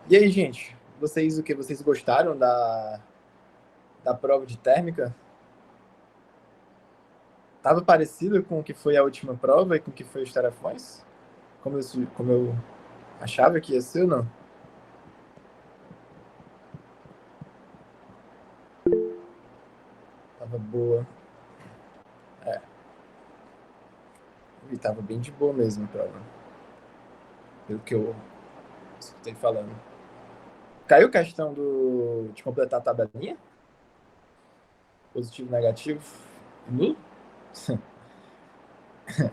E aí, gente, vocês o que? Vocês gostaram da prova de térmica? Tava parecido com o que foi a última prova e com o que foi os tarefões? Como eu achava que ia ser ou não? Tava boa. É, e tava bem de boa mesmo a prova, pelo que eu escutei falando. Caiu questão de completar a tabelinha? Positivo, negativo, nulo?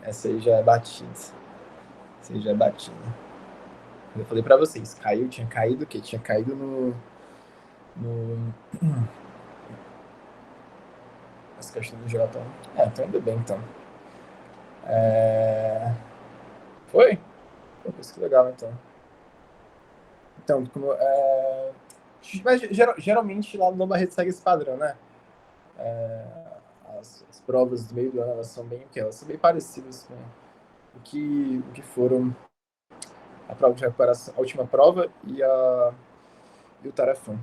Essa aí já é batida. Essa aí já é batida. Eu falei pra vocês, tinha caído o quê? Tinha caído no as questões do geral. Então ainda bem, então. É... Foi? Pô, isso que legal, então. Então, mas geralmente lá no Barreto segue esse padrão, né? As provas do meio do ano, elas são bem o quê? Elas são bem parecidas com o que foram a prova de recuperação, a última prova e o tarefão.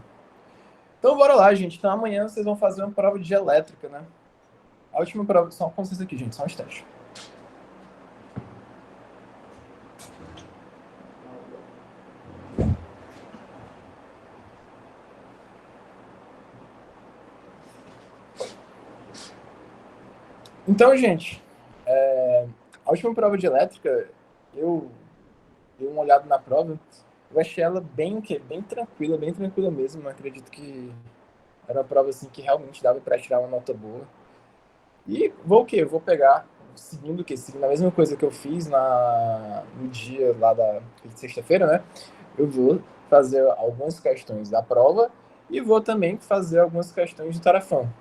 Então, bora lá, gente. Então, amanhã vocês vão fazer uma prova de elétrica, né? A última prova, só com vocês aqui, gente, só um instante. Então, gente, a última prova de elétrica, eu dei uma olhada na prova, eu achei ela bem tranquila mesmo. Não acredito que era uma prova assim que realmente dava para tirar uma nota boa. E vou o quê? Eu vou pegar, seguindo o quê? Seguindo a mesma coisa que eu fiz no dia lá da sexta-feira, né? Eu vou fazer algumas questões da prova e vou também fazer algumas questões de tarefão.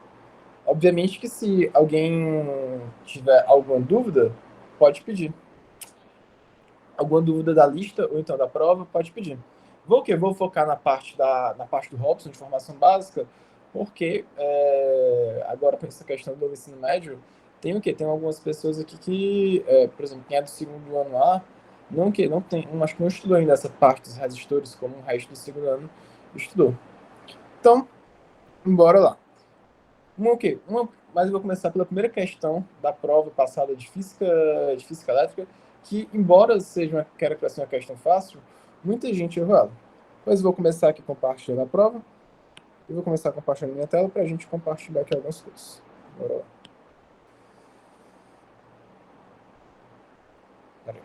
Obviamente que se alguém tiver alguma dúvida, pode pedir. Alguma dúvida da lista ou então da prova, pode pedir. Vou o quê? Vou focar na parte do Robson, de formação básica, porque agora com essa questão do ensino médio, tem o quê? Tem algumas pessoas aqui que, por exemplo, quem é do segundo ano lá, não tem, acho que não estudou ainda essa parte dos resistores, como o resto do segundo ano estudou. Então, bora lá. Uma o quê? Mas eu vou começar pela primeira questão da prova passada de física elétrica, que, embora seja quero que seja uma questão fácil, muita gente errou ela. Pois eu vou começar aqui compartilhando a prova, e vou começar compartilhando minha tela para a gente compartilhar aqui algumas coisas. Bora lá. Peraí.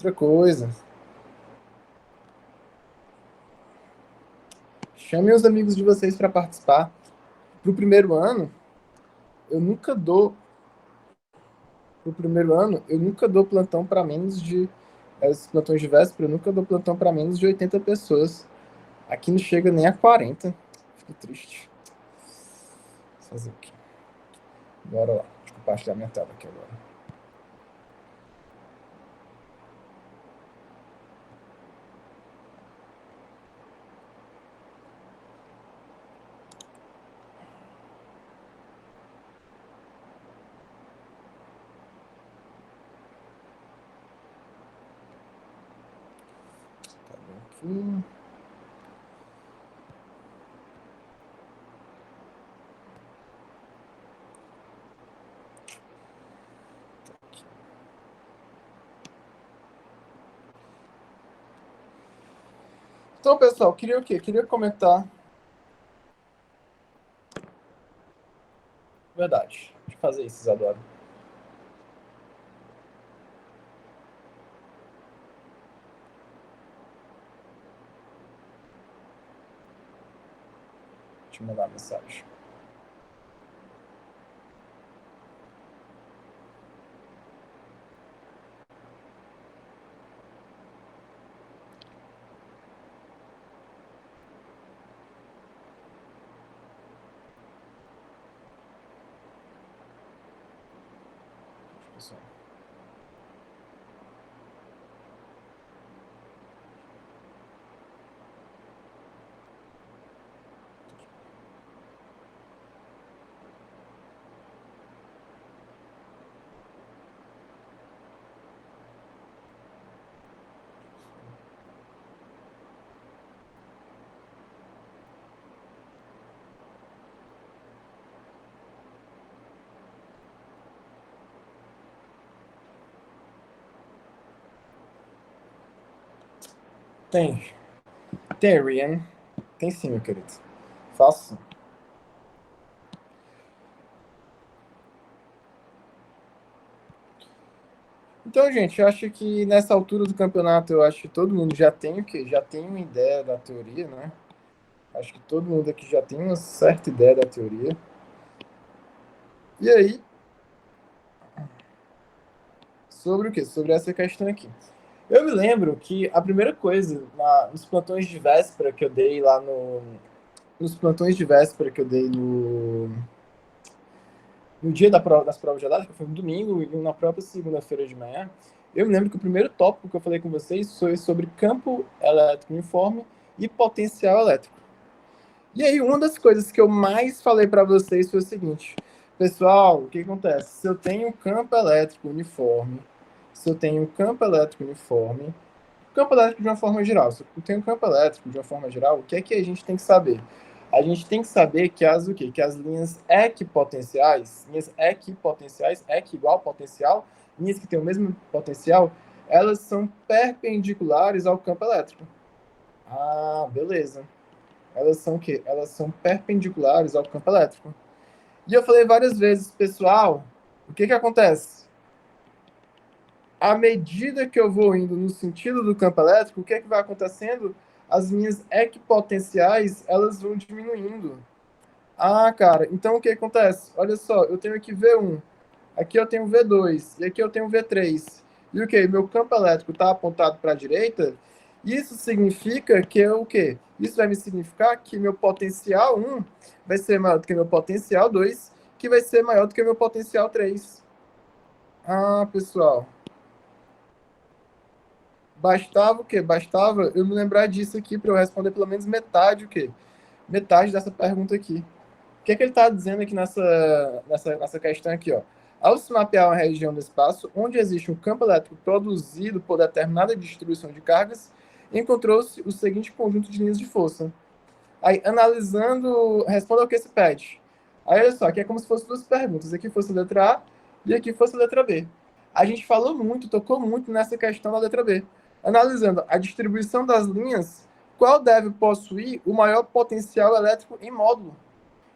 Outra coisa, chamem os amigos de vocês para participar. Pro primeiro ano, eu nunca dou eu nunca dou plantão para menos de os plantões de véspera, eu nunca dou plantão para menos de 80 pessoas. Aqui não chega nem a 40. Fico triste. Fazer o quê? Bora lá. Deixa eu compartilhar minha tela aqui agora. Tá bom aqui. Então, pessoal, queria o quê? Queria comentar. Verdade. Deixa eu fazer isso, Isadora. te mandar a mensagem. Tem. Tem, Rian. Tem sim, meu querido. Faço. Então, gente, eu acho que nessa altura do campeonato, eu acho que todo mundo já tem o quê? Já tem uma ideia da teoria, né? Acho que todo mundo aqui já tem uma certa ideia da teoria. E aí, sobre o quê? Sobre essa questão aqui. Eu me lembro que a primeira coisa, nos plantões de véspera que eu dei lá no. Nos plantões de véspera que eu dei no dia das provas de elétrica, foi no domingo e na própria segunda-feira de manhã, eu me lembro que o primeiro tópico que eu falei com vocês foi sobre campo elétrico uniforme e potencial elétrico. E aí, uma das coisas que eu mais falei para vocês foi o seguinte: pessoal, o que acontece? Se eu tenho campo elétrico uniforme, se eu tenho campo elétrico uniforme, campo elétrico de uma forma geral, se eu tenho campo elétrico de uma forma geral, o que é que a gente tem que saber? A gente tem que saber que as o quê? Que as linhas equipotenciais, equi igual potencial, linhas que têm o mesmo potencial, elas são perpendiculares ao campo elétrico. Ah, beleza. Elas são o quê? Elas são perpendiculares ao campo elétrico. E eu falei várias vezes, pessoal, o que que acontece? À medida que eu vou indo no sentido do campo elétrico, o que é que vai acontecendo? As minhas equipotenciais, elas vão diminuindo. Ah, cara, então o que acontece? Olha só, eu tenho aqui V1, aqui eu tenho V2 e aqui eu tenho V3. E o que? Meu campo elétrico está apontado para a direita. Isso significa que eu, o quê? Isso vai me significar que meu potencial 1 vai ser maior do que meu potencial 2, que vai ser maior do que meu potencial 3. Ah, pessoal, bastava o quê? Bastava eu me lembrar disso aqui para eu responder pelo menos metade o quê? Metade dessa pergunta aqui. O que é que ele está dizendo aqui nessa questão aqui, ó? Ao se mapear uma região do espaço onde existe um campo elétrico produzido por determinada distribuição de cargas, encontrou-se o seguinte conjunto de linhas de força. Aí, analisando, responda o que se pede. Aí, olha só, aqui é como se fossem duas perguntas. Aqui fosse a letra A e aqui fosse a letra B. A gente falou muito, tocou muito nessa questão da letra B. Analisando a distribuição das linhas, qual deve possuir o maior potencial elétrico em módulo?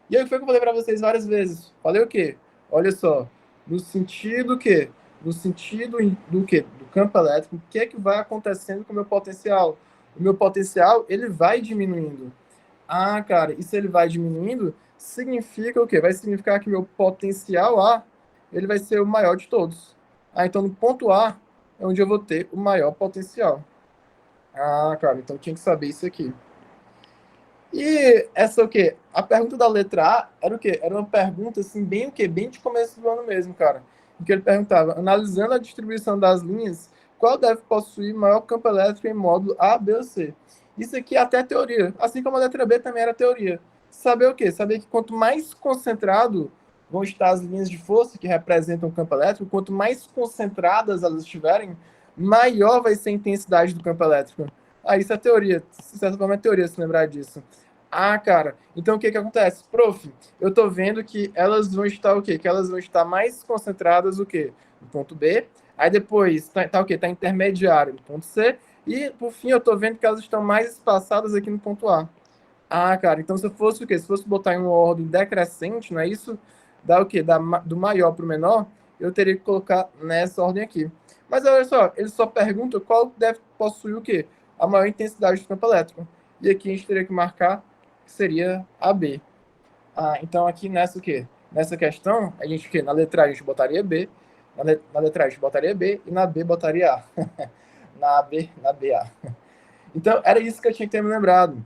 E aí foi o que eu falei para vocês várias vezes. Falei o quê? Olha só, no sentido que, no sentido do quê? Do campo elétrico, o que é que vai acontecendo com o meu potencial? O meu potencial, ele vai diminuindo. Ah, cara, e se ele vai diminuindo, significa o quê? Vai significar que meu potencial A, ele vai ser o maior de todos. Ah, então no ponto A é onde eu vou ter o maior potencial. Ah, cara, então tinha que saber isso aqui. E essa o quê? A pergunta da letra A era o quê? Era uma pergunta assim, bem o quê? Bem de começo do ano mesmo, cara. Em que ele perguntava, analisando a distribuição das linhas, qual deve possuir maior campo elétrico em módulo A, B ou C? Isso aqui é até teoria. Assim como a letra B também era teoria. Saber o quê? Saber que quanto mais concentrado vão estar as linhas de força que representam o campo elétrico, quanto mais concentradas elas estiverem, maior vai ser a intensidade do campo elétrico. Ah, isso é teoria. De certa forma é teoria, se lembrar disso. Ah, cara, então o que que acontece? Prof, eu tô vendo que elas vão estar o quê? Que elas vão estar mais concentradas o quê? No ponto B. Aí depois tá o quê? Tá intermediário no ponto C. E, por fim, eu tô vendo que elas estão mais espaçadas aqui no ponto A. Ah, cara, então se eu fosse o quê? Se fosse botar em uma ordem decrescente, não é isso? Dá o quê? Do maior para o menor, eu teria que colocar nessa ordem aqui. Mas olha só, ele só pergunta qual deve possuir o quê? A maior intensidade do campo elétrico. E aqui a gente teria que marcar que seria a B. Então aqui nessa o quê? Nessa questão, a gente o quê? Na letra A a gente botaria B, na letra A a gente botaria B e na B botaria A. Na B, A. Então era isso que eu tinha que ter me lembrado.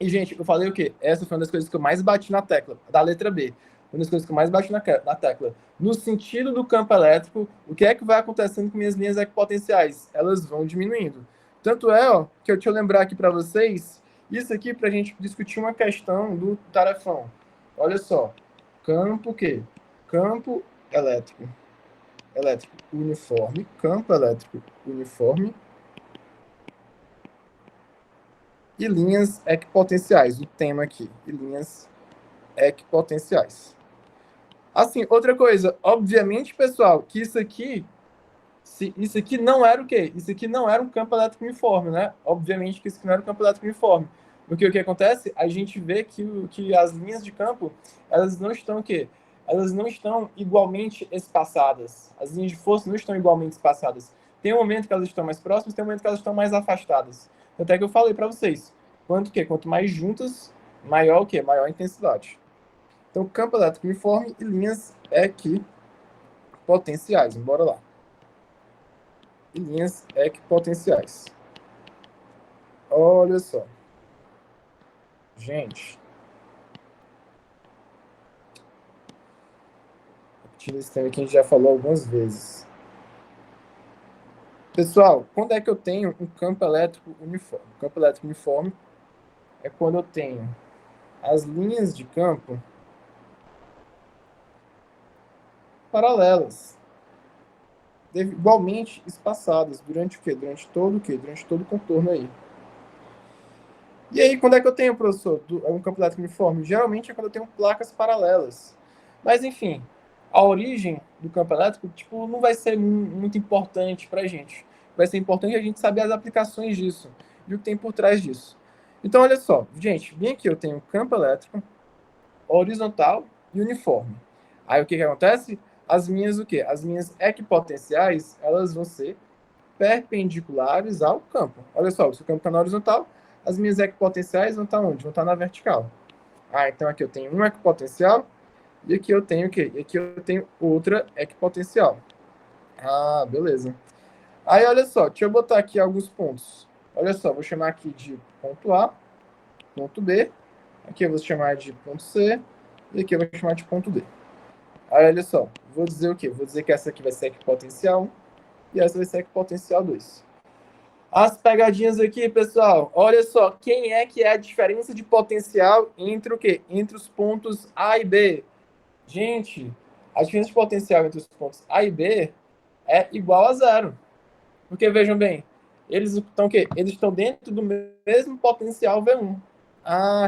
E, gente, eu falei o quê? Essa foi uma das coisas que eu mais bati na tecla, da letra B. Uma das coisas que eu mais bati na tecla. No sentido do campo elétrico, o que é que vai acontecendo com minhas linhas equipotenciais? Elas vão diminuindo. Tanto é, ó, que deixa eu lembrar aqui para vocês, isso aqui para a gente discutir uma questão do tarefão. Olha só, campo o quê? Campo elétrico. Elétrico uniforme, campo elétrico uniforme e linhas equipotenciais. O tema aqui, e linhas equipotenciais. Assim, outra coisa, obviamente, pessoal, que isso aqui não era o quê? Isso aqui não era um campo elétrico uniforme, né? Obviamente que isso aqui não era um campo elétrico uniforme. Porque o que acontece? A gente vê que as linhas de campo, elas não estão o quê? Elas não estão igualmente espaçadas. As linhas de força não estão igualmente espaçadas. Tem um momento que elas estão mais próximas, tem um momento que elas estão mais afastadas. Até que eu falei para vocês, quanto mais juntas, maior o quê? Maior a intensidade. Então, campo elétrico uniforme e linhas equipotenciais. Bora lá. E linhas equipotenciais. Olha só. Gente. Repetindo esse tema que a gente já falou algumas vezes. Pessoal, quando é que eu tenho um campo elétrico uniforme? O campo elétrico uniforme é quando eu tenho as linhas de campo paralelas, igualmente espaçadas durante o quê? Durante todo o quê? Durante todo o contorno aí. E aí, quando é que eu tenho, professor, um campo elétrico uniforme? Geralmente é quando eu tenho placas paralelas. Mas, enfim, a origem do campo elétrico, tipo, não vai ser muito importante para a gente. Vai ser importante a gente saber as aplicações disso e o que tem por trás disso. Então, olha só, gente, bem aqui eu tenho campo elétrico horizontal e uniforme. Aí, o que acontece? As minhas, o quê? As minhas equipotenciais, elas vão ser perpendiculares ao campo. Olha só, se o campo está na horizontal, as minhas equipotenciais vão estar onde? Vão estar na vertical. Então aqui eu tenho uma equipotencial e aqui eu tenho o quê? E aqui eu tenho outra equipotencial. Beleza. Aí, olha só, deixa eu botar aqui alguns pontos. Olha só, vou chamar aqui de ponto A, ponto B. Aqui eu vou chamar de ponto C. E aqui eu vou chamar de ponto D. Aí, olha só, vou dizer o quê? Vou dizer que essa aqui vai ser equipotencial 1 e essa vai ser equipotencial 2. As pegadinhas aqui, pessoal. Olha só, quem é que é a diferença de potencial entre o quê? Entre os pontos A e B. Gente, a diferença de potencial entre os pontos A e B é igual a zero. Porque, vejam bem, eles estão o quê? Eles estão dentro do mesmo potencial V1.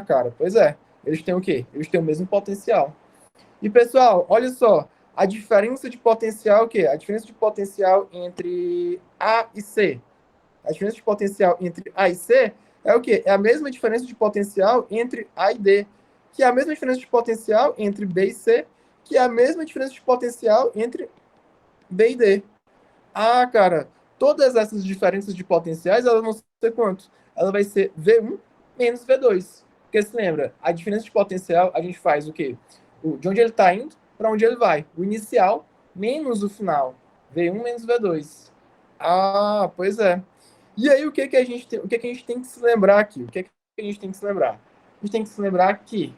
Cara, pois é. Eles têm o quê? Eles têm o mesmo potencial. E, pessoal, olha só. A diferença de potencial é o quê? A diferença de potencial entre A e C. A diferença de potencial entre A e C é o quê? É a mesma diferença de potencial entre A e D, que é a mesma diferença de potencial entre B e C, que é a mesma diferença de potencial entre B e D. Cara, todas essas diferenças de potenciais, elas vão ser quanto? Ela vai ser V1 menos V2. Porque se lembra, a diferença de potencial, a gente faz o quê? De onde ele está indo para onde ele vai. O inicial menos o final. V1 menos V2. Pois é. E aí, o que a gente tem que se lembrar aqui? O que a gente tem que se lembrar? A gente tem que se lembrar que,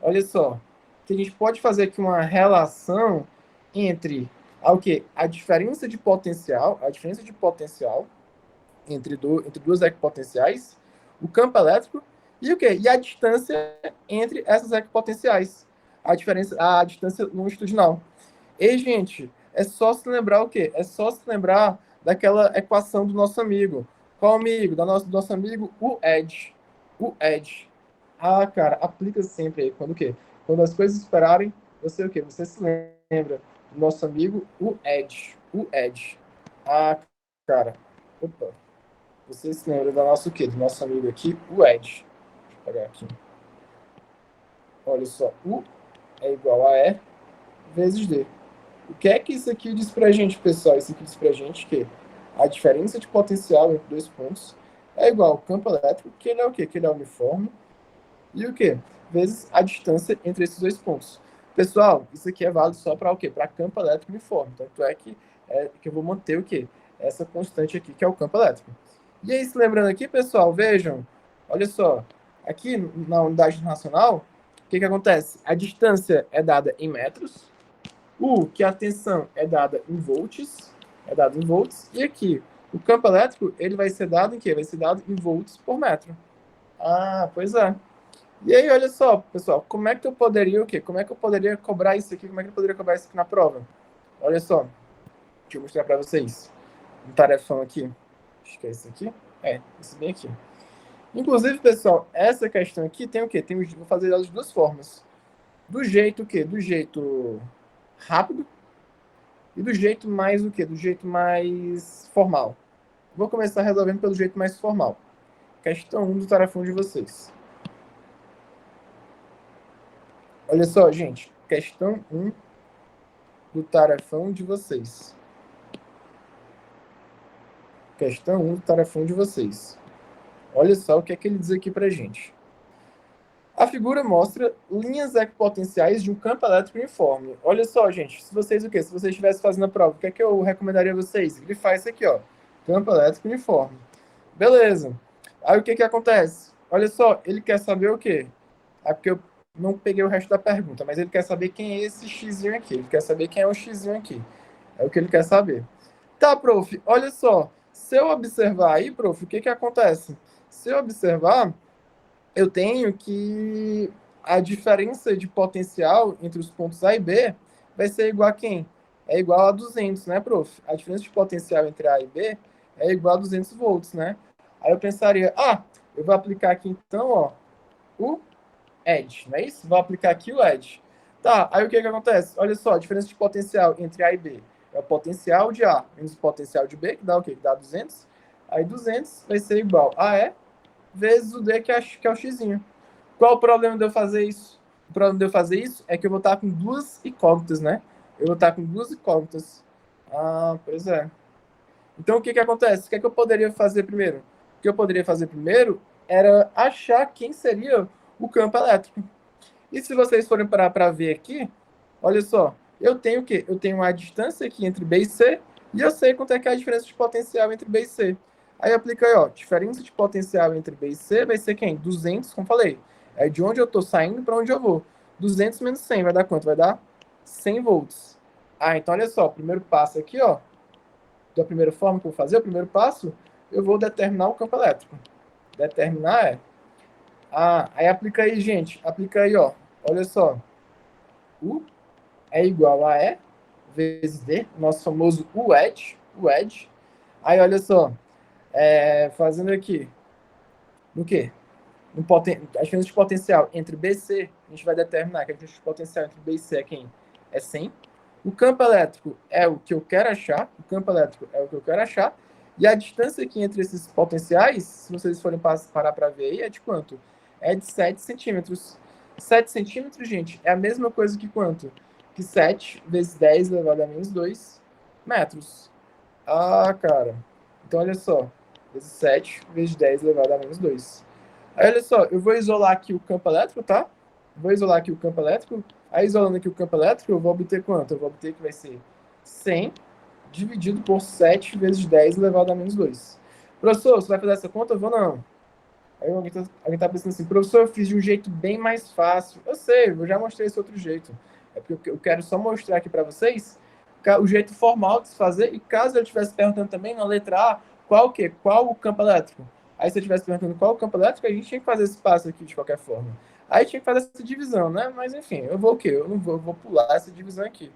olha só, que a gente pode fazer aqui uma relação entre o quê? A diferença de potencial entre duas equipotenciais, o campo elétrico e o quê? E a distância entre essas equipotenciais. A distância longitudinal. E, gente, é só se lembrar o quê? É só se lembrar daquela equação do nosso amigo. Qual amigo? Do nosso amigo, o Edge. O Edge. Cara, aplica sempre aí. Quando o quê? Quando as coisas esperarem, você o quê? Você se lembra do nosso amigo, o Edge. O Edge. Cara. Opa. Você se lembra do nosso o quê? Do nosso amigo aqui, o Edge. Deixa eu pegar aqui. Olha só. U é igual a E vezes D. O que é que isso aqui diz pra gente, pessoal? Isso aqui diz pra gente que a diferença de potencial entre dois pontos é igual ao campo elétrico, que ele é o quê? Que ele é uniforme, e o quê? Vezes a distância entre esses dois pontos. Pessoal, isso aqui é válido só para o quê? Para campo elétrico uniforme. Tanto é que eu vou manter o quê? Essa constante aqui, que é o campo elétrico. E aí, se lembrando aqui, pessoal, vejam, olha só, aqui na unidade internacional, o que acontece? A distância é dada em metros, que a tensão é dada em volts, e aqui, o campo elétrico, ele vai ser dado em quê? Vai ser dado em volts por metro. Ah, pois é. E aí, olha só, pessoal, como é que eu poderia o quê? Como é que eu poderia cobrar isso aqui? Como é que eu poderia cobrar isso aqui na prova? Olha só, deixa eu mostrar para vocês. Um tarefão aqui. Acho que é esse aqui. É, esse bem aqui. Inclusive, pessoal, essa questão aqui tem o quê? Vou fazer elas de duas formas. Do jeito o quê? Do jeito rápido e do jeito mais o quê? Do jeito mais formal. Vou começar resolvendo pelo jeito mais formal. Questão 1 do tarefão de vocês. Olha só, gente. Questão 1 do tarefão de vocês. Questão 1 do tarefão de vocês. Olha só o que é que ele diz aqui pra gente. A figura mostra linhas equipotenciais de um campo elétrico uniforme. Olha só, gente, se vocês o quê? Se vocês estivessem fazendo a prova, o que é que eu recomendaria a vocês? Grifar isso aqui, ó. Campo elétrico uniforme. Beleza. Aí o que que acontece? Olha só, ele quer saber o quê? É porque eu não peguei o resto da pergunta, mas ele quer saber quem é esse xzinho aqui. Ele quer saber quem é o xzinho aqui. É o que ele quer saber. Tá, prof, olha só. Se eu observar aí, prof, o que que acontece? Se eu observar, eu tenho que a diferença de potencial entre os pontos A e B vai ser igual a quem? É igual a 200, né, prof? A diferença de potencial entre A e B é igual a 200 volts, né? Aí eu pensaria, eu vou aplicar aqui então, ó, o edge, não é isso? Vou aplicar aqui o edge. Tá, aí o que que acontece? Olha só, a diferença de potencial entre A e B é o potencial de A menos o potencial de B, que dá o quê? Que dá 200. Aí 200 vai ser igual a E vezes o D, que é o xzinho. Qual o problema de eu fazer isso? O problema de eu fazer isso é que eu vou estar com duas incógnitas, né? Eu vou estar com duas incógnitas. Ah, pois é. Então, o que que acontece? O que é que eu poderia fazer primeiro? O que eu poderia fazer primeiro era achar quem seria o campo elétrico. E se vocês forem parar para ver aqui, olha só, eu tenho o quê? Eu tenho a distância aqui entre B e C, e eu sei quanto é que é a diferença de potencial entre B e C. Aí aplica aí, ó, diferença de potencial entre B e C vai ser quem? 200, como falei. É de onde eu estou saindo para onde eu vou. 200 menos 100 vai dar quanto? Vai dar 100 volts. Ah, então olha só, o primeiro passo aqui, ó, da primeira forma que eu vou fazer, o primeiro passo, eu vou determinar o campo elétrico. Determinar é... aí aplica aí, gente. Aplica aí, ó. Olha só. U é igual a E vezes D, nosso famoso UED. UED. Aí, olha só. Fazendo aqui. No quê? A diferença de potencial entre B e C, a gente vai determinar que a diferença de potencial entre B e C é quem? É 100. O campo elétrico é o que eu quero achar. O campo elétrico é o que eu quero achar. E a distância aqui entre esses potenciais, se vocês forem parar para ver aí, é de quanto? É de 7 centímetros. 7 centímetros, gente, é a mesma coisa que quanto? Que 7 vezes 10 elevado a menos 2 metros. Ah, cara. Então, olha só. Vezes 7 vezes 10 elevado a menos 2. Aí, olha só, eu vou isolar aqui o campo elétrico, tá? Vou isolar aqui o campo elétrico. Aí, isolando aqui o campo elétrico, eu vou obter quanto? Eu vou obter que vai ser 100 dividido por 7 vezes 10 elevado a menos 2. Professor, você vai fazer essa conta? Eu vou não. Aí alguém tá pensando assim, professor, eu fiz de um jeito bem mais fácil. Eu sei, eu já mostrei esse outro jeito. É porque eu quero só mostrar aqui para vocês o jeito formal de se fazer. E caso eu estivesse perguntando também na letra A, qual o quê? Qual o campo elétrico? Aí se eu estivesse perguntando qual o campo elétrico, a gente tinha que fazer esse passo aqui de qualquer forma. Aí tinha que fazer essa divisão, né? Mas enfim, eu vou o quê? Eu não vou, eu vou pular essa divisão aqui.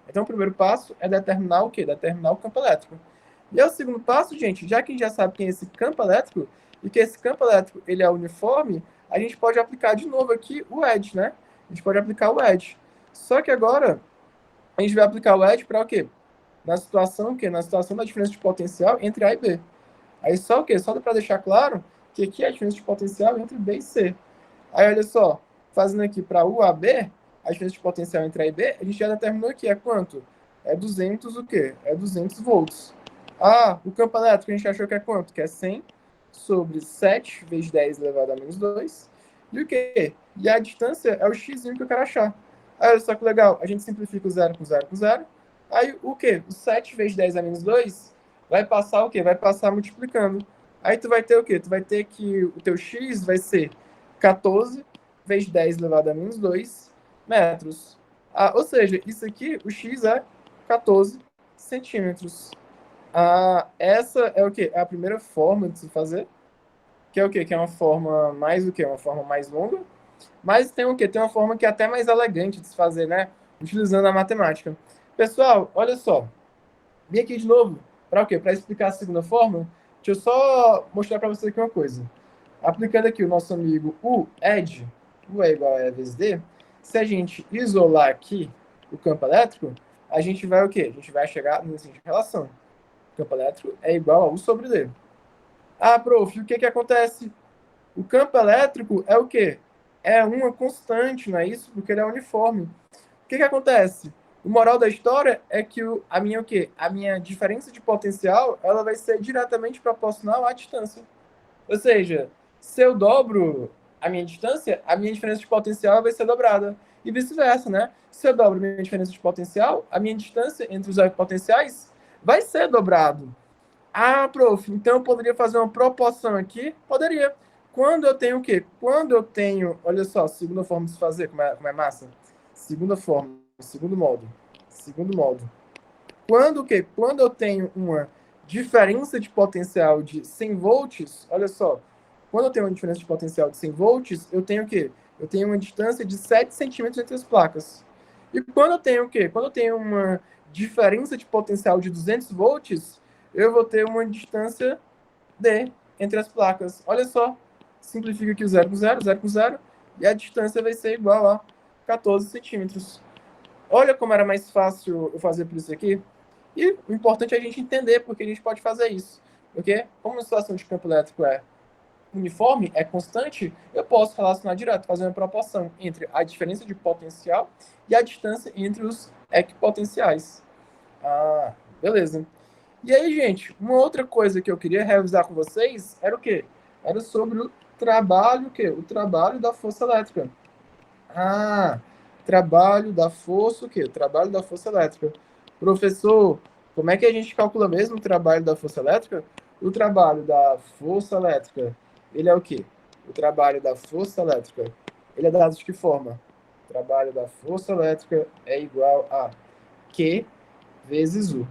Então o primeiro passo é determinar o quê? Determinar o campo elétrico. E é o segundo passo, gente, já que a gente já sabe quem é esse campo elétrico, e que esse campo elétrico ele é uniforme, a gente pode aplicar de novo aqui o edge, né? A gente pode aplicar o edge. Só que agora a gente vai aplicar o edge para o quê? Na situação o quê? Na situação da diferença de potencial entre A e B. Aí só o quê? Só para deixar claro que aqui é a diferença de potencial entre B e C. Aí olha só, fazendo aqui para U a B, a diferença de potencial entre A e B, a gente já determinou aqui, é quanto? É 200 o quê? É 200 volts. O campo elétrico a gente achou que é quanto? Que é 100 sobre 7 vezes 10 elevado a menos 2. E o quê? E a distância é o x que eu quero achar. Aí, olha só que legal. A gente simplifica o zero com zero com zero. Aí, o quê? O 7 vezes 10 a menos 2 vai passar o quê? Vai passar multiplicando. Aí, tu vai ter o quê? Tu vai ter que o teu x vai ser 14 vezes 10 elevado a menos 2 metros. Ah, ou seja, isso aqui, o x é 14 centímetros. Ah, essa é o quê? É a primeira forma de se fazer. Que é o quê? Que é uma forma mais o quê? Uma forma mais longa. Mas tem o quê? Tem uma forma que é até mais elegante de se fazer, né? Utilizando a matemática. Pessoal, olha só. Vim aqui de novo. Para o quê? Para explicar a segunda forma. Deixa eu só mostrar para você aqui uma coisa. Aplicando aqui o nosso amigo U, Ed, U é igual a E vezes D. Se a gente isolar aqui o campo elétrico, a gente vai o quê? A gente vai chegar na seguinte relação. O campo elétrico é igual a U sobre D. Ah, prof, o que que acontece? O campo elétrico é o quê? É uma constante, não é isso? Porque ele é uniforme. O que que acontece? O moral da história é que a minha o quê? A minha diferença de potencial, ela vai ser diretamente proporcional à distância. Ou seja, se eu dobro a minha distância, a minha diferença de potencial vai ser dobrada. E vice-versa, né? Se eu dobro a minha diferença de potencial, a minha distância entre os potenciais vai ser dobrado. Ah, prof, então eu poderia fazer uma proporção aqui? Poderia. Quando eu tenho o quê? Quando eu tenho, olha só, segunda forma de se fazer, como é massa. Segunda forma, segundo modo. Segundo modo. Quando o quê? Quando eu tenho uma diferença de potencial de 100 volts, olha só. Quando eu tenho uma diferença de potencial de 100 volts, eu tenho o quê? Eu tenho uma distância de 7 centímetros entre as placas. E quando eu tenho o quê? Quando eu tenho uma diferença de potencial de 200 volts, eu vou ter uma distância D entre as placas. Olha só, simplifica aqui o zero com zero, e a distância vai ser igual a 14 centímetros. Olha como era mais fácil eu fazer por isso aqui. E o importante é a gente entender porque a gente pode fazer isso. Porque, como a situação de campo elétrico é uniforme, é constante, eu posso relacionar direto, fazer uma proporção entre a diferença de potencial e a distância entre os equipotenciais. Ah, beleza. E aí, gente, uma outra coisa que eu queria revisar com vocês era o quê? Era sobre o trabalho, o quê? O trabalho da força elétrica. Ah, trabalho da força, o quê? O trabalho da força elétrica. Professor, como é que a gente calcula mesmo o trabalho da força elétrica? O trabalho da força elétrica, ele é o quê? O trabalho da força elétrica, ele é dado de que forma? O trabalho da força elétrica é igual a Q vezes U.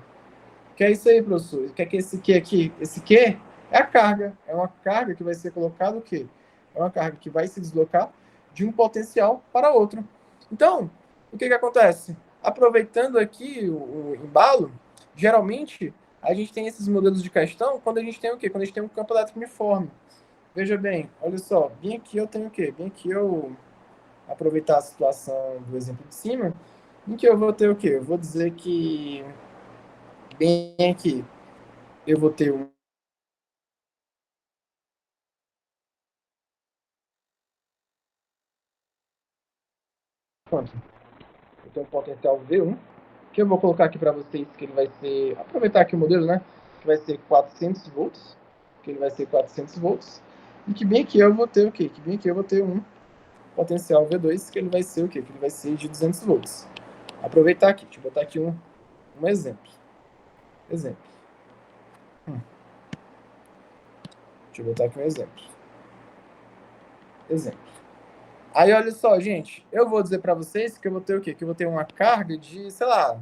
Que é isso aí, professor? O que é que esse Q aqui? Esse Q é a carga. É uma carga que vai ser colocada o quê? É uma carga que vai se deslocar de um potencial para outro. Então, o que que acontece? Aproveitando aqui o embalo, geralmente a gente tem esses modelos de questão quando a gente tem o quê? Quando a gente tem um campo elétrico uniforme. Veja bem, olha só, bem aqui eu tenho o quê? Bem aqui eu aproveitar a situação do exemplo de cima, em que eu vou ter o quê? Eu vou dizer que bem aqui eu vou ter um quanto? Eu tenho um potencial V1, que eu vou colocar aqui para vocês que ele vai ser, aproveitar aqui o modelo, né? Que vai ser 400 volts, que ele vai ser 400 volts, e que bem aqui eu vou ter o quê? Que bem aqui eu vou ter um potencial V2, que ele vai ser o quê? Que ele vai ser de 200 volts. Aproveitar aqui, deixa eu botar aqui um exemplo. Exemplo. Hum, Deixa eu botar aqui um exemplo. Exemplo. Aí, olha só, gente, eu vou dizer para vocês que eu vou ter o quê? Que eu vou ter uma carga de, sei lá,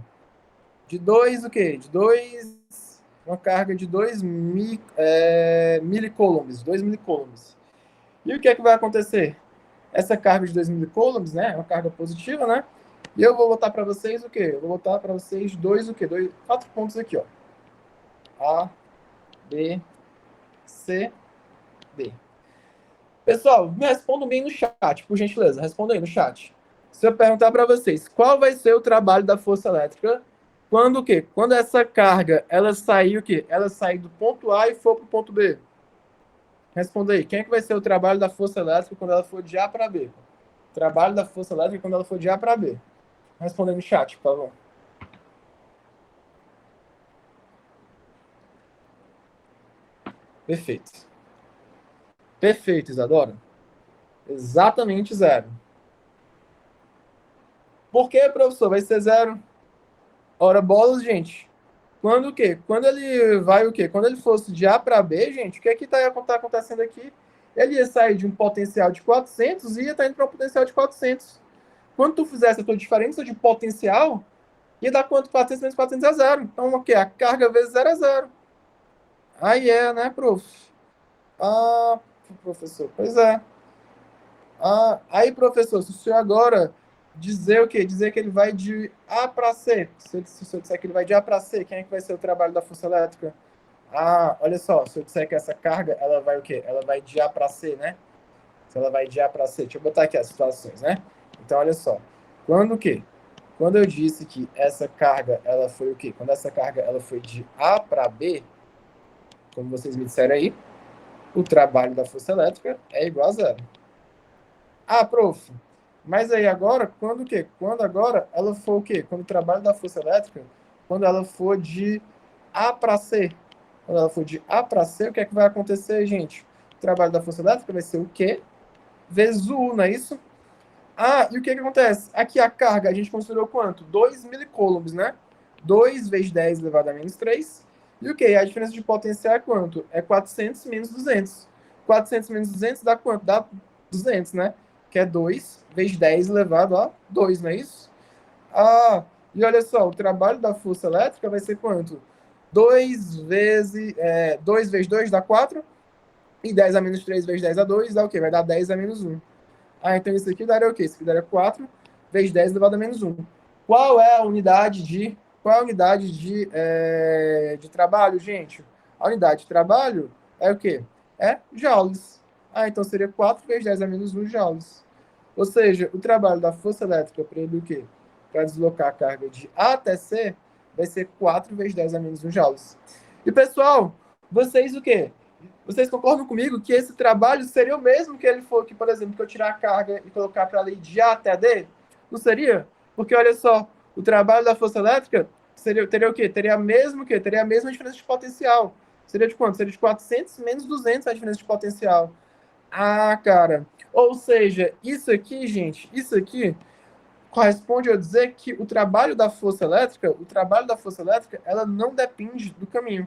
de 2 o quê? De 2 uma carga de 2 milicoulombs, 2 milicoulombs. E o que é que vai acontecer? Essa carga de 2 milicoulombs, né, é uma carga positiva, né? E eu vou botar para vocês o quê? Eu vou botar para vocês dois o quê? Dois, 4 pontos aqui, ó. A, B, C, D. Pessoal, me respondam bem no chat, por gentileza. Responda aí no chat. Se eu perguntar para vocês, qual vai ser o trabalho da força elétrica quando o quê? Quando essa carga, ela sair o quê? Ela sair do ponto A e for para o ponto B. Responda aí. Quem é que vai ser o trabalho da força elétrica quando ela for de A para B? Trabalho da força elétrica quando ela for de A para B. Responda aí no chat, por favor. Perfeito. Perfeito, Isadora. Exatamente zero. Por que, professor? Vai ser zero. Ora, bolas, gente. Quando o quê? Quando ele vai o quê? Quando ele fosse de A para B, gente, o que é que tá acontecendo aqui? Ele ia sair de um potencial de 400 e ia estar indo para um potencial de 400. Quando tu fizesse a tua diferença de potencial, ia dar quanto? 400 menos 400 é zero. Então, o quê? A carga vezes zero é zero. Aí é, né, prof? Ah, professor, pois é. Ah, aí, professor, se o senhor agora dizer o quê? Dizer que ele vai de A para C. Se o senhor disser que ele vai de A para C, quem é que vai ser o trabalho da força elétrica? Ah, olha só, se eu disser que essa carga, ela vai o quê? Ela vai de A para C, né? Se ela vai de A para C, deixa eu botar aqui as situações, né? Então, olha só. Quando o quê? Quando eu disse que essa carga, ela foi o quê? Quando essa carga, ela foi de A para B, como vocês me disseram aí, o trabalho da força elétrica é igual a zero. Ah, prof, mas aí agora, quando o quê? Quando agora ela for o quê? Quando o trabalho da força elétrica, quando ela for de A para C. Quando ela for de A para C, o que é que vai acontecer, gente? O trabalho da força elétrica vai ser o quê? Vezes o U, não é isso? Ah, e o que que acontece? Aqui a carga a gente considerou quanto? 2 milicoulombs, né? 2 vezes 10 elevado a menos 3. E o que? A diferença de potencial é quanto? É 400 menos 200. 400 menos 200 dá quanto? Dá 200, né? Que é 2 vezes 10 elevado a 2, não é isso? Ah, e olha só, o trabalho da força elétrica vai ser quanto? 2 vezes 2 dá 4. E 10 a menos 3 vezes 10 a 2 dá o quê? Vai dar 10 a menos 1. Ah, então isso aqui daria o quê? Isso aqui daria 4 vezes 10 elevado a menos 1. Qual é a unidade de trabalho, gente? A unidade de trabalho é o quê? É joules. Ah, então seria 4 vezes 10 a menos 1 joules. Ou seja, o trabalho da força elétrica para ele o quê? Para deslocar a carga de A até C vai ser 4 vezes 10 a menos 1 joules. E pessoal, vocês o quê? Vocês concordam comigo que esse trabalho seria o mesmo que ele for, que, por exemplo, que eu tirar a carga e colocar para ali de A até D? Não seria? Porque olha só, o trabalho da força elétrica teria o quê? Teria a mesma o quê? Teria a mesma diferença de potencial. Seria de quanto? Seria de 400 menos 200 a diferença de potencial. Ah, cara. Ou seja, isso aqui, gente, isso aqui corresponde a dizer que o trabalho da força elétrica, ela não depende do caminho.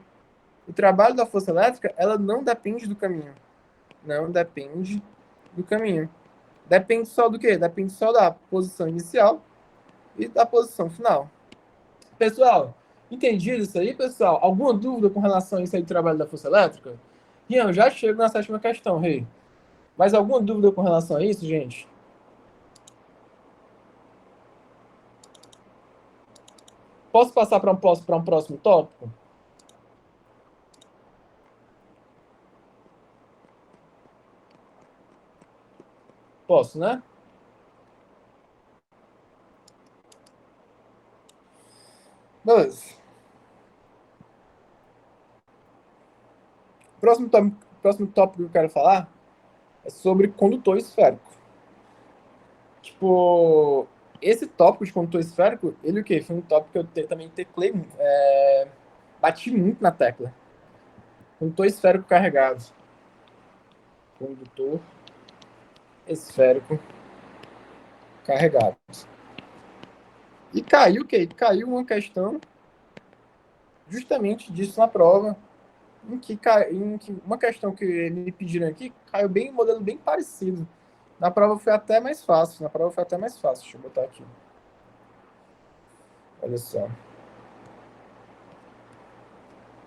O trabalho da força elétrica, ela não depende do caminho. Não depende do caminho. Depende só do quê? Depende só da posição inicial e da posição final. Pessoal, entendido isso aí, pessoal? Alguma dúvida com relação a isso aí do trabalho da força elétrica? Ian, já chego na sétima questão, Rei. Mais alguma dúvida com relação a isso, gente? Posso passar para um próximo tópico? Posso, né? Beleza. Próximo tópico que eu quero falar é sobre condutor esférico. Tipo, esse tópico de condutor esférico, ele o quê? Foi um tópico que eu também teclei, bati muito na tecla. Condutor esférico carregado. Condutor esférico carregado. E caiu o quê? Caiu uma questão justamente disso na prova, em que uma questão que me pediram aqui caiu bem um modelo bem parecido. Na prova foi até mais fácil. Deixa eu botar aqui. Olha só.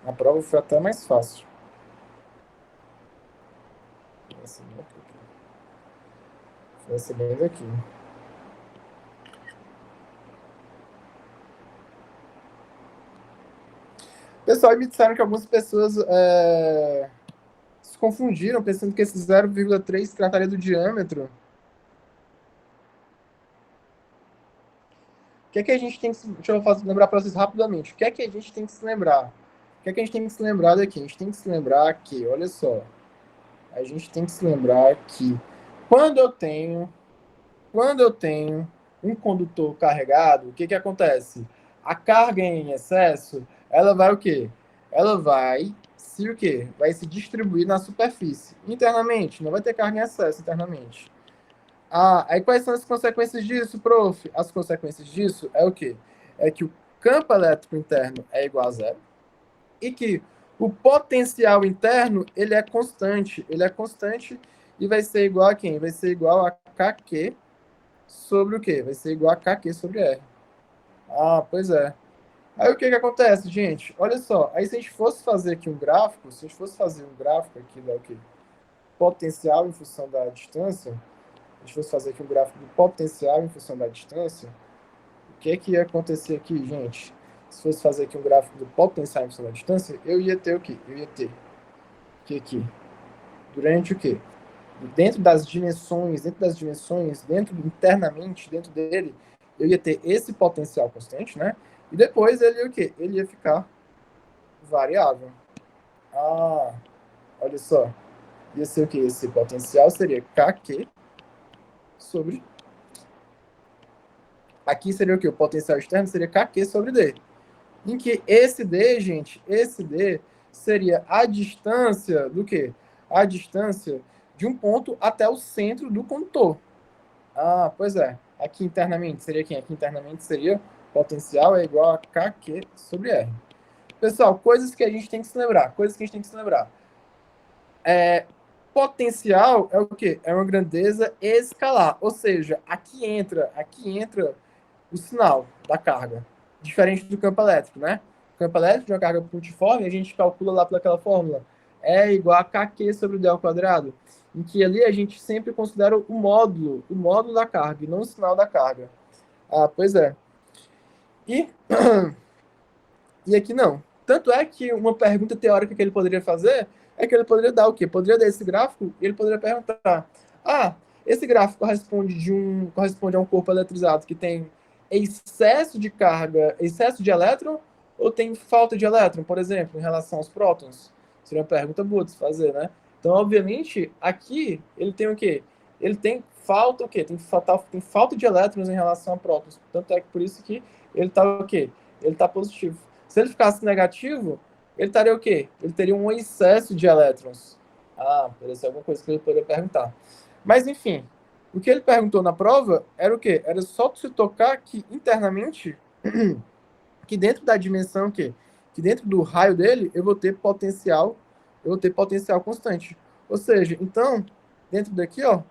Na prova foi até mais fácil. Foi esse bem daqui. Pessoal, me disseram que algumas pessoas se confundiram, pensando que esse 0,3 trataria do diâmetro. O que é que a gente tem que. Deixa eu lembrar para vocês rapidamente. O que é que a gente tem que se lembrar? O que é que a gente tem que se lembrar daqui? A gente tem que se lembrar que, olha só, a gente tem que se lembrar que quando eu tenho, quando eu tenho um condutor carregado, o que que acontece? A carga em excesso, ela vai o quê? Ela vai se o quê? Vai se distribuir na superfície. Internamente, não vai ter carga em excesso internamente. Aí quais são as consequências disso, prof? As consequências disso é o quê? É que o campo elétrico interno é igual a zero e que o potencial interno ele é constante e vai ser igual a quem? Vai ser igual a KQ sobre o quê? Vai ser igual a KQ sobre R. Pois é. Aí o que que acontece, gente? Olha só, aí se a gente fosse fazer aqui um gráfico, se a gente fosse fazer um gráfico aqui da o quê? Potencial em função da distância, a gente fosse fazer aqui um gráfico do potencial em função da distância, o que que ia acontecer aqui, gente? Se fosse fazer aqui um gráfico do potencial em função da distância, eu ia ter o quê? Eu ia ter que aqui, durante o quê? Dentro internamente, dentro dele, eu ia ter esse potencial constante, né? E depois ele ia o quê? Ele ia ficar variável. Olha só. Ia ser o quê? Esse potencial seria KQ sobre... Aqui seria o quê? O potencial externo seria KQ sobre D. Em que esse D, gente, esse D seria a distância do quê? A distância de um ponto até o centro do condutor. Pois é. Aqui internamente seria quem? Aqui internamente seria potencial é igual a KQ sobre R. Pessoal, coisas que a gente tem que se lembrar. Potencial é o quê? É uma grandeza escalar. Ou seja, aqui entra o sinal da carga. Diferente do campo elétrico, né? O campo elétrico de uma carga pontiforme, a gente calcula lá pelaquela fórmula. É igual a KQ sobre o D ao quadrado. Em que ali a gente sempre considera o módulo da carga, e não o sinal da carga. Pois é. E aqui não. Tanto é que uma pergunta teórica que ele poderia fazer é que ele poderia dar o quê? Poderia dar esse gráfico e ele poderia perguntar: esse gráfico corresponde a um corpo eletrizado que tem excesso de carga, excesso de elétron, ou tem falta de elétron, por exemplo, em relação aos prótons? Seria uma pergunta boa de se fazer, né? Então, obviamente, aqui ele tem o quê? Ele tem falta o quê? Tem falta de elétrons em relação a prótons. Tanto é que por isso que ele está o quê? Ele está positivo. Se ele ficasse negativo, ele estaria o quê? Ele teria um excesso de elétrons. Poderia ser alguma coisa que ele poderia perguntar. Mas, enfim, o que ele perguntou na prova era o quê? Era só se tocar que internamente, que dentro da dimensão que dentro do raio dele, eu vou ter potencial constante. Ou seja, então, dentro daqui, ó,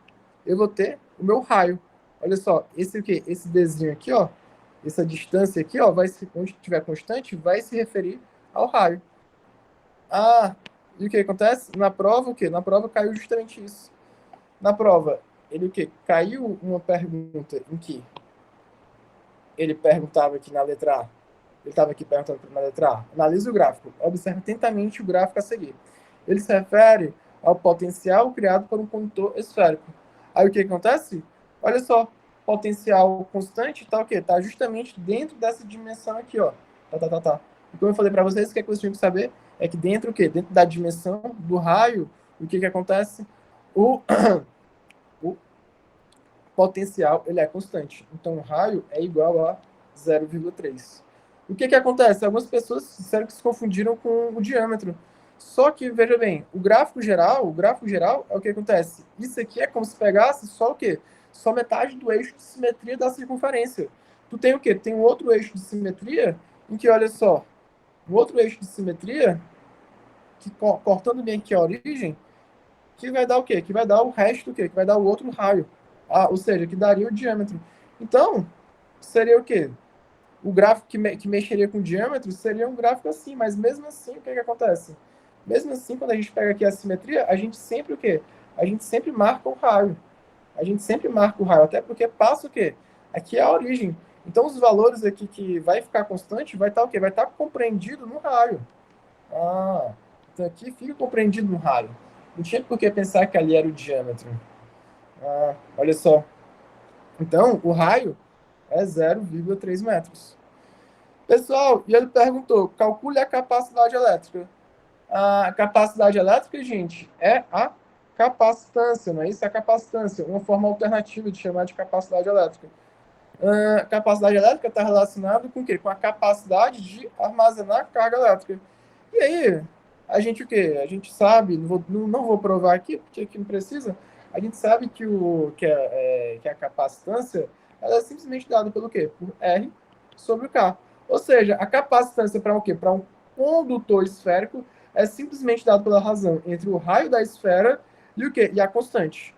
eu vou ter o meu raio. Olha só, esse o quê? Esse Dzinho aqui, ó, essa distância aqui, ó, onde estiver constante, vai se referir ao raio. E o que acontece? Na prova, o quê? Na prova caiu justamente isso. Na prova, ele o quê? Caiu uma pergunta em que ele perguntava aqui na letra A. Ele estava aqui perguntando na letra A. Analise o gráfico. Observe atentamente o gráfico a seguir. Ele se refere ao potencial criado por um condutor esférico. Aí o que acontece? Olha só, potencial constante está o quê? Está justamente dentro dessa dimensão aqui, ó. E como eu falei para vocês, o que é que vocês tinham que saber? É que dentro o quê? Dentro da dimensão do raio, o que acontece? O potencial ele é constante. Então, o raio é igual a 0,3. O que acontece? Algumas pessoas disseram que se confundiram com o diâmetro. Só que, veja bem, o gráfico geral é o que acontece. Isso aqui é como se pegasse só o quê? Só metade do eixo de simetria da circunferência. Tu tem o quê? Tem um outro eixo de simetria em que, olha só, um outro eixo de simetria que, cortando bem aqui a origem, que vai dar o quê? Que vai dar o resto do quê? Que vai dar o outro raio. Ou seja, que daria o diâmetro. Então, seria o quê? O gráfico que mexeria com o diâmetro seria um gráfico assim, mas mesmo assim, o que acontece? Mesmo assim, quando a gente pega aqui a simetria, a gente sempre o quê? A gente sempre marca o raio. Até porque passa o quê? Aqui é a origem. Então, os valores aqui que vai ficar constante, vai estar o quê? Vai estar compreendido no raio. Então aqui fica compreendido no raio. Não tinha por que pensar que ali era o diâmetro. Olha só. Então, o raio é 0,3 metros. Pessoal, e ele perguntou, calcule a capacidade elétrica. A capacidade elétrica, gente, é a capacitância, não é isso? É a capacitância, uma forma alternativa de chamar de capacidade elétrica. A capacidade elétrica está relacionada com o quê? Com a capacidade de armazenar carga elétrica. E aí, a gente o quê? A gente sabe, não vou provar aqui, porque aqui não precisa, A gente sabe que a capacitância ela é simplesmente dada pelo quê? Por R sobre o K. Ou seja, a capacitância para o quê? Para um condutor esférico é simplesmente dado pela razão entre o raio da esfera e o quê? E a constante.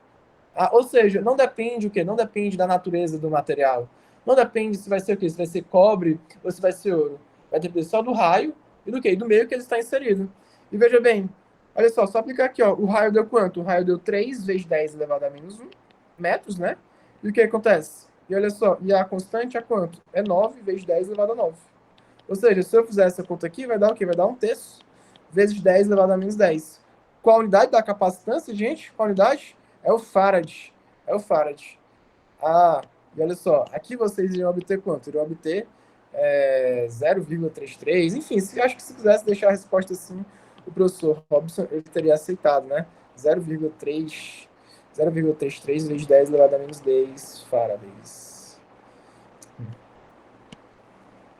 Ou seja, não depende o quê? Não depende da natureza do material. Não depende se vai ser o quê? Se vai ser cobre ou se vai ser ouro. Vai depender só do raio e do quê? E do meio que ele está inserido. E veja bem, olha só aplicar aqui, ó. O raio deu quanto? O raio deu 3 vezes 10 elevado a menos 1 metros, né? E o que acontece? E olha só, e a constante é quanto? É 9 vezes 10 elevado a 9. Ou seja, se eu fizer essa conta aqui, vai dar o quê? Vai dar 1/3 vezes 10 elevado a menos 10. Qual a unidade da capacitância, gente? Qual a unidade? É o Farad. É o Farad. E olha só, aqui vocês iriam obter quanto? Iriam obter 0,33. Enfim, acho que se quisesse deixar a resposta assim, o professor Robson ele teria aceitado, né? 0,33 vezes 10 elevado a menos 10 Faradays.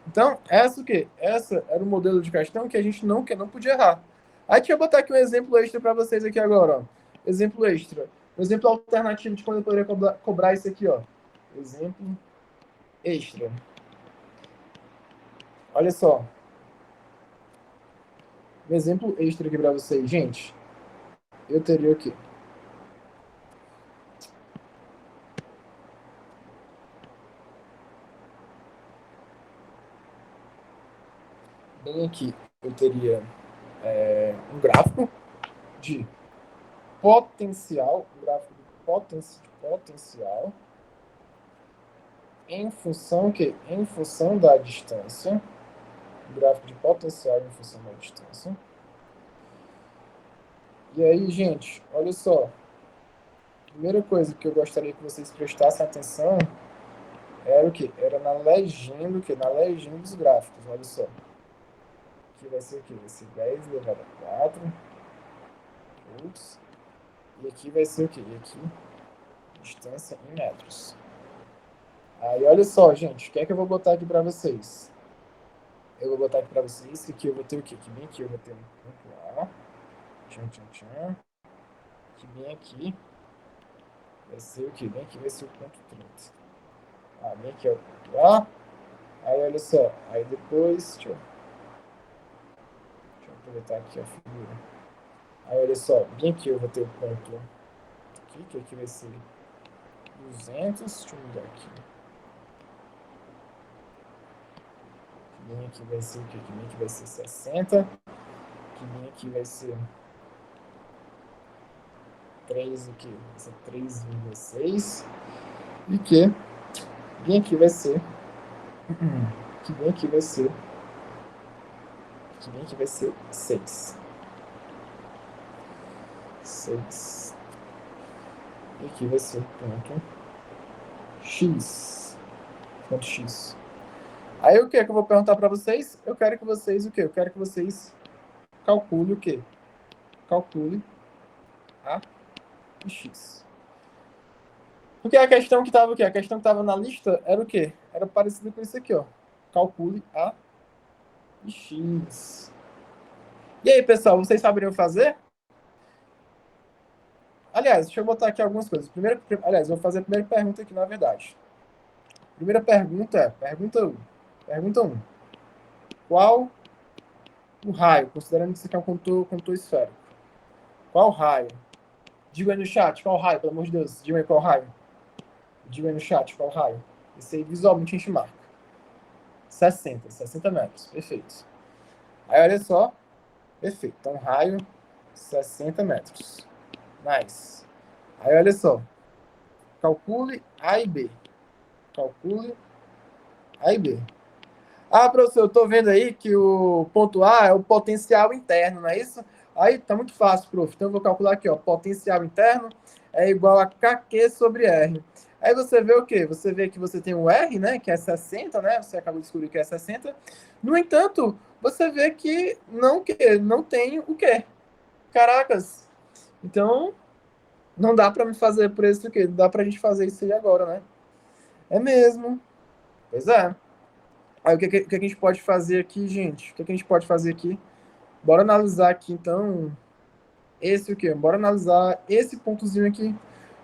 Então, essa o quê? Essa era o modelo de questão que a gente não podia errar. Aí deixa eu botar aqui um exemplo extra para vocês aqui agora, ó. Exemplo extra. Um exemplo alternativo de quando eu poderia cobrar isso aqui, ó. Exemplo extra. Olha só. Um exemplo extra aqui para vocês. Gente, eu teria o quê? Bem aqui, eu teria um gráfico de potencial, um gráfico de potencial em função que em função da distância, gráfico de potencial em função da distância. E aí, gente, olha só. Primeira coisa que eu gostaria que vocês prestassem atenção era o quê? Era na legenda, o quê? Na legenda dos gráficos, olha só. Aqui vai ser o quê? Vai ser 10 elevado a 4. Ups. E aqui vai ser o quê? E aqui, distância em metros. Aí, olha só, gente, o que é que eu vou botar aqui para vocês? Eu vou botar aqui para vocês que aqui eu vou ter o quê? Que bem aqui eu vou ter um ponto A. Tchan, tchan, tchan. Que bem aqui vai ser o quê? Bem aqui vai ser o ponto 30. Bem aqui é o ponto A. Aí, olha só. Aí depois, deixa eu aproveitar aqui a figura. Aí, olha só. Bem aqui eu vou ter o ponto aqui, que aqui vai ser 200. Deixa eu mudar aqui. Que bem aqui vai ser o quê? Que bem aqui vai ser 60. Que bem aqui vai ser 3, o quê? Vai ser 3,6. E que bem aqui vai ser que bem aqui vai ser 6. 6. E aqui vai ser ponto X. Ponto X. Aí o que é que eu vou perguntar para vocês? Eu quero que vocês o quê? Eu quero que vocês calculem o quê? Calcule A e X. Porque a questão que estava o quê? A questão que estava na lista era o quê? Era parecido com isso aqui, ó. Calcule A e X. E aí, pessoal, vocês saberiam fazer? Aliás, deixa eu botar aqui algumas coisas. Aliás, vou fazer a primeira pergunta aqui, na verdade. Primeira pergunta é, pergunta 1. Pergunta 1. Qual o raio, considerando que isso aqui é um condutor esférico? Qual raio? Diga aí no chat, qual raio, pelo amor de Deus. Diga aí qual raio. Diga aí no chat, qual raio. Esse aí visualmente a gente marca. 60 metros. Perfeito. Aí, olha só. Perfeito. Então, raio, 60 metros. Nice. Aí, olha só. Calcule A e B. Calcule A e B. Professor, eu tô vendo aí que o ponto A é o potencial interno, não é isso? Aí tá muito fácil, prof. Então eu vou calcular aqui, ó. Potencial interno é igual a KQ sobre R. Aí você vê o quê? Você vê que você tem o R, né? Que é 60, né? Você acabou de descobrir que é 60. No entanto, você vê que não tem o quê? Caracas. Então, não dá para me fazer por isso o quê? Não dá pra gente fazer isso aí agora, né? É mesmo. Pois é. Aí o que a gente pode fazer aqui, gente? O que a gente pode fazer aqui? Bora analisar aqui, então, esse o quê? Bora analisar esse pontozinho aqui.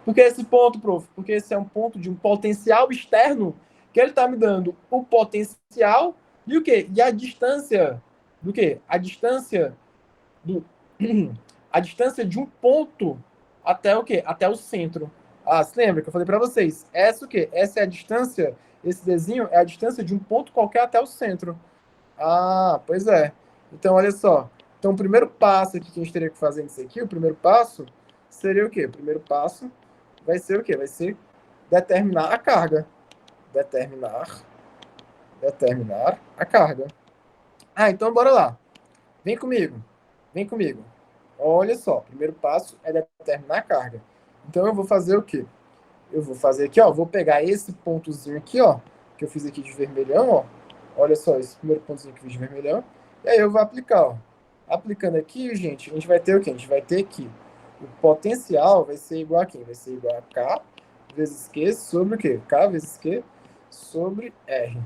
Por que esse ponto, prof? Porque esse é um ponto de um potencial externo que ele está me dando o potencial e o quê? E a distância do quê? A distância do a distância de um ponto até o quê? Até o centro. Ah, se lembra que eu falei para vocês? Essa o quê? Essa é a distância, esse desenho é a distância de um ponto qualquer até o centro. Ah, pois é. Então, olha só. Então, o primeiro passo aqui que a gente teria que fazer nisso aqui, o primeiro passo seria o quê? O primeiro passo vai ser o quê? Vai ser determinar a carga. Determinar, determinar a carga. Ah, então bora lá. Vem comigo. Vem comigo. Olha só, o primeiro passo é determinar a carga. Então eu vou fazer o quê? Eu vou fazer aqui, ó, vou pegar esse pontozinho aqui, ó, que eu fiz aqui de vermelhão, ó. Olha só, esse primeiro pontozinho que eu fiz de vermelhão. E aí eu vou aplicar, ó. Aplicando aqui, gente, a gente vai ter o quê? A gente vai ter aqui o potencial vai ser igual a quem? Vai ser igual a K vezes Q sobre o quê? K vezes Q sobre R.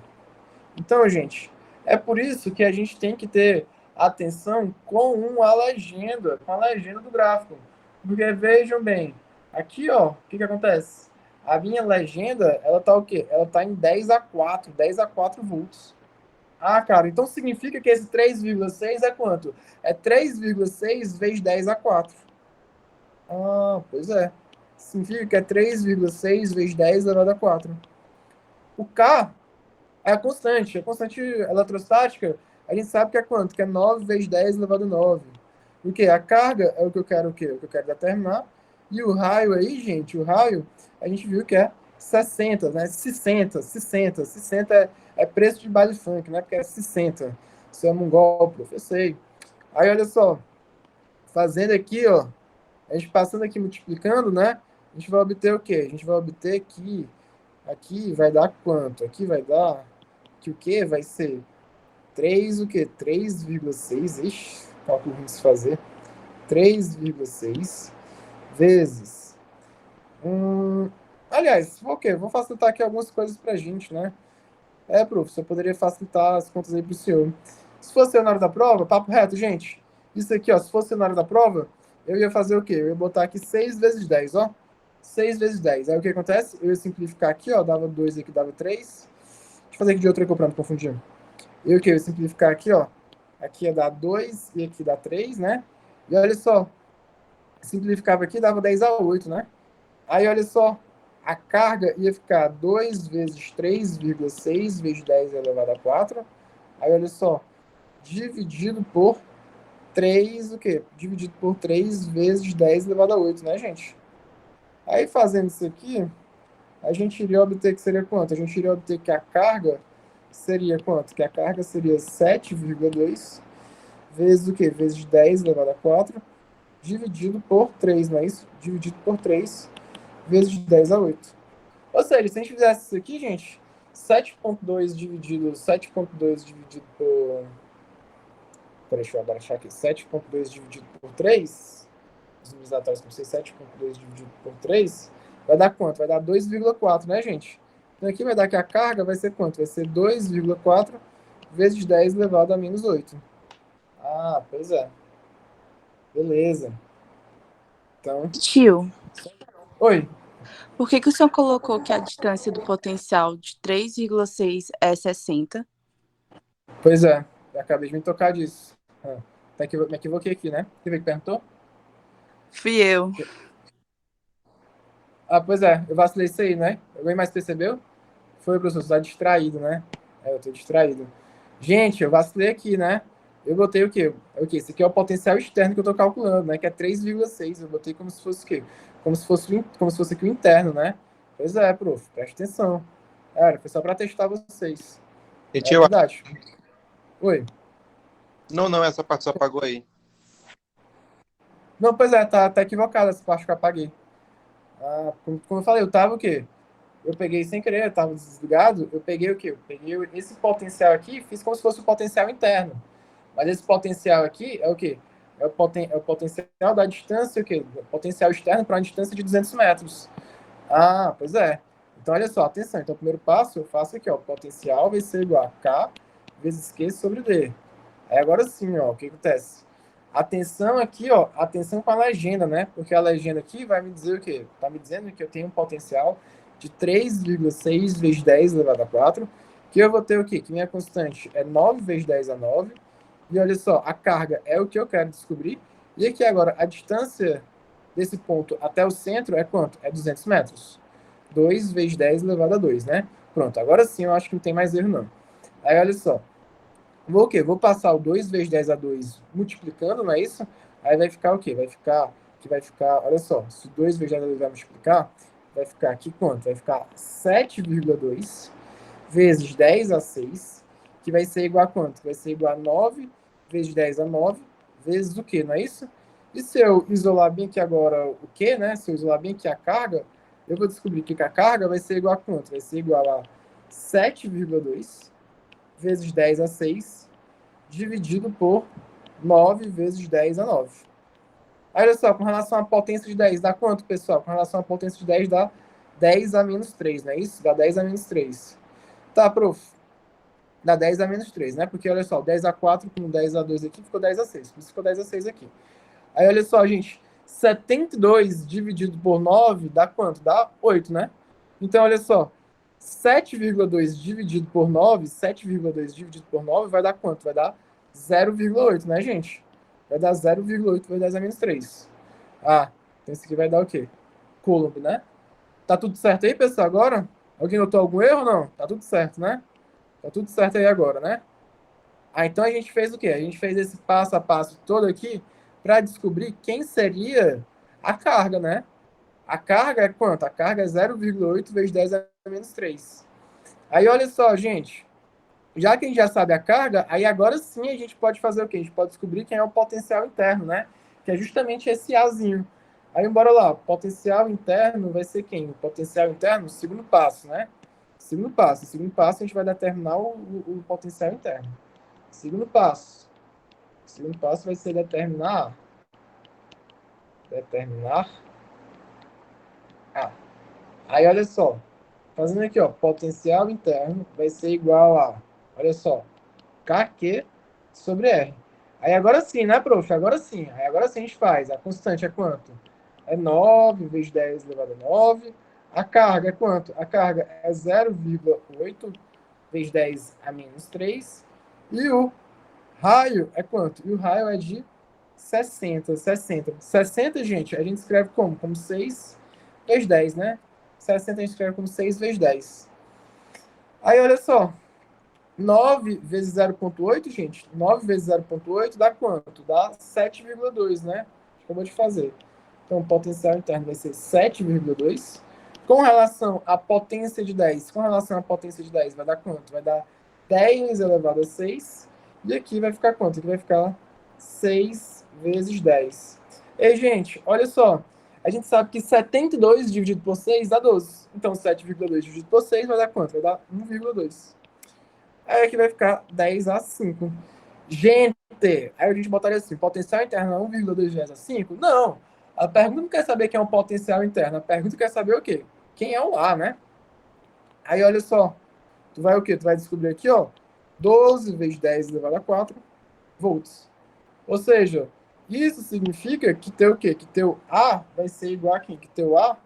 Então, gente, é por isso que a gente tem que ter atenção com a legenda do gráfico. Porque vejam bem, aqui, ó, o que acontece? A minha legenda, ela tá o quê? Ela tá em 10 a 4 volts. Ah, cara, então significa que esse 3,6 é quanto? É 3,6 vezes 10 a 4. Ah, pois é. Significa que é 3,6 vezes 10 elevado a 4. O K é a constante eletrostática, a gente sabe que é quanto? Que é 9 vezes 10 elevado a 9. O que? A carga é o que eu quero o quê? O que eu quero determinar. E o raio aí, gente, o raio, a gente viu que é 60, né? 60 é preço de baile funk, né? Porque é 60. Isso é mongol, prof, eu sei. Aí, olha só, fazendo aqui, ó, a gente passando aqui, multiplicando, né? A gente vai obter o quê? A gente vai obter que aqui vai dar quanto? Aqui vai dar que o quê? Vai ser 3 o quê? 3,6, ixi, cálculo ruim de se fazer. 3,6 vezes. Aliás, o quê? Vou facilitar aqui algumas coisas pra gente, né? Professor, eu poderia facilitar as contas aí pro senhor. Se fosse na hora da prova, papo reto, gente. Isso aqui, ó, se fosse na hora da prova, eu ia fazer o quê? Eu ia botar aqui 6 vezes 10, ó. 6 vezes 10. Aí o que acontece? Eu ia simplificar aqui, ó, dava 2 aqui, dava 3. Deixa eu fazer aqui de outra cor pra não confundir. Eu que eu ia simplificar aqui, ó. Aqui ia dar 2 e aqui dá 3, né? E olha só, simplificava aqui, dava 10 a 8, né? Aí olha só, a carga ia ficar 2 vezes 3,6 vezes 10 elevado a 4. Aí olha só, dividido por 3, o quê? Dividido por 3 vezes 10 elevado a 8, né, gente? Aí fazendo isso aqui, a gente iria obter que seria quanto? A gente iria obter que a carga seria quanto? Que a carga seria 7,2 vezes o quê? Vezes 10 elevado a 4, dividido por 3, não é isso? Dividido por 3 vezes 10 a 8. Ou seja, se a gente fizesse isso aqui, gente, 7,2 dividido por... Peraí, deixa eu abaixar aqui. 7,2 dividido por 3, os números atrás com 7,2 dividido por 3, vai dar quanto? Vai dar 2,4, né, gente? Então aqui vai dar que a carga vai ser quanto? Vai ser 2,4 vezes 10 elevado a menos 8. Ah, pois é. Beleza. Então, Tio, oi. por que que o senhor colocou que a distância do potencial de 3,6 é 60? Pois é, eu acabei de me tocar disso. Me equivoquei aqui, né? Você que perguntou? Fui eu. Ah, pois é, eu vacilei isso aí, né? Alguém mais percebeu? Foi, professor, você tá distraído, né? Eu tô distraído. Gente, eu vacilei aqui, né? Eu botei o quê? Esse aqui é o potencial externo que eu tô calculando, né? Que é 3,6. Eu botei como se fosse o quê? Como se fosse aqui o interno, né? Pois é, prof, presta atenção. Foi só para testar vocês. E É tio, verdade. Oi. não, essa parte só apagou aí. Não, pois é, tá equivocado essa parte que eu apaguei. Como eu falei, eu tava o quê? Eu peguei sem querer, eu tava desligado, eu peguei o quê? Eu peguei esse potencial aqui, fiz como se fosse o potencial interno. Mas esse potencial aqui é o quê? É o potencial da distância, o quê? O potencial externo para uma distância de 200 metros. Ah, pois é. Então, olha só, atenção. Então, o primeiro passo, eu faço aqui, ó. O potencial vai ser igual a K vezes Q sobre D. Aí, agora sim, ó, o que acontece? Atenção aqui, ó, atenção com a legenda, né? Porque a legenda aqui vai me dizer o quê? Tá me dizendo que eu tenho um potencial de 3,6 vezes 10 elevado a 4, que eu vou ter o quê? Que minha constante é 9 vezes 10 a 9. E olha só, a carga é o que eu quero descobrir. E aqui agora, a distância desse ponto até o centro é quanto? É 200 metros. 2 vezes 10 elevado a 2, né? Pronto, agora sim eu acho que não tem mais erro, não. Aí, olha só. Vou o quê? Vou passar o 2 vezes 10 a 2 multiplicando, não é isso? Aí vai ficar o quê? Vai ficar, olha só, se 2 vezes 10 a 2 vai multiplicar, vai ficar aqui quanto? Vai ficar 7,2 vezes 10 a 6, que vai ser igual a quanto? Vai ser igual a 9 vezes 10 a 9, vezes o quê, não é isso? E se eu isolar bem aqui agora o quê, né? Se eu isolar bem aqui a carga, eu vou descobrir que a carga vai ser igual a quanto? Vai ser igual a 7,2 vezes 10 a 6, dividido por 9 vezes 10 a 9. Aí, olha só, com relação à potência de 10, dá quanto, pessoal? Com relação à potência de 10, dá 10 a menos 3, não é isso? Dá 10 a menos 3. Tá, prof. Dá 10 a menos 3, né? Porque, olha só, 10 a 4 com 10 a 2 aqui, ficou 10 a 6. Por isso ficou 10 a 6 aqui. Aí, olha só, gente. 72 dividido por 9 dá quanto? Dá 8, né? Então, olha só. 7,2 dividido por 9, 7,2 dividido por 9 vai dar quanto? Vai dar 0,8, né, gente? Vai dar 0,8 vezes 10 a menos 3. Ah, então isso aqui vai dar o quê? Coulomb, né? Tá tudo certo aí, pessoal, agora? Alguém notou algum erro ou não? Tá tudo certo, né? Tá tudo certo aí agora, né? Ah, então a gente fez o quê? A gente fez esse passo a passo todo aqui para descobrir quem seria a carga, né? A carga é quanto? A carga é 0,8 vezes 10 a menos 3. Aí, olha só, gente. Já que a gente já sabe a carga, aí agora sim a gente pode fazer o quê? A gente pode descobrir quem é o potencial interno, né? Que é justamente esse Azinho. Aí, bora lá. O potencial interno vai ser quem? O potencial interno, segundo passo, né? Segundo passo. Segundo passo, a gente vai determinar o potencial interno. Segundo passo. Segundo passo vai ser determinar. Ah. Aí, olha só. Fazendo aqui, ó. Potencial interno vai ser igual a. Olha só. KQ sobre R. Aí agora sim, né, prof? Agora sim. Aí agora sim a gente faz. A constante é quanto? É 9 vezes 10 elevado a 9. A carga é quanto? A carga é 0,8 vezes 10 a menos 3. E o raio é quanto? E o raio é de 60. 60, gente, a gente escreve como? Como 6 vezes 10, né? 60 a gente escreve como 6 vezes 10. Aí, olha só. 9 vezes 0,8, gente. 9 vezes 0,8 dá quanto? Dá 7,2, né? Acabou de fazer. Então, o potencial interno vai ser 7,2. Com relação à potência de 10, vai dar quanto? Vai dar 10 elevado a 6. E aqui vai ficar quanto? Aqui vai ficar 6 vezes 10. E, gente, olha só. A gente sabe que 72 dividido por 6 dá 12. Então, 7,2 dividido por 6 vai dar quanto? Vai dar 1,2. Aí aqui vai ficar 10 a 5. Gente, aí a gente botaria assim, potencial interno é 1,2 vezes a 5? Não. A pergunta não quer saber quem é o potencial interno. A pergunta quer saber o quê? Quem é o A, né? Aí, olha só. Tu vai o quê? Tu vai descobrir aqui, ó. 12 vezes 10 elevado a 4 volts. Ou seja, isso significa que teu o quê? Que teu A vai ser igual a quem? Que teu A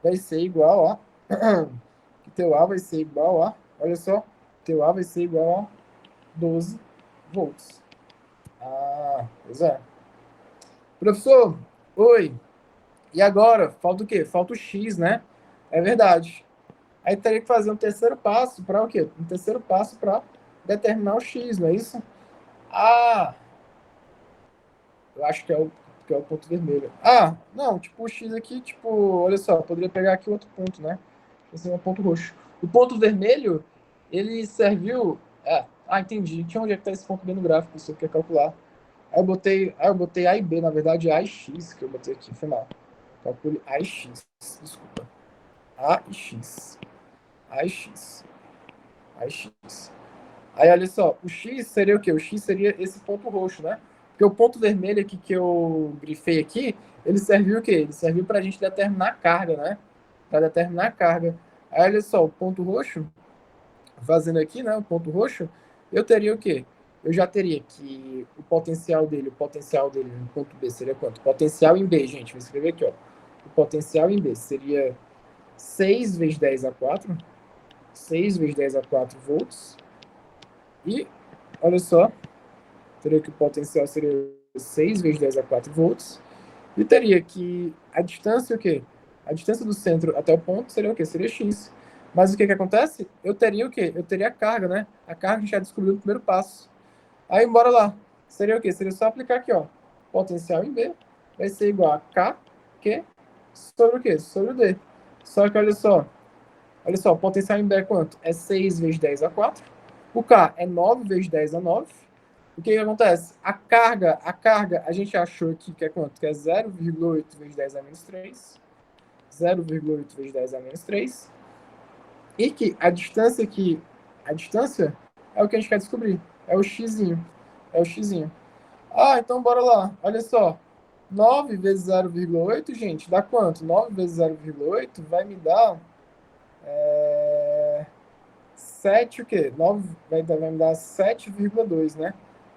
vai ser igual a... que teu A vai ser igual a... Olha só. Teu A vai ser igual a 12 volts. Ah, pois é. Professor, oi. E agora? Falta o quê? Falta o X, né? É verdade. Aí teria que fazer um terceiro passo para o quê? Um terceiro passo para determinar o X, não é isso? Ah, eu acho que é o ponto vermelho. Ah, não, tipo, o X aqui, tipo, olha só, eu poderia pegar aqui outro ponto, né? Esse é um ponto roxo. O ponto vermelho, ele serviu. Entendi. Tinha onde é que tá esse ponto B no gráfico, você quer calcular. Aí eu botei A e B, na verdade A e X que eu botei aqui, foi mal. Calcule A e X, desculpa. A e X. A e X. A e X. Aí olha só, o X seria o quê? O X seria esse ponto roxo, né? Porque o ponto vermelho aqui que eu grifei aqui, ele serviu o quê? Ele serviu para a gente determinar a carga, né? Para determinar a carga. Aí olha só, o ponto roxo, fazendo aqui, né? O ponto roxo, eu teria o quê? eu já teria que o potencial dele no ponto B seria quanto? O potencial em B, gente, vou escrever aqui, ó. O potencial em B seria 6 vezes 10 a 4, 6 vezes 10 a 4 volts. E, olha só, teria que o potencial seria 6 vezes 10 a 4 volts. E teria que a distância, o quê? A distância do centro até o ponto seria o quê? Seria x. Mas o que que acontece? Eu teria o quê? Eu teria a carga, né? A carga que a gente já descobriu no primeiro passo. Aí, bora lá. Seria o quê? Seria só aplicar aqui, ó. Potencial em B vai ser igual a K, Q, sobre o quê? Sobre o D. Só que olha só, o potencial em B é quanto? É 6 vezes 10 a 4. O K é 9 vezes 10 a 9. O que que acontece? A carga, a gente achou aqui que é quanto? Que é 0,8 vezes 10 a menos 3. 0,8 vezes 10 a menos 3. E que a distância aqui, a distância é o que a gente quer descobrir. É o xzinho. É o xzinho. Ah, então bora lá. Olha só. 9 vezes 0,8, gente, dá quanto? 9 vezes 0,8 vai me dar 7 o quê? 9 vai me dar 7,2, né?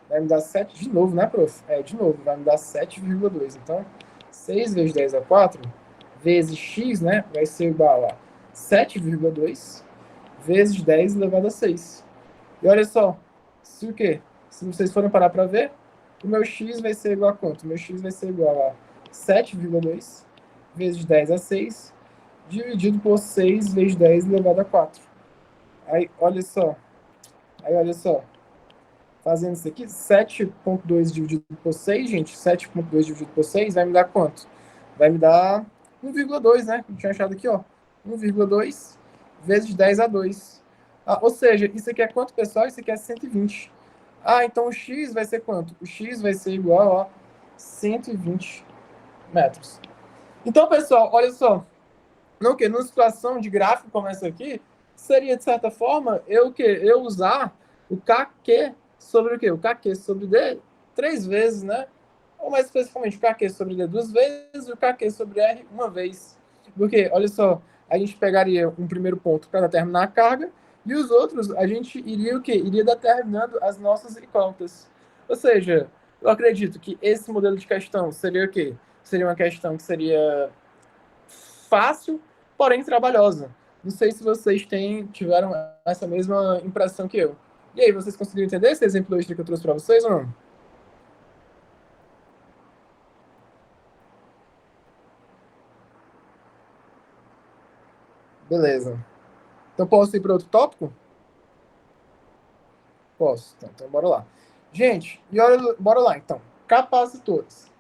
Vai me dar 7 de novo, né, prof? De novo, vai me dar 7,2. Então, 6 vezes 10 a 4 vezes x, né, vai ser igual a 7,2 vezes 10 elevado a 6. E olha só, se o quê? Se vocês forem parar para ver, o meu x vai ser igual a quanto? O meu x vai ser igual a 7,2 vezes 10 a 6 dividido por 6 vezes 10 elevado a 4. Aí, olha só. Fazendo isso aqui, 7,2 dividido por 6, gente, 7,2 dividido por 6 vai me dar quanto? Vai me dar 1,2, né? Eu tinha achado aqui, ó. 1,2 vezes 10 a 2. Ah, ou seja, isso aqui é quanto, pessoal? Isso aqui é 120. Ah, então o x vai ser quanto? O x vai ser igual a 120 metros. Então, pessoal, olha só. Não, que numa situação de gráfico como essa aqui, seria, de certa forma, eu usar o KQ sobre o quê? O KQ sobre D 3 vezes, né? Ou mais especificamente, o KQ sobre D 2 vezes e o KQ sobre R 1 vez. Porque, olha só, a gente pegaria um primeiro ponto para determinar a carga e os outros a gente iria o quê? Iria determinando as nossas incógnitas. Ou seja, eu acredito que esse modelo de questão seria o quê? Seria uma questão que seria fácil, porém trabalhosa. Não sei se vocês tiveram essa mesma impressão que eu. E aí, vocês conseguiram entender esse exemplo extra que eu trouxe para vocês ou não? Beleza. Então, posso ir para outro tópico? Posso. Então, bora lá. Gente, e olha, bora lá, então. Capacitores.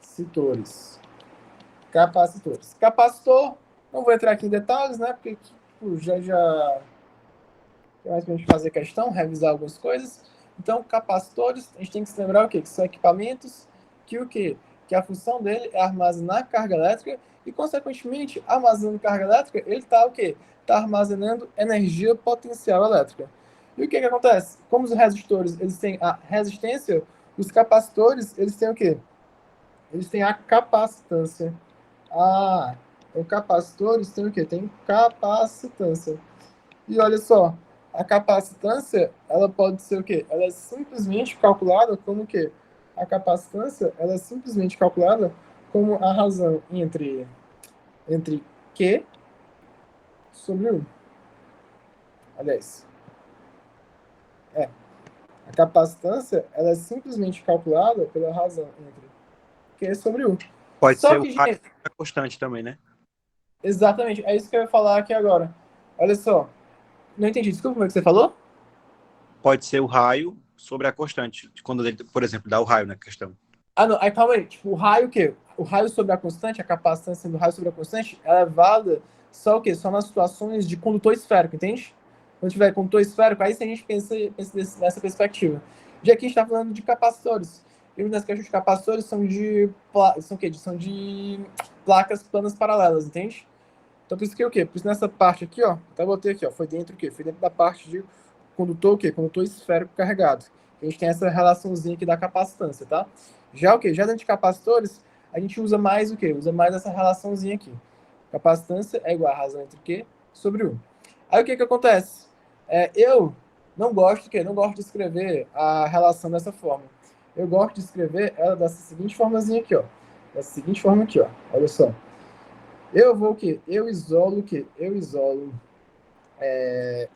Capacitores. Capacitores. Capacitor, não vou entrar aqui em detalhes, né? Porque tipo, já tem mais para a gente fazer questão, revisar algumas coisas. Então, capacitores, a gente tem que se lembrar o quê? Que são equipamentos que o quê? Que a função dele é armazenar carga elétrica e, consequentemente, armazenando carga elétrica, ele está o quê? Está armazenando energia potencial elétrica. E o que acontece? Como os resistores eles têm a resistência, os capacitores eles têm o quê? Eles têm a capacitância. Então capacitores têm o quê? Tem capacitância. E olha só, a capacitância, ela pode ser o quê? Ela é simplesmente calculada como o quê? A capacitância, ela é simplesmente calculada como a razão entre Q sobre 1. Aliás, a capacitância, ela é simplesmente calculada pela razão entre Q sobre 1. Pode Só ser o que, raio gente, constante também, né? exatamente, é isso que eu ia falar aqui agora. Olha só, não entendi, desculpa, como é que você falou? Pode ser o raio sobre a constante, quando ele, por exemplo, dá o raio na questão. Ah, não, aí calma aí. Tipo, o raio o quê? O raio sobre a constante, a capacitância do raio sobre a constante, ela é válida só o quê? Só nas situações de condutor esférico, entende? Quando tiver condutor esférico, aí sim a gente pensa nessa perspectiva. Já aqui a gente está falando de capacitores. E nas questões de capacitores são o quê? São de placas planas paralelas, entende? Então por isso que o quê? Por isso nessa parte aqui, ó, até botei aqui, ó, foi dentro o quê? Foi dentro da parte de condutor o quê? Condutor esférico carregado. A gente tem essa relaçãozinha aqui da capacitância, tá? Já o quê? Já dentro de capacitores, a gente usa mais o quê? Usa mais essa relaçãozinha aqui. Capacitância é igual a razão entre Q sobre 1. Aí o que que acontece? Eu não gosto, não gosto de escrever a relação dessa forma. Eu gosto de escrever ela dessa seguinte formazinha aqui, ó. Dessa seguinte forma aqui, ó. Olha só. Eu vou o quê? Eu isolo o quê? Eu isolo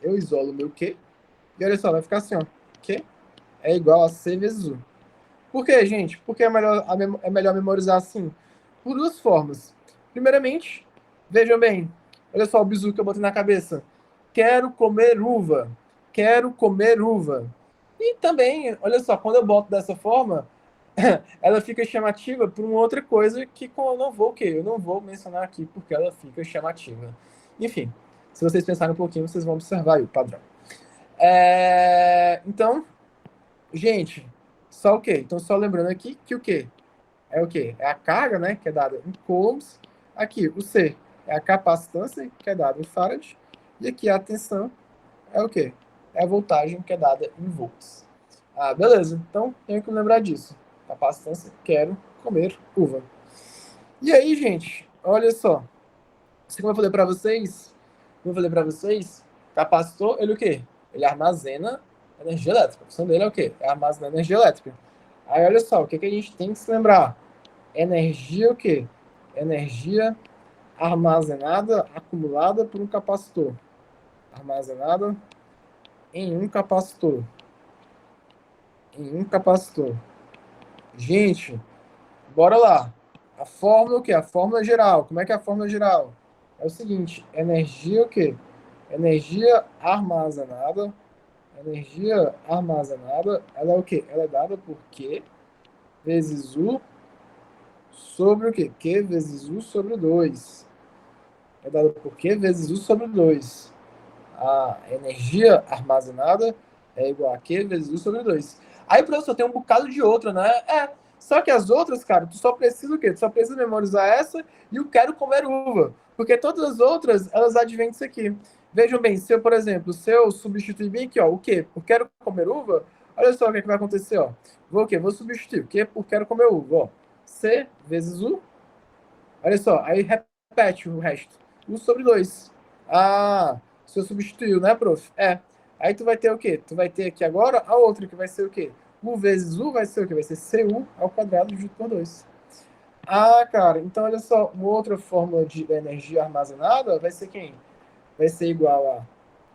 o meu Q. E olha só, vai ficar assim, ó. Q é igual a C vezes U. Por quê, gente? Porque é melhor memorizar assim? Por duas formas. Primeiramente, vejam bem. Olha só o bizu que eu botei na cabeça. Quero comer uva. Quero comer uva. E também, olha só, quando eu boto dessa forma, ela fica chamativa por uma outra coisa que eu não vou o quê? Eu não vou mencionar aqui porque ela fica chamativa. Enfim, se vocês pensarem um pouquinho, vocês vão observar aí o padrão. Então, gente, só o quê? Então, só lembrando aqui que o quê? É o quê? É a carga, né, que é dada em coulombs. Aqui, o C é a capacitância, que é dada em farad. E aqui a tensão é o quê? É a voltagem, que é dada em volts. Ah, beleza. Então, tenho que lembrar disso. Capacitância, quero comer uva. E aí, gente, olha só. Como eu falei para vocês, capacitor, ele o quê? Ele armazena energia elétrica. A função dele é o quê? É armazenar energia elétrica. Aí, olha só, o que a gente tem que se lembrar? Energia o quê? Energia armazenada, acumulada por um capacitor. Armazenada em um capacitor. Em um capacitor. Gente, bora lá. A fórmula o quê? A fórmula geral. Como é que é a fórmula geral? É o seguinte, energia o quê? Energia armazenada. Energia armazenada, ela é o quê? Ela é dada por Q vezes U sobre o quê? Q vezes U sobre 2. É dada por Q vezes U sobre 2. A energia armazenada é igual a Q vezes U sobre 2. Aí, professor, tem um bocado de outra, né? Só que as outras, cara, tu só precisa o quê? Tu só precisa memorizar essa e o quero comer uva. Porque todas as outras, elas advêm disso aqui. Vejam bem, se eu, por exemplo, se eu substituir bem aqui, ó, o quê? Por quero comer uva, olha só o que, é que vai acontecer, ó. Vou o quê? Vou substituir o quê? Por quero comer uva, ó. C vezes U. Olha só, aí repete o resto. U sobre 2. Ah, se eu substituiu, né, prof? Aí tu vai ter o quê? Tu vai ter aqui agora a outra, que vai ser o quê? U vezes U vai ser o quê? Vai ser CU ao quadrado dividido por 2. Ah, cara, então olha só, uma outra fórmula de energia armazenada vai ser quem? Vai ser igual a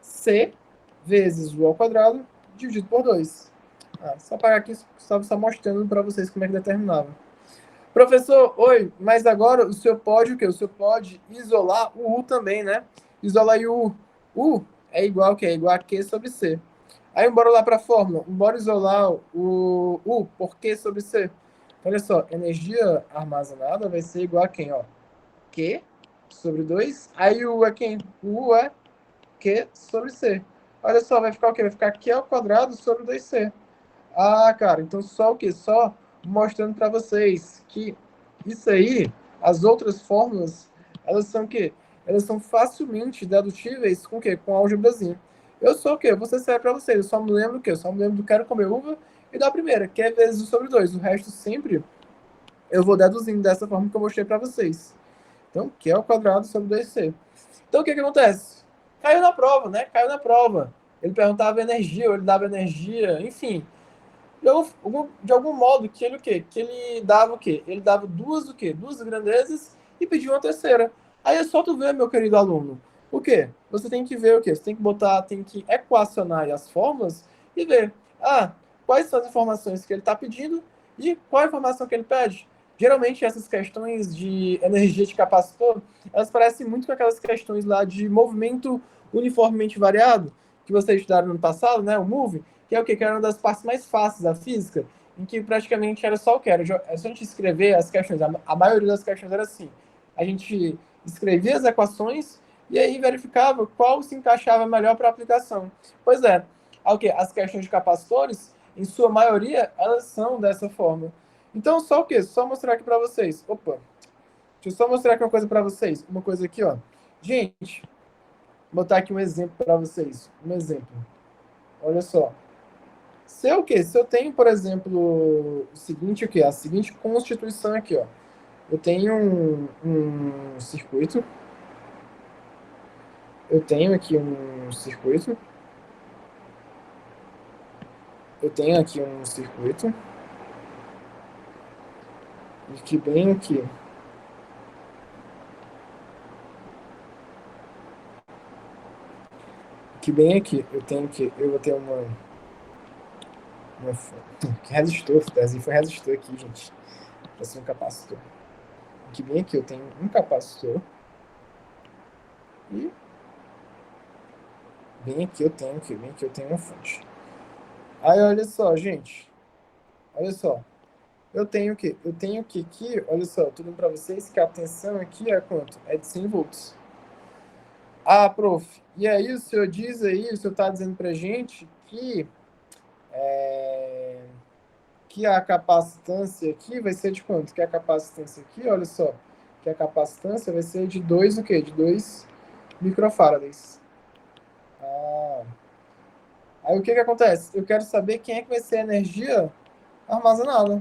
C vezes U ao quadrado dividido por 2. Só pagar aqui, só mostrando para vocês como é que determinava. Professor, oi, mas agora o senhor pode o quê? O senhor pode isolar o U também, né? Isola aí o U. U é igual a quê? É igual a Q sobre C. Aí, bora lá para a fórmula. Bora isolar o U por Q sobre C. Olha só, energia armazenada vai ser igual a quem, ó? Q sobre 2. Aí o U é quem? O U é Q sobre C. Olha só, vai ficar o quê? Vai ficar Q ao quadrado sobre 2C. Ah, cara, então só o quê? Só mostrando para vocês que isso aí, as outras fórmulas, elas são o quê? Elas são facilmente dedutíveis com o quê? Com álgebrazinho. Eu sou o quê? Eu vou ser sério para vocês. Eu só me lembro o quê? Eu só me lembro do quero comer uva e da primeira, que é vezes 1 sobre 2. O resto sempre eu vou deduzindo dessa forma que eu mostrei para vocês. Então, Q ao quadrado sobre 2C. Então, o que acontece? Caiu na prova, né? Caiu na prova. Ele perguntava energia, ou ele dava energia, enfim de algum modo que ele o quê? Que ele dava o quê? Ele dava duas o quê? Duas grandezas e pediu uma terceira. Aí é só tu ver, meu querido aluno. O quê? Você tem que ver o quê? Você tem que botar, tem que equacionar as fórmulas e ver, quais são as informações que ele está pedindo e qual a informação que ele pede. Geralmente essas questões de energia de capacitor, elas parecem muito com aquelas questões lá de movimento uniformemente variado que vocês estudaram no passado, né? O MOVE, que é o quê? Que era uma das partes mais fáceis da física, em que praticamente era só o que era. É só a gente escrever as questões. A maioria das questões era assim. A gente escrevia as equações e aí verificava qual se encaixava melhor para a aplicação. Pois é, as questões de capacitores, em sua maioria, elas são dessa forma. Então, só o quê? Só mostrar aqui para vocês. Opa, deixa eu só mostrar aqui uma coisa para vocês. Uma coisa aqui, ó. Gente, vou botar aqui um exemplo para vocês. Um exemplo. Olha só. Se eu, o quê? Se eu tenho, por exemplo, o seguinte, o quê? A seguinte constituição aqui, ó. Eu tenho um circuito. Eu tenho aqui um circuito. eu tenho aqui um circuito, e que bem aqui, eu vou ter uma que resistor, assim, foi resistor aqui, gente, para ser um capacitor. Que bem aqui eu tenho um capacitor e bem aqui eu tenho uma fonte. Aí olha só, gente, olha só, eu tenho o quê? Eu tenho que aqui, olha só, tudo para vocês que a tensão aqui é quanto? É de 100 volts. Ah, prof, e aí o senhor diz aí, o senhor está dizendo para gente que a capacitância aqui vai ser de quanto? Que a capacitância aqui, olha só, que a capacitância vai ser de 2 o quê? De 2 microfarads. Ah. Aí o que que acontece? Eu quero saber quem é que vai ser a energia armazenada.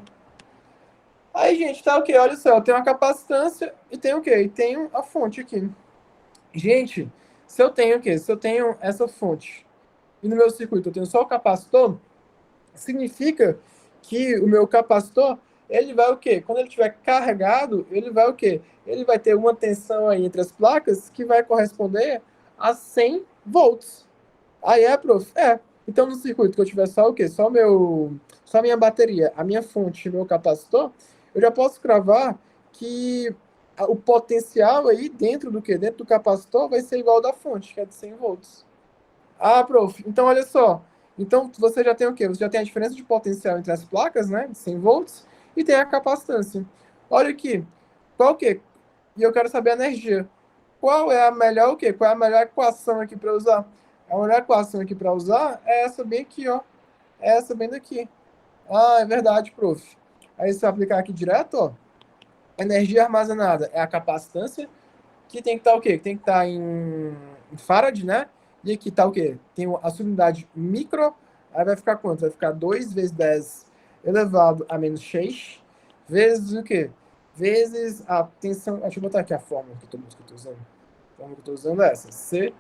Aí, gente, tá o quê? Olha só, eu tenho a capacitância e tenho o quê? E tenho a fonte aqui. Gente, se eu tenho o quê? Se eu tenho essa fonte e no meu circuito eu tenho só o capacitor, significa que o meu capacitor, ele vai o quê? Quando ele estiver carregado, ele vai o quê? Ele vai ter uma tensão aí entre as placas que vai corresponder a 100 volts. Aí é, prof? É. Então, no circuito que eu tiver só o quê? Só a minha bateria, a minha fonte, meu capacitor, eu já posso cravar que o potencial aí dentro do quê? Dentro do capacitor vai ser igual ao da fonte, que é de 100 volts. Ah, prof, então olha só. Então você já tem o quê? Você já tem a diferença de potencial entre as placas, né? De 100 volts, e tem a capacitância. Olha aqui. Qual o quê? E eu quero saber a energia. Qual é a melhor o quê? Qual é a melhor equação aqui para usar? A melhor equação aqui para usar é essa bem aqui, ó. É essa bem daqui. Ah, é verdade, prof. Aí se eu aplicar aqui direto, ó. Energia armazenada é a capacitância, que tem que estar o quê? Tem que estar em farad, né? E aqui está o quê? Tem a subunidade micro, aí vai ficar quanto? Vai ficar 2 vezes 10 elevado a menos 6, vezes o quê? Vezes a tensão. Deixa eu botar aqui a fórmula que eu estou usando. A fórmula que eu estou usando é essa. C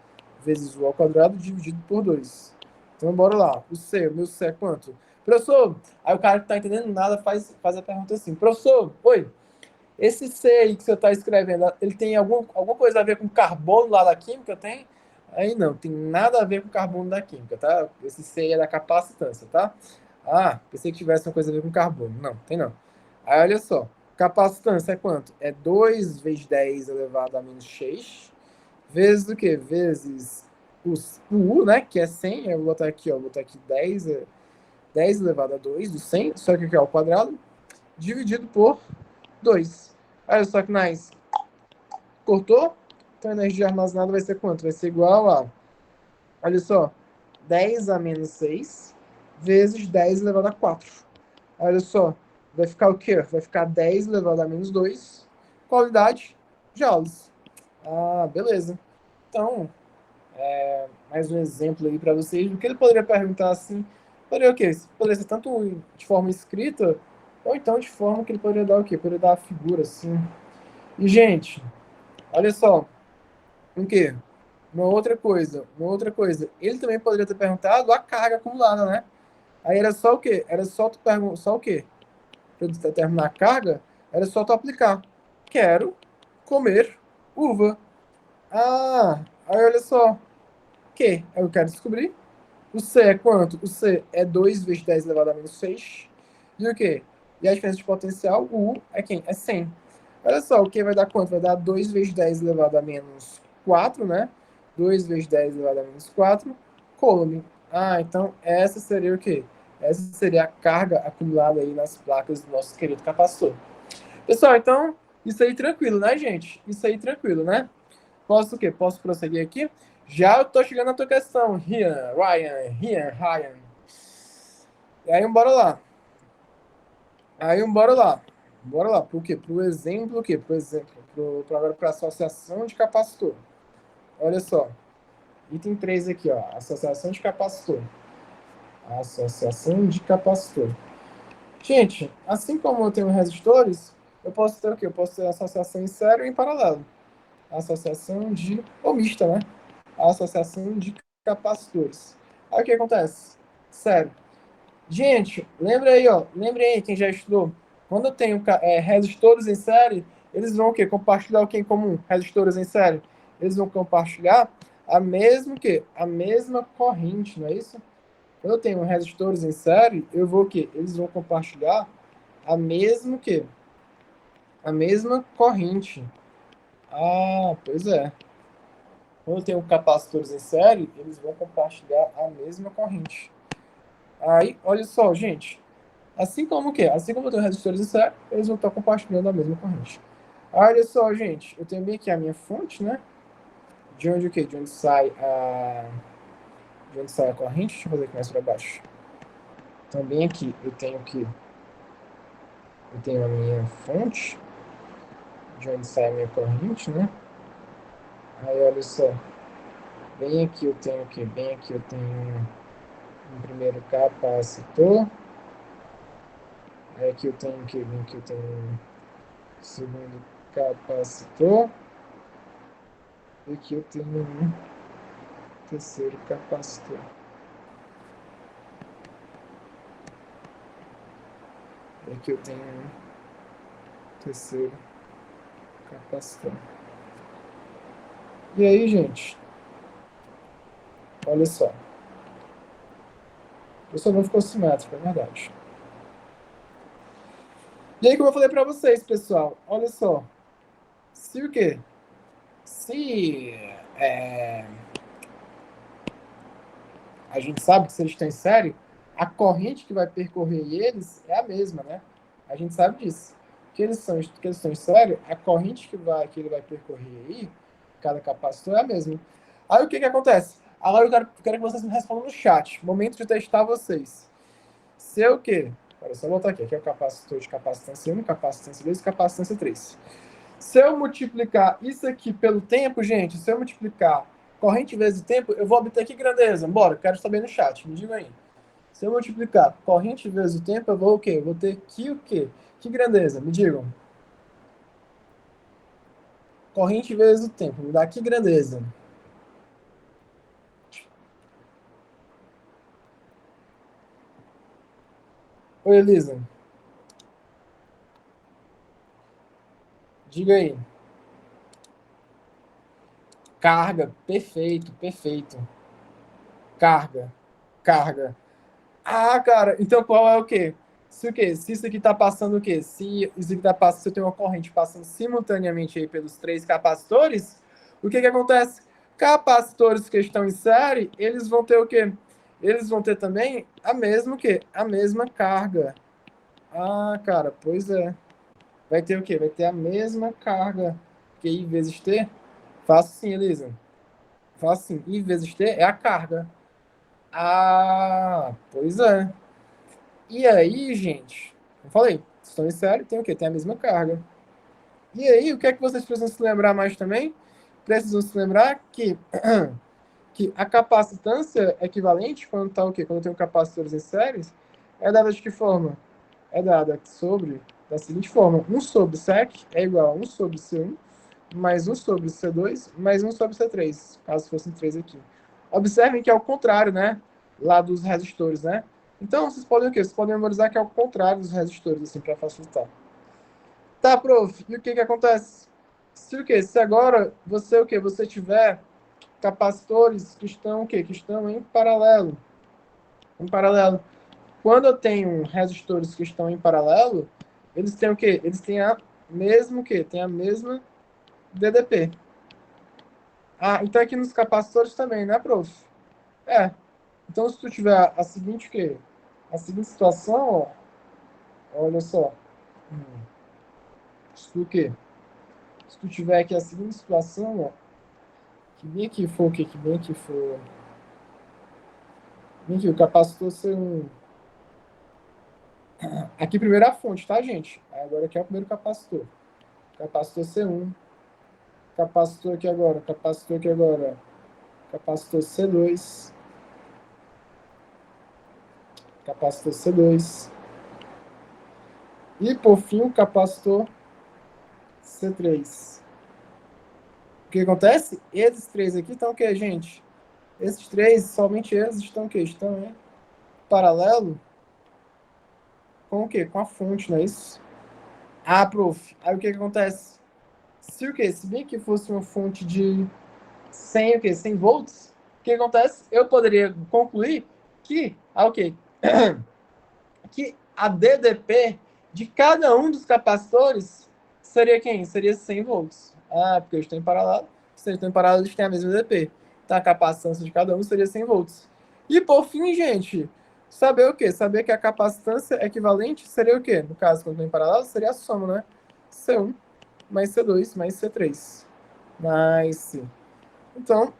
vezes o ao quadrado dividido por 2. Então, bora lá. O meu C é quanto? Professor, aí o cara que tá entendendo nada faz a pergunta assim. Professor, oi, esse C aí que você está escrevendo, ele tem alguma coisa a ver com carbono lá da química? Tem? Aí não, tem nada a ver com carbono da química, tá? Esse C aí é da capacitância, tá? Ah, pensei que tivesse uma coisa a ver com carbono. Não, tem não. Aí olha só, capacitância é quanto? É 2 vezes 10 elevado a menos 6, vezes o quê? Vezes o U, né? Que é 100. Eu vou botar aqui, ó. Vou botar aqui 10 elevado a 2 do 100, só que aqui é ao quadrado, dividido por 2. Olha só que nice. Cortou? Então a energia armazenada vai ser quanto? Vai ser igual a, olha só, 10 a menos 6 vezes 10 elevado a 4. Olha só, vai ficar o quê? Vai ficar 10 elevado a menos 2, qualidade joules. Ah, beleza. Então, mais um exemplo aí para vocês do que ele poderia perguntar assim. Poderia o quê? Poderia ser tanto de forma escrita, ou então de forma que ele poderia dar o quê? Poderia dar a figura assim. E, gente, olha só, o quê? Uma outra coisa. Ele também poderia ter perguntado a carga acumulada, né? Aí era só o quê? Era só tu perguntar, só o quê? Para determinar a carga, era só tu aplicar. Quero comer uva. Ah, aí olha só. O que? Eu quero descobrir. O C é quanto? O C é 2 vezes 10 elevado a menos 6. E o quê? E a diferença de potencial, o U é quem? É 100. Olha só, o que vai dar quanto? Vai dar 2 vezes 10 elevado a menos 4, né? 2 vezes 10 elevado a menos 4, Coulomb. Ah, então essa seria o quê? Essa seria a carga acumulada aí nas placas do nosso querido capacitor. Pessoal, então, isso aí tranquilo, né, gente? Isso aí tranquilo, né? Posso o quê? Posso prosseguir aqui? Já eu tô chegando na tua questão, Ryan. E aí, bora lá. Bora lá. Por quê? Pro exemplo, o quê? Por exemplo, agora para associação de capacitor. Olha só. Item 3 aqui, ó. Associação de capacitor. Associação de capacitor. Gente, assim como eu tenho resistores, eu posso ter o quê? Eu posso ter associação em série e em paralelo. Associação de... ou mista, né? Associação de capacitores. Aí o que acontece? Sério. Gente, lembra aí, ó. Lembra aí quem já estudou. Quando eu tenho resistores em série, eles vão o quê? Compartilhar o que em comum? Resistores em série. Eles vão compartilhar a mesma o quê? A mesma corrente, não é isso? Quando eu tenho resistores em série, eu vou o quê? Eles vão compartilhar a mesma o quê? A mesma corrente. Ah, pois é. Quando eu tenho capacitores em série, eles vão compartilhar a mesma corrente. Aí, olha só, gente. Assim como o quê? Assim como eu tenho resistores em série, eles vão estar compartilhando a mesma corrente. Olha só, gente. Eu tenho bem aqui a minha fonte, né? De onde o quê? De onde sai a corrente? Deixa eu fazer aqui mais para baixo. Também aqui eu tenho que eu tenho a minha fonte, de onde sai a minha corrente, né? Aí olha só. Bem aqui eu tenho o quê? Bem aqui eu tenho um primeiro capacitor. Aí aqui eu tenho o quê? Bem aqui eu tenho um segundo capacitor. E aqui eu tenho um terceiro capacitor. E aqui eu tenho um terceiro capacitor. E aí, gente, olha só. Eu só não ficou simétrico, é verdade. E aí, como eu falei para vocês, pessoal, olha só. Se o quê? Se a gente sabe que se eles estão em série, a corrente que vai percorrer eles é a mesma, né? A gente sabe disso. Que eles estão em série, a corrente que ele vai percorrer aí, cada capacitor é a mesma. Aí o que acontece? Agora eu quero que vocês me respondam no chat. Momento de testar vocês. Se eu o quê? Olha só botar aqui. Aqui é o capacitor de capacitância 1, capacitância 2 e capacitância 3. Se eu multiplicar isso aqui pelo tempo, gente, se eu multiplicar corrente vezes tempo, eu vou obter que grandeza? Bora, quero saber no chat, me diga aí. Se eu multiplicar corrente vezes o tempo, eu vou o quê? Eu vou ter que o quê? Que grandeza? Me digam. Corrente vezes o tempo, me dá que grandeza? Oi, Elisa. Diga aí. Carga, perfeito, perfeito. Carga, carga. Ah, cara, então qual é o quê? Se o quê? Se isso aqui tá passando o quê? Se isso aqui tá passando, se eu tenho uma corrente passando simultaneamente aí pelos três capacitores, o que que acontece? Capacitores que estão em série, eles vão ter o quê? Eles vão ter também a mesma o quê? A mesma carga. Ah, cara, pois é. Vai ter o quê? Vai ter a mesma carga. Que I vezes T? Faço sim, Elisa. Faço sim. I vezes T é a carga. Ah, pois é. E aí, gente, eu falei, estão em série, tem o quê? Tem a mesma carga. E aí, o que é que vocês precisam se lembrar mais também? Precisam se lembrar que a capacitância equivalente, quando tá o quê? Quando tem capacitores em séries, é dada de que forma? É dada da seguinte forma: 1 sobre sec é igual a 1 sobre C1, mais 1 sobre C2, mais 1 sobre C3, caso fossem 3 aqui. Observem que é o contrário, né? Lá dos resistores, né? Então, vocês podem o quê? Vocês podem memorizar que é o contrário dos resistores, assim, para facilitar. Tá, prof, e o que que acontece? Se o quê? Se agora você o quê? Você tiver capacitores que estão o quê? Que estão em paralelo. Em paralelo. Quando eu tenho resistores que estão em paralelo, eles têm o quê? Eles têm a mesma o quê? Tem a mesma DDP. Ah, então aqui nos capacitores também, né, prof? É. Então se tu tiver a seguinte o quê? A seguinte situação, ó, olha só. Se tu o quê? Se tu tiver aqui a seguinte situação, ó, que bem aqui for o quê? Que bem aqui for. Bem aqui, o capacitor ser um. Aqui primeiro é a fonte, tá, gente? Agora aqui é o primeiro capacitor. Capacitor C1. Capacitor aqui agora. Capacitor aqui agora. Capacitor C2. Capacitor C2. E por fim o capacitor C3. O que acontece? Esses três aqui estão o quê, gente? Esses três, somente eles estão o quê? Estão em paralelo. com o quê? Com a fonte, não é isso? Ah, prof. Aí o que acontece? Se o quê? Se bem que fosse uma fonte de 100, o quê? 100 volts, o que acontece? Eu poderia concluir que, ok, que a DDP de cada um dos capacitores seria quem? Seria 100 volts. Ah, porque eles estão em paralelo. Se eles estão em paralelo, eles têm a mesma DDP. Então a capacitância de cada um seria 100 volts. E por fim, gente, saber o quê? Saber que a capacitância equivalente seria o quê? No caso, quando estão em paralelo, seria a soma, né? C1 mais C2 mais C3 mais C. Então,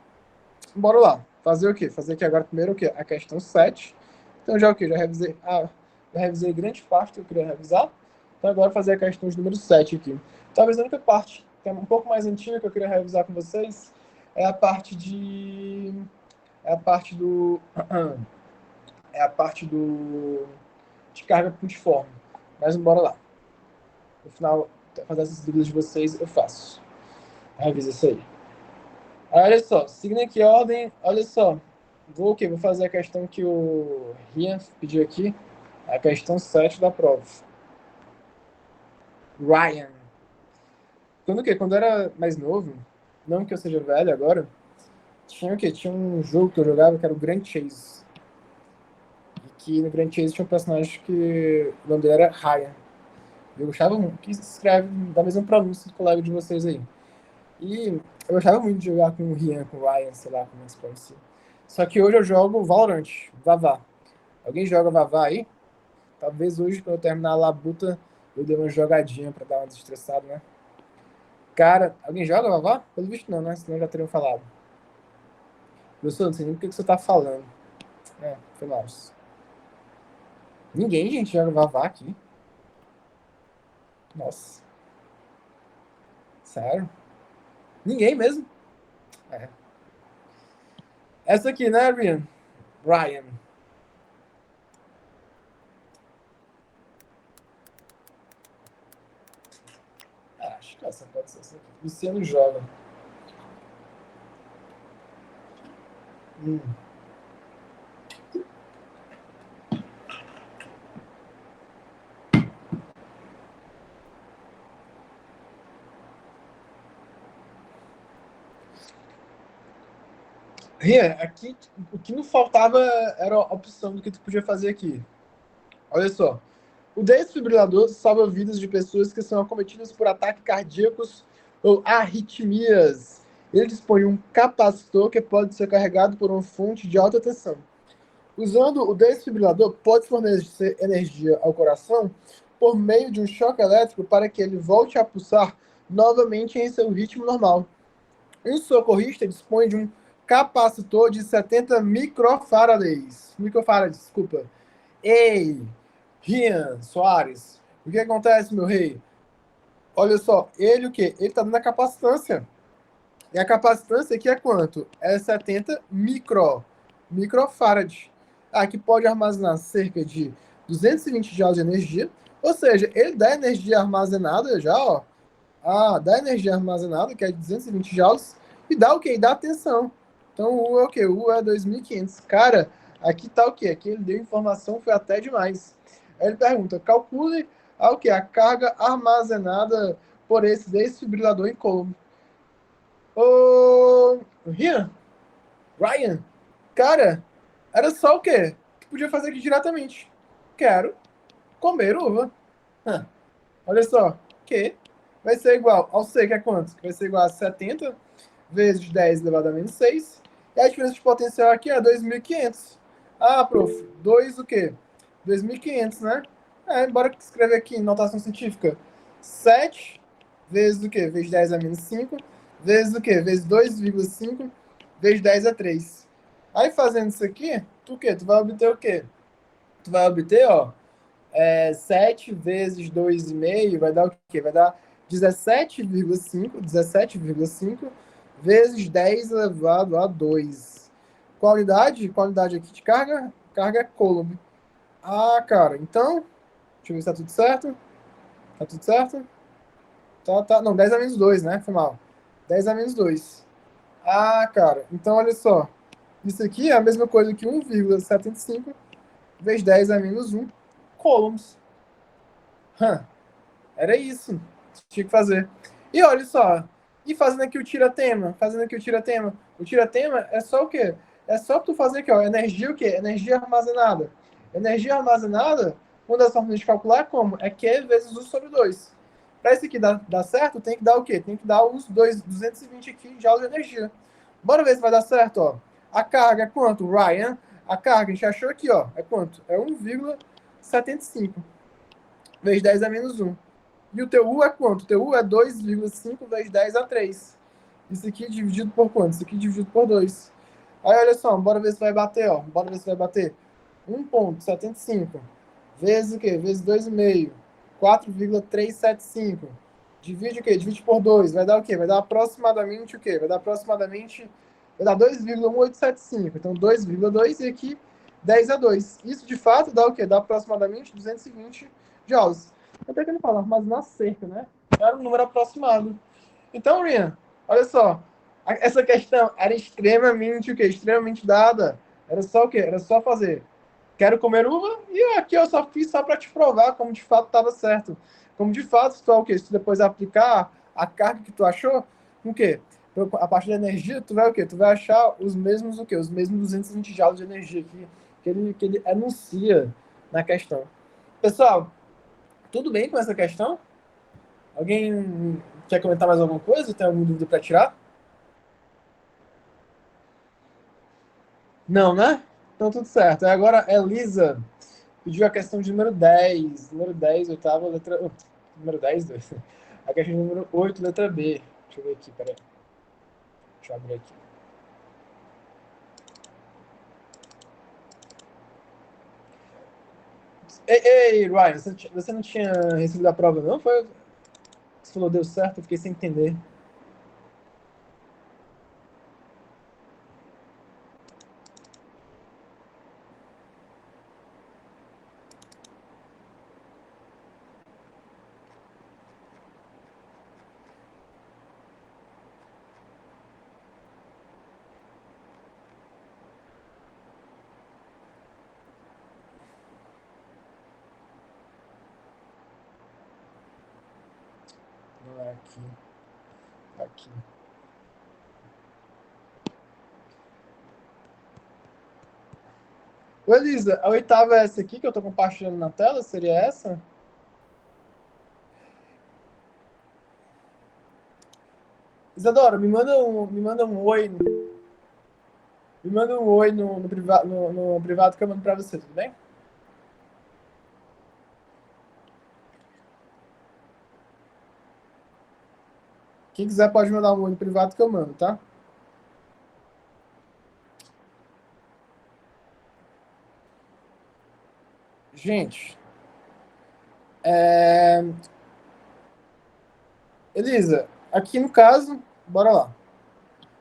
bora lá. Fazer o quê? Fazer aqui agora primeiro o quê? A questão 7. Então já o quê? Já revisei grande parte que eu queria revisar. Então agora fazer a questão de número 7 aqui. Talvez a única parte que é um pouco mais antiga que eu queria revisar com vocês é a parte de... É a parte do... É a parte do... de carga putiforme. Mas bora lá. No final, fazer essas dúvidas de vocês, eu faço. Revisa isso aí. Olha só, seguindo aqui a ordem, olha só. Vou o quê? Vou fazer a questão que o Rian pediu aqui, a questão 7 da prova. Ryan. Quando o quê? Quando eu era mais novo, não que eu seja velho agora, tinha o quê? Tinha um jogo que eu jogava que era o Grand Chase. E que no Grand Chase tinha um personagem que o nome dele era Ryan. Eu gostava muito, que se escreve da mesma pronúncia do colega de vocês aí. E eu gostava muito de jogar com o Rian, com o Ryan, sei lá como é que se pronuncia. Só que hoje eu jogo Valorant, Vavá. Alguém joga Vavá aí? Talvez hoje, quando eu terminar a labuta, eu dê uma jogadinha pra dar uma desestressada, né? Cara, alguém joga Vavá? Pelo visto não, né? Senão já teriam falado. Professor, não sei nem o que você tá falando. É, foi mal. Ninguém, gente, joga Vavá aqui. Nossa. Sério? Ninguém mesmo? É. Essa aqui, né, Ryan? Ryan. Ah, acho que essa pode ser essa aqui. Luciano joga. Hum. Rian, aqui o que não faltava era a opção do que tu podia fazer aqui. Olha só. O desfibrilador salva vidas de pessoas que são acometidas por ataques cardíacos ou arritmias. Ele dispõe de um capacitor que pode ser carregado por uma fonte de alta tensão. Usando o desfibrilador, pode fornecer energia ao coração por meio de um choque elétrico para que ele volte a pulsar novamente em seu ritmo normal. Um socorrista dispõe de um capacitor de 70 microfarads. Microfarads, desculpa. Ei, Rian Soares, o que acontece, meu rei? Olha só, ele o quê? Ele tá dando a capacitância. E a capacitância aqui é quanto? É 70 microfarad. Aqui pode armazenar cerca de 220 joules de energia. Ou seja, ele dá energia armazenada já, ó. Ah, dá energia armazenada, que é de 220 joules. E dá o quê? Dá tensão. Então, U é o quê? U é 2.500. Cara, aqui tá o quê? Aqui ele deu informação, foi até demais. Aí ele pergunta, calcule o quê? A carga armazenada por esse desfibrilador incôlume. Ô, Rian, Ryan, cara, era só o quê? Tu podia fazer aqui diretamente. Quero comer uva. Olha só, que vai ser igual ao C, que é quanto? Vai ser igual a 70 vezes 10 elevado a menos 6. E a diferença de potencial aqui é 2.500. Ah, prof, 2 o quê? 2.500, né? Bora escrever aqui em notação científica. 7 vezes o quê? Vezes 10 a menos 5. Vezes o quê? Vezes 2,5 vezes 10 a 3. Aí fazendo isso aqui, tu o quê? Tu vai obter o quê? Tu vai obter, ó, 7 vezes 2,5 vai dar o quê? Vai dar 17,5 vezes 10 elevado a 2. Qual unidade? Qual unidade aqui de carga? Carga é Coulomb. Ah, cara, então, deixa eu ver se tá tudo certo. Tá tudo certo? Tá. Não, 10 a menos 2, né? Foi mal. 10 a menos 2. Ah, cara, então olha só. Isso aqui é a mesma coisa que 1,75 vezes 10 a menos 1 coulombs. Era isso que tinha que fazer. E olha só, e fazendo aqui o tira-tema, o tira-tema é só o quê? É só tu fazer aqui, ó, energia o quê? Energia armazenada. Energia armazenada, uma das formas de calcular é como? É Q vezes U sobre 2. Para isso aqui dar certo, tem que dar o quê? Tem que dar os 220 aqui de de energia. Bora ver se vai dar certo, ó. A carga é quanto, Ryan? A carga, a gente achou aqui, ó, é quanto? É 1,75 vezes 10 a menos 1. E o teu U é quanto? O teu U é 2,5 vezes 10 a 3. Isso aqui dividido por quanto? Isso aqui dividido por 2. Aí, olha só, bora ver se vai bater, ó. Bora ver se vai bater. 1,75 vezes o quê? Vezes 2,5. 4,375. Divide o quê? Divide por 2. Vai dar o quê? Vai dar aproximadamente o quê? Vai dar aproximadamente... Vai dar 2,1875. Então, 2,2 e aqui 10 a 2. Isso, de fato, dá o quê? Dá aproximadamente 220 joules. Até que ele fala, armazenar cerca, né? Era um número aproximado. Então, Rian, olha só. Essa questão era extremamente o quê? Extremamente dada. Era só o quê? Era só fazer. Quero comer uva e aqui eu só fiz só para te provar como de fato estava certo. Como de fato, se tu, o quê? Se tu depois aplicar a carga que tu achou, o quê? A partir da energia, tu vai o quê? Tu vai achar os mesmos o quê? Os mesmos 220 joules de energia que ele anuncia na questão. Pessoal, tudo bem com essa questão? Alguém quer comentar mais alguma coisa? Tem alguma dúvida para tirar? Não, né? Então tudo certo. Agora, Elisa pediu a questão de número 10. Número 10, oitava, letra... número 10, 2. A questão de número 8, letra B. Deixa eu ver aqui, peraí. Deixa eu abrir aqui. Ei, Ryan, você não tinha recebido a prova, não? Foi? Você falou deu certo? Eu fiquei sem entender. Não é aqui. Aqui. Ô, Elisa, a oitava é essa aqui que eu tô compartilhando na tela? Seria essa? Isadora, me manda um oi. Me manda um oi no privado que eu mando pra você, tudo bem? Quem quiser pode mandar um oi no privado que eu mando, tá? Gente, Elisa, aqui no caso, bora lá.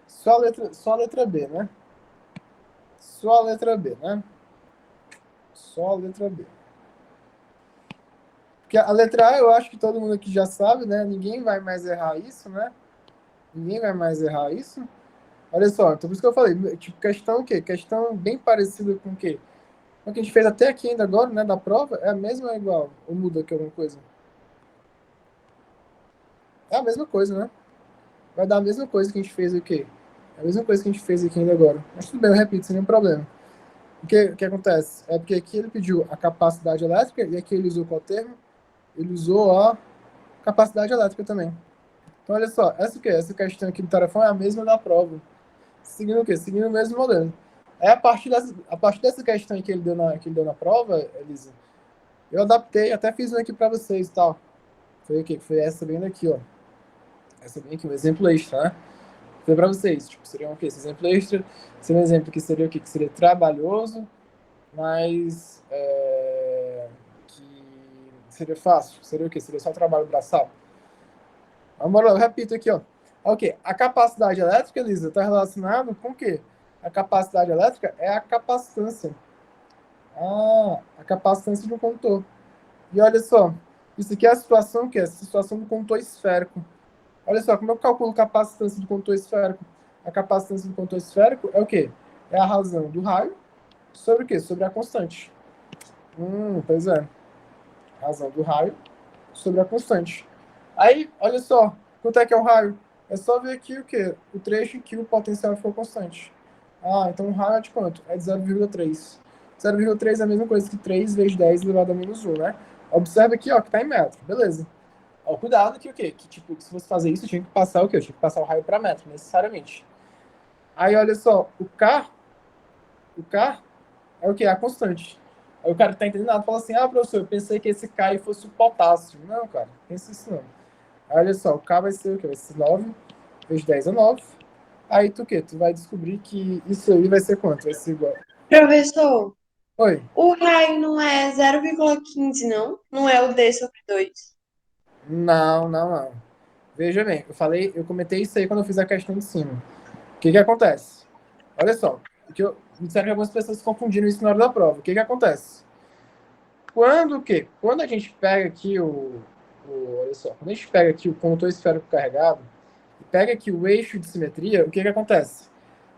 Só a letra B, né? Só a letra B, né? Só a letra B. Porque a letra A eu acho que todo mundo aqui já sabe, né? Ninguém vai mais errar isso, né? Ninguém vai mais errar isso. Olha só, então por isso que eu falei, tipo, questão o quê? Questão bem parecida com o quê? O que a gente fez até aqui ainda agora, né, da prova, é a mesma ou é igual? Ou muda aqui alguma coisa? É a mesma coisa, né? Vai dar a mesma coisa que a gente fez aqui. É a mesma coisa que a gente fez aqui ainda agora. Mas tudo bem, eu repito, sem nenhum problema. O que acontece? É porque aqui ele pediu a capacidade elétrica e aqui ele usou qual termo? Ele usou a capacidade elétrica também. Então, olha só, essa questão aqui do tarefão é a mesma da prova. Seguindo o quê? Seguindo o mesmo modelo. É a partir dessa questão que ele deu na prova, Elisa, eu adaptei, até fiz um aqui para vocês e tal. Foi o quê? Foi essa bem daqui, ó. Essa bem aqui, um exemplo extra, né? Foi para vocês. Tipo, seria o quê? Esse exemplo extra seria um exemplo que seria o quê? Que seria trabalhoso, mas que seria fácil. Seria o quê? Seria só trabalho braçal. Vamos lá, eu repito aqui, ó. Ok, a capacidade elétrica, Elisa, está relacionado com o quê? A capacidade elétrica é a capacitância. A capacitância de um condutor. E olha só, isso aqui é a situação que é a situação do condutor esférico. Olha só, como eu calculo a capacitância do condutor esférico? A capacitância do condutor esférico é o quê? É a razão do raio sobre o quê? Sobre a constante. Pois é. Razão do raio sobre a constante. Aí, olha só, quanto é que é o raio? É só ver aqui o quê? O trecho em que o potencial for constante. Ah, então o raio é de quanto? É de 0,3. 0,3 é a mesma coisa que 3 vezes 10 elevado a menos 1, né? Observa aqui, ó, que tá em metro. Beleza. Ó, cuidado que o quê? Que, tipo, se fosse fazer isso, eu tinha que passar o quê? Eu tinha que passar o raio para metro, necessariamente. Aí, olha só, o K é o quê? A constante. Aí o cara que tá entendendo nada fala assim, ah, professor, eu pensei que esse K aí fosse o potássio. Não, cara, pensa isso não. Aí, olha só, o K vai ser o quê? Vai ser 9 vezes 10 é 9. Aí tu o quê? Tu vai descobrir que isso aí vai ser quanto? Vai ser igual. Professor, Oi? o raio não é 0,15, não? Não é o D sobre 2. Não, não, não. Veja bem, eu comentei isso aí quando eu fiz a questão de cima. O que que acontece? Olha só, me disseram que algumas pessoas confundiram isso na hora da prova. O que que acontece? Quando o quê? Quando a gente pega aqui olha só, quando a gente pega aqui o condutor esférico carregado e pega aqui o eixo de simetria, o que que acontece?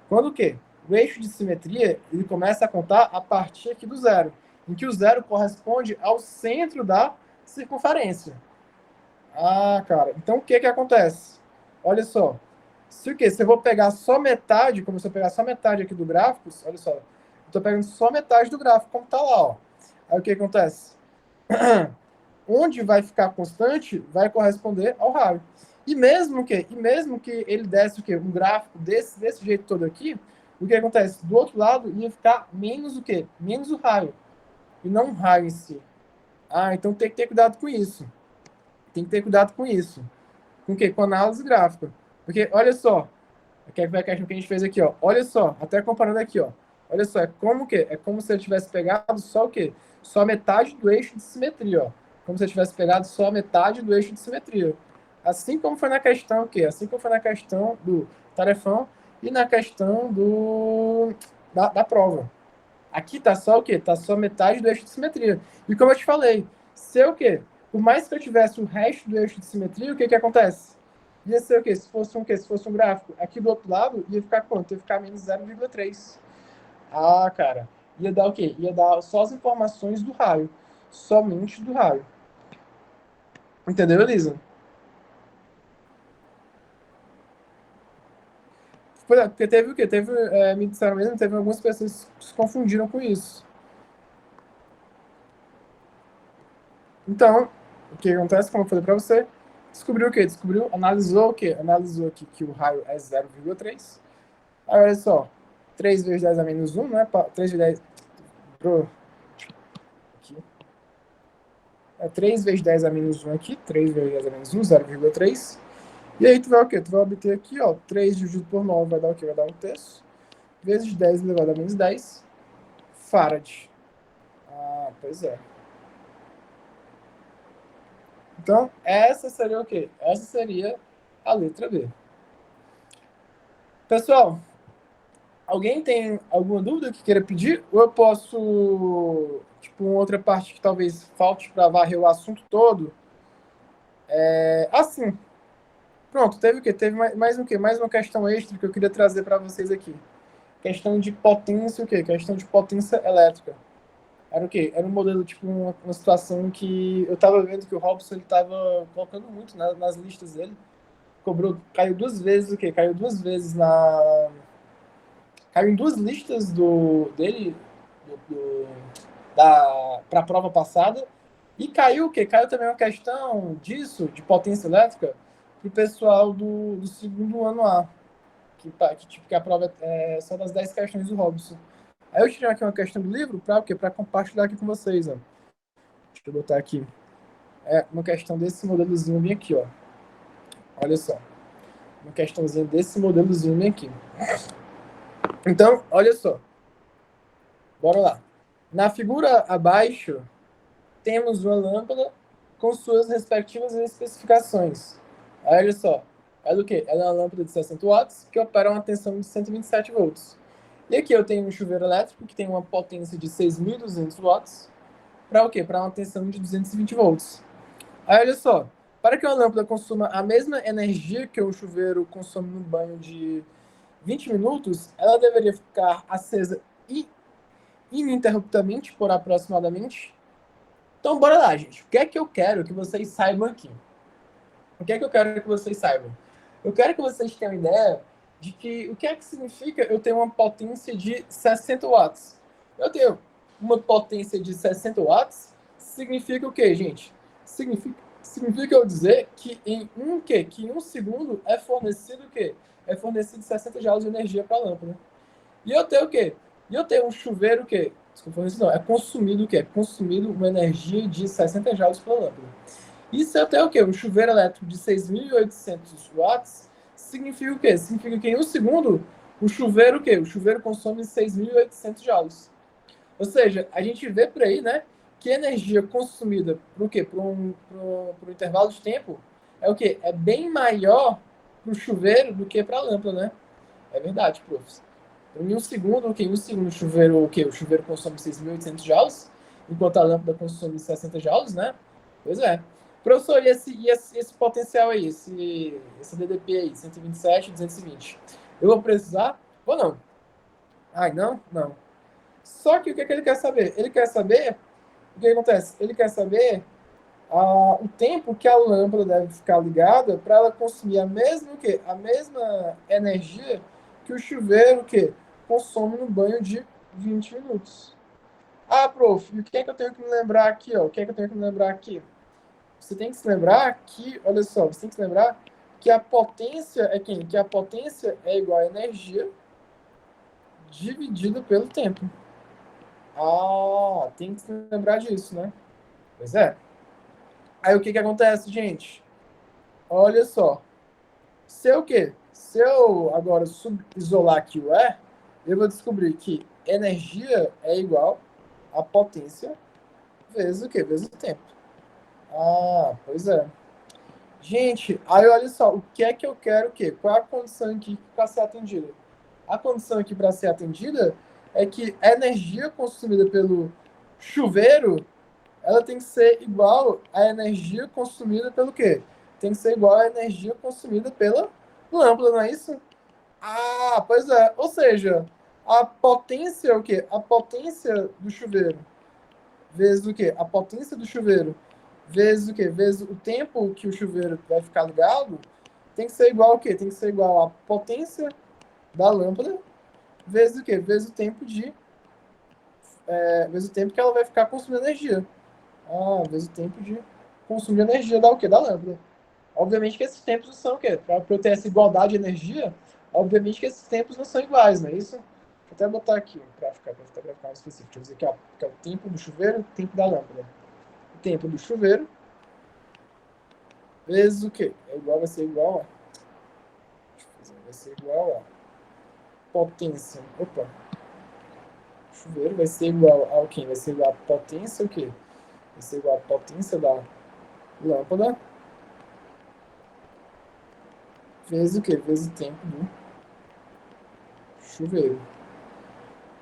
Quando o quê? O eixo de simetria, ele começa a contar a partir aqui do zero, em que o zero corresponde ao centro da circunferência. Ah, cara, então o que que acontece? Olha só, se o quê? Se eu vou pegar só metade, como se eu pegar só metade aqui do gráfico, olha só, eu tô pegando só metade do gráfico, como tá lá, ó. Aí o que acontece? Onde vai ficar constante vai corresponder ao raio. E mesmo que ele desse o quê? Um gráfico desse jeito todo aqui, o que acontece? Do outro lado ia ficar menos o quê? Menos o raio. E não o raio em si. Ah, então tem que ter cuidado com isso. Tem que ter cuidado com isso. Com o quê? Com análise gráfica. Porque, olha só, aqui vai a questão que a gente fez aqui, ó. Olha só, até comparando aqui, ó. Olha só, é como o quê? É como se ele tivesse pegado só o quê? Só metade do eixo de simetria, ó. Como se ele tivesse pegado só metade do eixo de simetria. Assim como foi na questão o quê? Assim como foi na questão do tarefão e na questão da prova. Aqui tá só o quê? Tá só metade do eixo de simetria. E como eu te falei, se eu o quê? Por mais que eu tivesse o resto do eixo de simetria, o que que acontece? Ia ser o quê? Se fosse um quê? Se fosse um gráfico, aqui do outro lado ia ficar quanto? Ia ficar menos 0,3. Ah, cara. Ia dar o quê? Ia dar só as informações do raio. Somente do raio. Entendeu, Elisa? Porque teve o quê? Me disseram mesmo, teve algumas pessoas que se confundiram com isso. Então, o que acontece, como eu falei para você, descobriu o quê? Analisou o quê? Analisou aqui que o raio é 0,3. Aí, olha só, 3 vezes 10 a menos 1, né? 3 vezes 10... Aqui. 3 vezes 10 a menos 1 aqui, 3 vezes 10 a menos 1, 0,3. E aí tu vai o quê? Tu vai obter aqui, ó, 3 dividido por 9 vai dar o quê? Vai dar 1/3. Vezes 10 elevado a menos 10 farad. Ah, pois é. Então, essa seria o quê? Essa seria a letra B. Pessoal, alguém tem alguma dúvida que queira pedir? Ou eu posso, tipo, uma outra parte que talvez falte para varrer o assunto todo? Assim, pronto, teve o quê? Teve mais o quê? Mais uma questão extra que eu queria trazer para vocês aqui. Questão de potência, o quê? Questão de potência elétrica. Era o quê? Era um modelo, tipo, uma situação que eu tava vendo que o Robson, ele tava colocando muito nas listas dele. Caiu duas vezes o quê? Caiu em duas listas dele para a prova passada. E caiu o quê? Caiu também uma questão disso, de potência elétrica, para o pessoal do segundo ano A. Que a prova é só das 10 questões do Robson. Aí eu tirei aqui uma questão do livro para o quê? Para compartilhar aqui com vocês. Ó. Deixa eu botar aqui. É uma questão desse modelozinho bem aqui, ó. Olha só. Uma questãozinha desse modelozinho bem aqui. Então, olha só. Bora lá. Na figura abaixo, temos uma lâmpada com suas respectivas especificações. Aí, olha só. Ela é o quê? Ela é uma lâmpada de 60 watts que opera uma tensão de 127 volts. E aqui eu tenho um chuveiro elétrico que tem uma potência de 6.200 watts para o quê? Para uma tensão de 220 volts. Aí, olha só. Para que uma lâmpada consuma a mesma energia que um chuveiro consome no banho de 20 minutos, ela deveria ficar acesa ininterruptamente por aproximadamente Então, bora lá, gente. O que é que eu quero que vocês saibam aqui? O que é que eu quero que vocês saibam? Eu quero que vocês tenham ideia de que o que é que significa eu ter uma potência de 60 watts. Eu tenho uma potência de 60 watts, significa o quê, gente? Significa eu dizer que em um quê? Que em um segundo é fornecido o quê? É fornecido 60 joules de energia para a lâmpada. E eu tenho o quê? E eu tenho um chuveiro o quê? Desculpa, não, é consumido o quê? É consumido uma energia de 60 joules para a lâmpada. Isso até o quê? Um chuveiro elétrico de 6.800 watts significa o quê? Significa que em um segundo o chuveiro o quê? O chuveiro consome 6.800 joules. Ou seja, a gente vê por aí, né, que a energia consumida para o quê? Para um intervalo de tempo é o quê? É bem maior para o chuveiro do que para a lâmpada, né? É verdade, profs. Em um segundo, o quê? Em um segundo o chuveiro, o quê? O chuveiro consome 6.800 joules, enquanto a lâmpada consome 60 joules, né? Pois é. Professor, e esse potencial aí, esse DDP aí, 127, 220? Eu vou precisar ou não? Ai, não? Não. Só que o que, é que ele quer saber? Ele quer saber, o que acontece? Ele quer saber o tempo que a lâmpada deve ficar ligada para ela consumir a mesma, o quê? A mesma energia que o chuveiro que consome no banho de 20 minutos. Ah, prof, e o que é que eu tenho que me lembrar aqui? Ó? O que é que eu tenho que me lembrar aqui? Você tem que se lembrar que, olha só, você tem que se lembrar que a potência é quem? Que a potência é igual a energia dividida pelo tempo. Ah, tem que se lembrar disso, né? Pois é. Aí o que que acontece, gente? Olha só. Se eu o quê? Se eu agora isolar aqui o E, eu vou descobrir que energia é igual a potência vezes o quê? Vezes o tempo. Ah, pois é. Gente, aí olha só, o que é que eu quero o quê? Qual a condição aqui para ser atendida? A condição aqui para ser atendida é que a energia consumida pelo chuveiro, ela tem que ser igual à energia consumida pelo quê? Tem que ser igual à energia consumida pela lâmpada, não é isso? Ah, pois é. Ou seja, a potência é o quê? A potência do chuveiro vezes o quê? A potência do chuveiro vezes o quê? Vezes o tempo que o chuveiro vai ficar ligado, tem que ser igual ao quê? Tem que ser igual à potência da lâmpada vezes o quê? Vezes o tempo que ela vai ficar consumindo energia. Ah, vezes o tempo de consumir energia da o quê? Da lâmpada. Obviamente que esses tempos não são o quê? Para eu ter essa igualdade de energia, obviamente que esses tempos não são iguais, não é isso? Deixa eu até botar aqui para ficar mais específico. Deixa eu dizer que é o tempo do chuveiro e o tempo da lâmpada. O tempo do chuveiro vezes o quê? Vai ser igual a... Vai ser igual a potência. Opa. Chuveiro vai ser igual ao quê? Vai ser igual a potência o quê? Vai ser igual a potência da lâmpada vezes o quê? Vezes o tempo do chuveiro.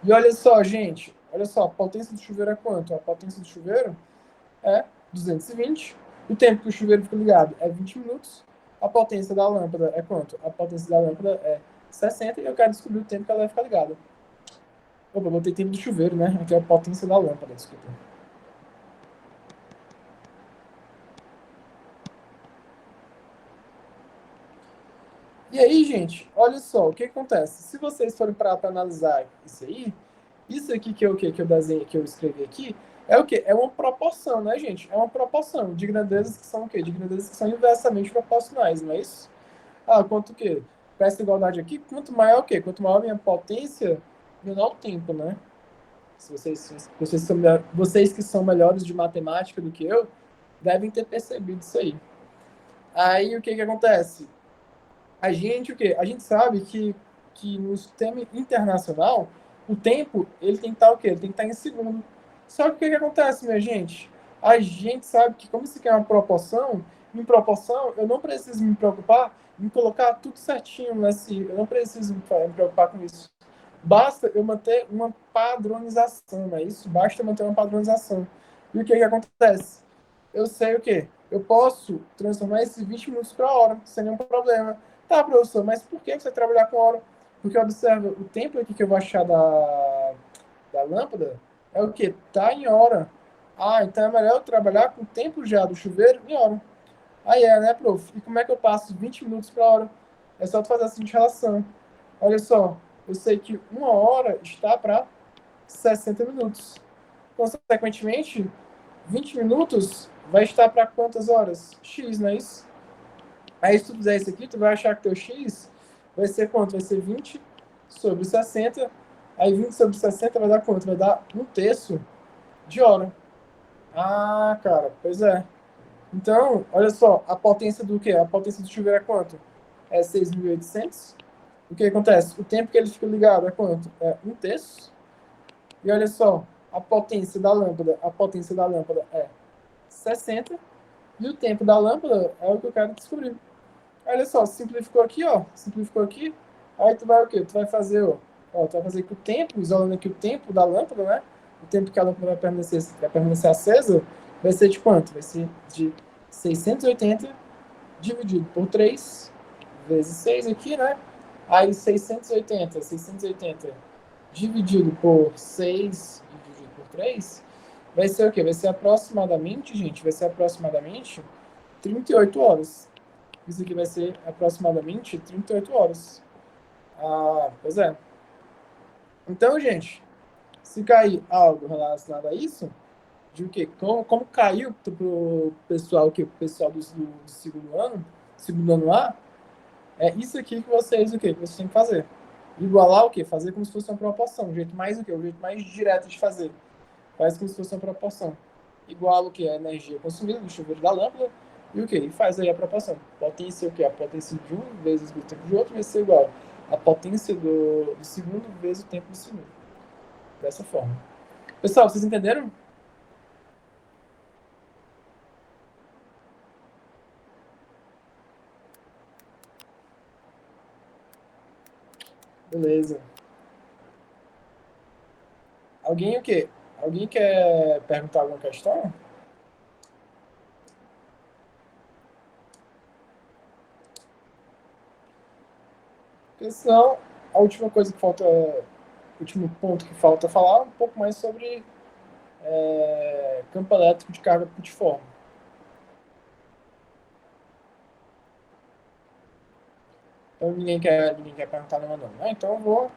E olha só, gente. Olha só, a potência do chuveiro é quanto? A potência do chuveiro é 220. O tempo que o chuveiro fica ligado é 20 minutos. A potência da lâmpada é quanto? A potência da lâmpada é 60 e eu quero descobrir o tempo que ela vai ficar ligada. Opa, botei tempo do chuveiro, né? Aqui é a potência da lâmpada, desculpa. E aí, gente, olha só, o que acontece? Se vocês forem para analisar isso aí, isso aqui que eu desenhei, que eu escrevi aqui, é o quê? É uma proporção, né, gente? É uma proporção de grandezas que são o quê? De grandezas que são inversamente proporcionais, não é isso? Ah, quanto o quê? Para essa igualdade aqui, quanto maior o quê? Quanto maior a minha potência, menor o tempo, né? Se vocês que são melhores de matemática do que eu, devem ter percebido isso aí. Aí o que acontece? A gente o quê? A gente sabe que no sistema internacional o tempo ele tem que estar o quê? Ele tem que estar em segundo. Só que o que acontece, minha gente? A gente sabe que como isso aqui é uma proporção, em proporção eu não preciso me preocupar em colocar tudo certinho nesse, eu não preciso me preocupar com isso. Basta eu manter uma padronização, não é isso? Basta eu manter uma padronização. E o que acontece? Eu sei o quê? Eu posso transformar esses 20 minutos para hora, sem nenhum problema. Tá, professor, mas por que você trabalhar com hora? Porque observa, o tempo aqui que eu vou achar da lâmpada é o quê? Tá em hora. Ah, então é melhor eu trabalhar com o tempo já do chuveiro em hora. Aí né, prof? E como é que eu passo 20 minutos para hora? É só tu fazer a seguinte relação. Olha só, eu sei que 1 hora está para 60 minutos. Consequentemente, 20 minutos vai estar para quantas horas? X, não é isso? Aí, se tu fizer isso aqui, tu vai achar que teu X vai ser quanto? Vai ser 20 sobre 60. Aí, 20 sobre 60 vai dar quanto? Vai dar 1/3 de hora. Ah, cara, pois é. Então, olha só, a potência do quê? A potência do chuveiro é quanto? É 6.800. O que acontece? O tempo que ele fica ligado é quanto? É 1/3. E olha só, a potência da lâmpada é 60. E o tempo da lâmpada é o que eu quero descobrir. Olha só, simplificou aqui, ó. Simplificou aqui. Aí tu vai o quê? Tu vai fazer, ó, tu vai fazer que o tempo, isolando aqui o tempo da lâmpada, né? O tempo que a lâmpada vai permanecer acesa, vai ser de quanto? Vai ser de 680 dividido por 3 vezes 6 aqui, né? Aí 680 dividido por 6 dividido por 3 vai ser o quê? Vai ser aproximadamente, gente, vai ser aproximadamente 38 horas. Isso aqui vai ser aproximadamente 38 horas. Ah, pois é. Então, gente, se cair algo relacionado a isso, de o quê? Como caiu pro pessoal, o pessoal do segundo ano A, é isso aqui que vocês, o quê? Que vocês têm que fazer. Igualar o quê? Fazer como se fosse uma proporção. O jeito mais o quê? O jeito mais direto de fazer. Faz como se fosse uma proporção. Iguala o que? A energia consumida do chuveiro da lâmpada e o que? E faz aí a proporção. Potência o que? A potência de um vezes o tempo de outro vai ser igual a potência do segundo vezes o tempo do segundo. Dessa forma. Pessoal, vocês entenderam? Beleza. Alguém o quê? Alguém quer perguntar alguma questão? Porque senão, a última coisa que falta, o último ponto que falta falar é um pouco mais sobre campo elétrico de carga putiforme. Então ninguém quer perguntar nenhuma não, né? Então eu vou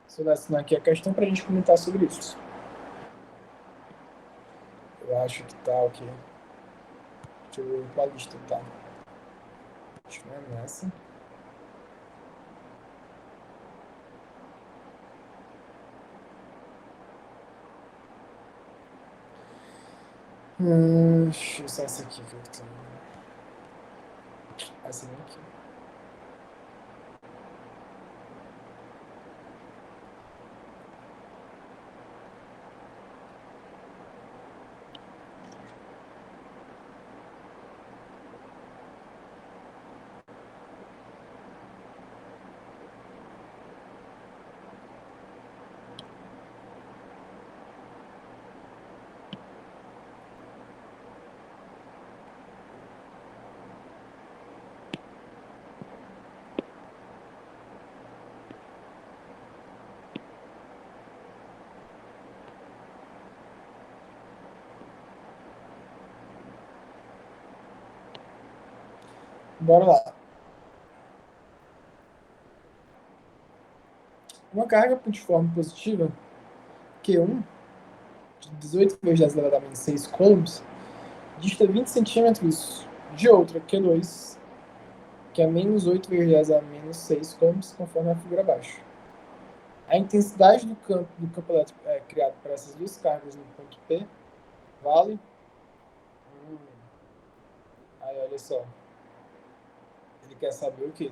selecionar aqui a questão para a gente comentar sobre isso. Eu acho que tá ok. Deixa eu ver qual lista tá. Acho que não é nessa. Deixa eu essa aqui que eu tenho. Essa aqui. Bora lá. Uma carga putiforme positiva, Q1, de 18 vezes 10 elevado a menos 6 coulombs, dista 20 centímetros de outra, Q2, que é menos 8 vezes 10 a menos 6 coulombs, conforme a figura abaixo. A intensidade do campo elétrico é criado por essas duas cargas no ponto P vale. Aí, olha só. Ele quer saber o quê?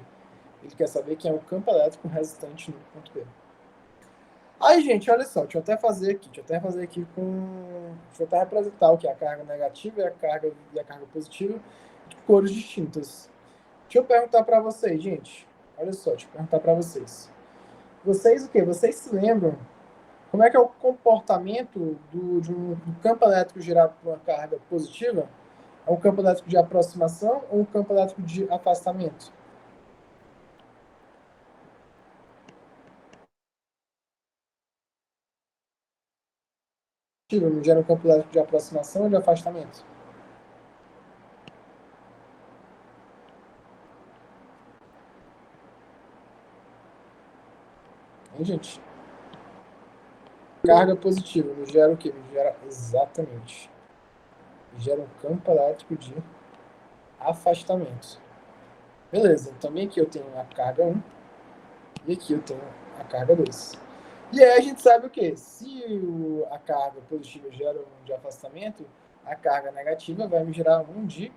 Ele quer saber quem é o campo elétrico resultante no ponto P. Aí, gente, olha só. Deixa eu até fazer aqui com... Deixa eu até representar o que é a carga negativa e a carga positiva de cores distintas. Deixa eu perguntar para vocês, gente. Olha só, deixa eu perguntar para vocês. Vocês o quê? Vocês se lembram como é que é o comportamento do campo elétrico gerado por uma carga positiva? É um campo elétrico de aproximação ou um campo elétrico de afastamento? não gera um campo elétrico de aproximação ou de afastamento? Hein, gente? Carga positiva, me gera o quê? Me gera exatamente. Me gera um campo elétrico de afastamento. Beleza, então bem aqui eu tenho a carga 1 e aqui eu tenho a carga 2. E aí a gente sabe o quê? Se a carga positiva gera um de afastamento, a carga negativa vai me gerar um de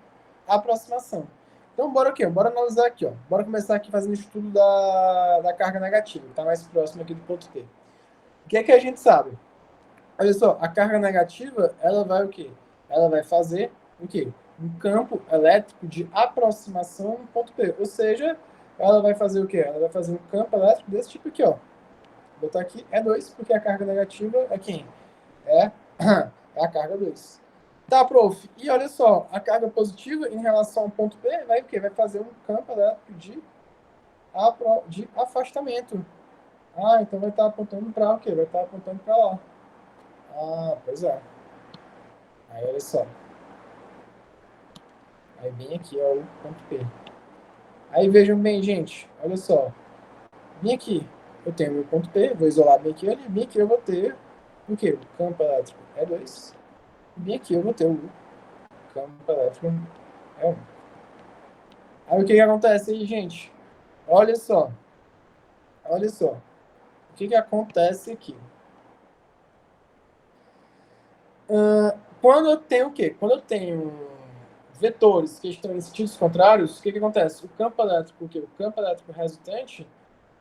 aproximação. Então bora aqui, bora analisar aqui, ó. Bora começar aqui fazendo o estudo da carga negativa, que está mais próximo aqui do ponto T. O que é que a gente sabe? Olha só, a carga negativa, ela vai o quê? Ela vai fazer o quê? Um campo elétrico de aproximação no ponto P. Ou seja, ela vai fazer o quê? Ela vai fazer um campo elétrico desse tipo aqui, ó. Vou botar aqui E2, porque a carga negativa é quem? É a carga 2. Tá, prof. E olha só, a carga positiva em relação ao ponto P vai o quê? Vai fazer um campo elétrico de afastamento. Ah, então vai estar apontando para o quê? Vai estar apontando para lá. Ah, pois é. Aí olha só. Aí bem aqui é o ponto P. Aí vejam bem, gente. Olha só. Bem aqui eu tenho o meu ponto P. Vou isolar bem aqui. Bem aqui eu vou ter o quê? O campo elétrico E2. Bem aqui eu vou ter o campo elétrico E1. Aí o que acontece aí, gente? Olha só. Olha só. O que acontece aqui? Quando eu tenho o quê? Quando eu tenho vetores que estão em sentidos contrários, o que acontece? O campo elétrico, o quê? O campo elétrico resultante,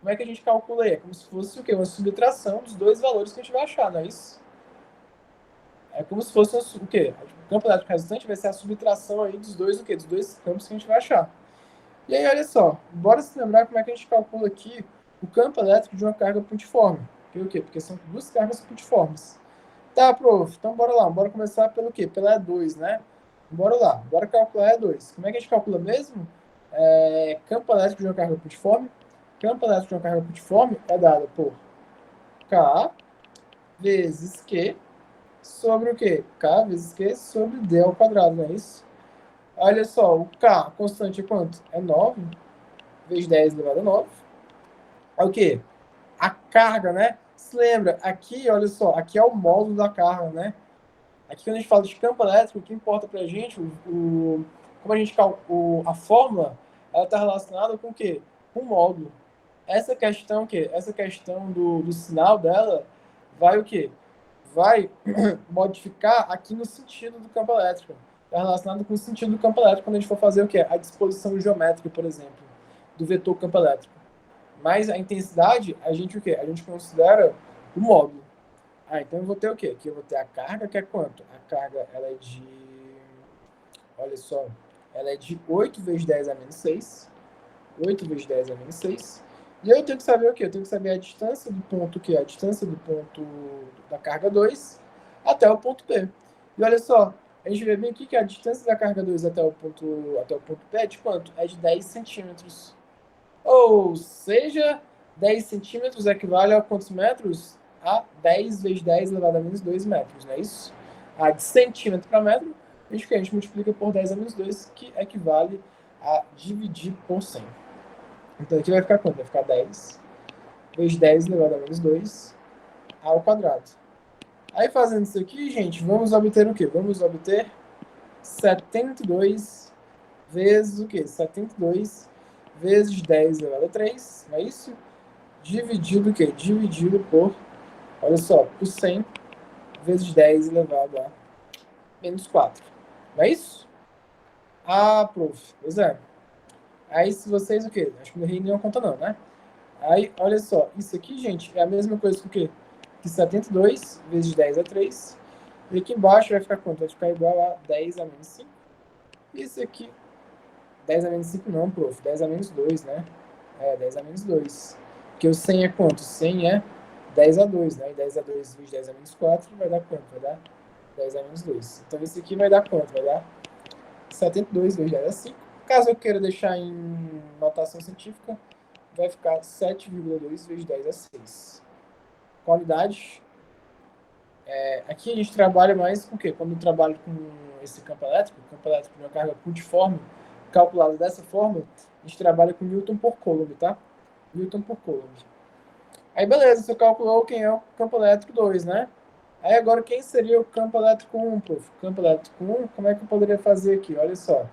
como é que a gente calcula? É como se fosse o quê? Uma subtração dos dois valores que a gente vai achar, não é isso? É como se fosse o quê? O campo elétrico resultante vai ser a subtração aí dos dois, o quê? Dos dois campos que a gente vai achar. E aí, olha só, bora se lembrar como é que a gente calcula aqui o campo elétrico de uma carga pontiforme. Por quê? Porque são duas cargas pontiformes. Tá, prof. Então bora lá. Bora começar pelo quê? Pela E2, né? Bora lá. Bora calcular E2. Como é que a gente calcula mesmo? Campo elétrico de uma carga pontiforme. Campo elétrico de uma carga pontiforme é dado por K vezes Q sobre o quê? K vezes Q sobre D ao quadrado, não é isso? Olha só, o K constante é quanto? É 9 vezes 10 elevado a 9. É o quê? A carga, né? Se lembra, aqui, olha só, aqui é o módulo da carga, né? Aqui, quando a gente fala de campo elétrico, o que importa para a gente, como a gente calcula a fórmula, ela está relacionada com o quê? Com o módulo. Essa questão, o quê? Essa questão do sinal dela vai o quê? Vai modificar aqui no sentido do campo elétrico. Está relacionado com o sentido do campo elétrico quando a gente for fazer o quê? A disposição geométrica, por exemplo, do vetor campo elétrico. Mas a intensidade, a gente o quê? A gente considera o módulo. Então eu vou ter o quê? Aqui eu vou ter a carga, que é quanto? A carga, ela é de... Olha só. Ela é de 8 vezes 10 a menos 6. 8 vezes 10 a menos 6. E aí eu tenho que saber o quê? Eu tenho que saber a distância do ponto Q, a distância do ponto da carga 2 até o ponto P. E olha só, a gente vê bem aqui que a distância da carga 2 até o ponto P é de quanto? É de 10 centímetros. Ou seja, 10 centímetros equivale a quantos metros? A 10 vezes 10 elevado a menos 2 metros, não é isso? A de centímetro para metro, a gente multiplica por 10 a menos 2, que equivale a dividir por 100. Então aqui vai ficar quanto? Vai ficar 10 vezes 10 elevado a menos 2 ao quadrado. Aí fazendo isso aqui, gente, vamos obter o quê? Vamos obter 72 vezes o quê? 72 vezes 10 elevado a 3, não é isso? Dividido o quê? Dividido por, olha só, por 100 vezes 10 elevado a menos 4. Não é isso? Ah, prof. Pois é. Aí se vocês o quê? Acho que não errei nenhuma conta não, né? Aí, olha só. Isso aqui, gente, é a mesma coisa que o quê? Que 72 vezes 10 a 3. E aqui embaixo vai ficar quanto? Vai ficar igual a 10 a menos 5. Isso aqui, 10 a menos 5 não, prof. 10 a menos 2, né? 10 a menos 2. Porque o 100 é quanto? 100 é 10 a 2, né? E 10 a 2 vezes 10 a menos 4 vai dar quanto? Vai dar 10 a menos 2. Então, esse aqui vai dar quanto? Vai dar 72 vezes 10 a 5. Caso eu queira deixar em notação científica, vai ficar 7,2 vezes 10 a 6. Qual unidade? Aqui a gente trabalha mais com o quê? Quando eu trabalho com esse campo elétrico de uma carga cultiforme, calculado dessa forma, a gente trabalha com Newton por Coulomb, tá? Newton por Coulomb. Aí beleza, você calculou quem é o campo elétrico 2, né? Aí agora quem seria o campo elétrico 1, prof? Campo elétrico 1, como é que eu poderia fazer aqui? Olha só.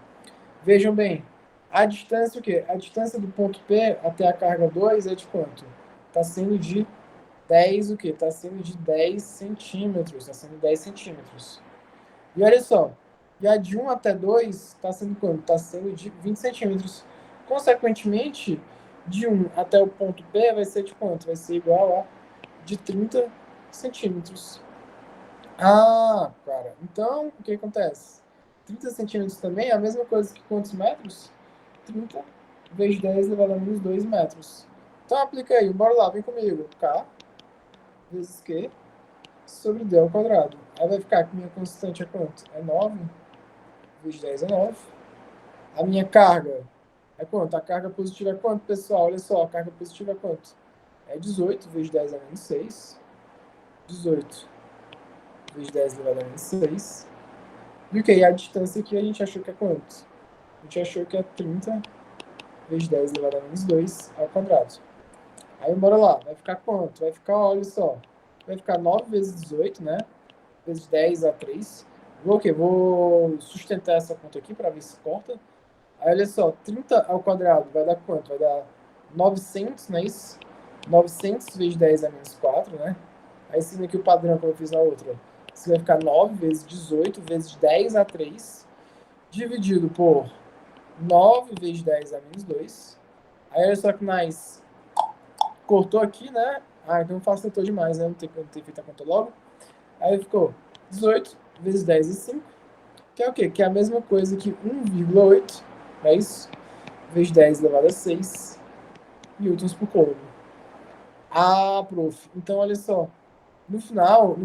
Vejam bem, a distância o quê? A distância do ponto P até a carga 2 é de quanto? Está sendo de 10 o quê? Está sendo de 10 centímetros. Está sendo 10 centímetros. E olha só, e a de 1 até 2 está sendo quanto? Está sendo de 20 centímetros. Consequentemente, de 1 até o ponto P vai ser de quanto? Vai ser igual a de 30 centímetros. Ah, cara. Então, o que acontece? 30 centímetros também é a mesma coisa que quantos metros? 30 vezes 10 elevado a menos 2 metros. Então, aplica aí. Bora lá, vem comigo. K vezes Q sobre D ao quadrado. Aí vai ficar que minha constante é quanto? É 9 vezes 10 é 9. A minha carga é quanto? A carga positiva é quanto, pessoal? Olha só, a carga positiva é quanto? É 18 vezes 10 a menos 6. 18 vezes 10 elevado a menos 6. E o que? E a distância aqui a gente achou que é quanto? A gente achou que é 30 vezes 10 elevado a menos 2 ao quadrado. Aí bora lá, vai ficar quanto? Vai ficar, olha só, vai ficar 9 vezes 18, né? Vezes 10 a 3. Vou o quê? Vou sustentar essa conta aqui para ver se corta. Aí olha só, 30 ao quadrado vai dar quanto? Vai dar 900, não é isso? 900 vezes 10 a menos 4, né? Aí seguindo aqui o padrão que eu fiz na outra. Isso vai ficar 9 vezes 18 vezes 10 a 3, dividido por 9 vezes 10 a menos 2. Aí olha só que mais. Cortou aqui, né? Ah, então facilitou demais, né? Não ter feito a conta logo. Aí ficou 18 vezes 10 e 5, que é o quê? Que é a mesma coisa que 1,8, é isso? Vezes 10 elevado a 6 newtons por coulomb. Ah, prof. Então, olha só. No final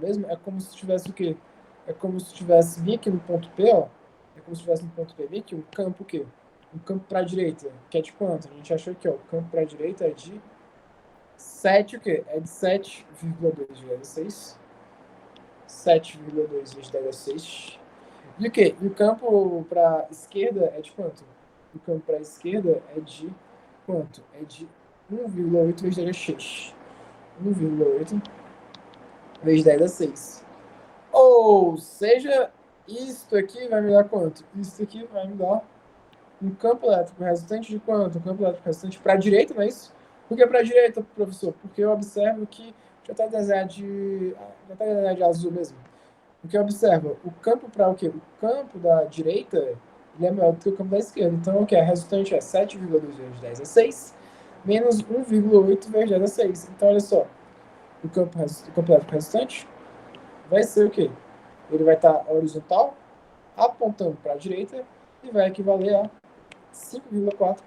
mesmo, é como se tivesse o quê? É como se tivesse bem aqui no ponto P, ó. É como se tivesse no ponto P bem aqui um campo o quê? Um campo para a direita, que é de quanto? A gente achou aqui, ó. O campo para a direita é de 7, o quê? É de 7,2 vezes 6. 7,2 vezes 10 a 6. E o quê? E o campo para a esquerda é de quanto? O campo para a esquerda é de quanto? É de 1,8 vezes 10 a 6. 1,8 vezes 10 a 6. Ou seja, isto aqui vai me dar quanto? Isso aqui vai me dar um campo elétrico resultante de quanto? Um campo elétrico resultante para a direita, não é isso? Por que para a direita, professor? Porque eu observo que já está desenhado de azul mesmo. Porque observa, o campo para o quê? O campo da direita ele é maior do que o campo da esquerda. Então, o que é? A resultante é 7,2 vezes 10 a 6 menos 1,8 vezes 10 a 6. Então, olha só. O campo elétrico resultante vai ser o quê? Ele vai estar horizontal, apontando para a direita, e vai equivaler a 5,4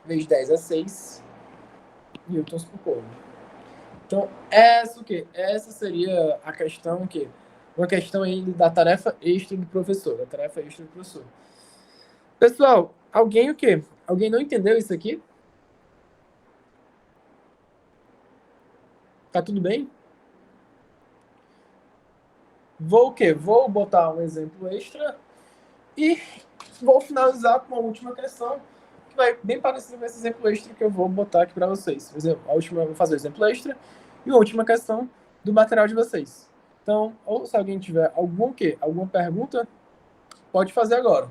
vezes 10 a 6 newtons por coulomb. Então, essa o quê? Essa seria a questão que uma questão aí da tarefa extra do professor, Pessoal, alguém o quê? Alguém não entendeu isso aqui? Tá tudo bem? Vou o quê? Vou botar um exemplo extra e vou finalizar com a última questão, que vai bem parecido com esse exemplo extra que eu vou botar aqui para vocês. A última eu vou fazer o exemplo extra e a última questão do material de vocês. Então, ou se alguém tiver alguma pergunta, pode fazer agora.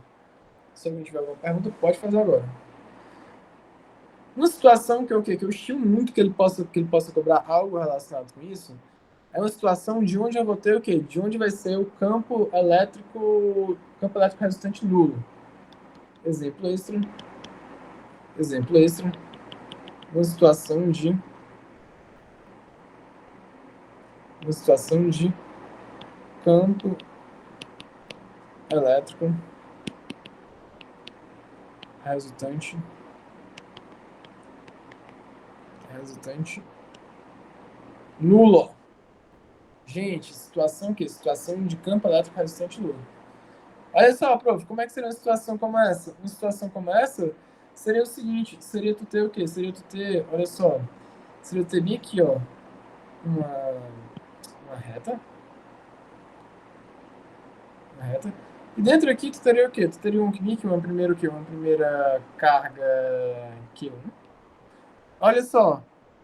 Se alguém tiver alguma pergunta, pode fazer agora. Uma situação que eu estimo muito que ele possa cobrar algo relacionado com isso, é uma situação de onde eu vou ter o quê? De onde vai ser o campo elétrico resultante nulo. Exemplo extra. Uma situação de campo elétrico resultante nulo. Gente, situação de campo elétrico resultante nulo. Olha só, prof, como é que seria uma situação como essa? Uma situação como essa seria o seguinte, seria tu ter o quê? Seria tu ter, olha só, seria tu ter bem aqui, ó, uma reta. Uma reta. E dentro aqui tu teria o quê? Tu teria um knick, uma primeira o quê? Uma primeira carga Q1. Olha só,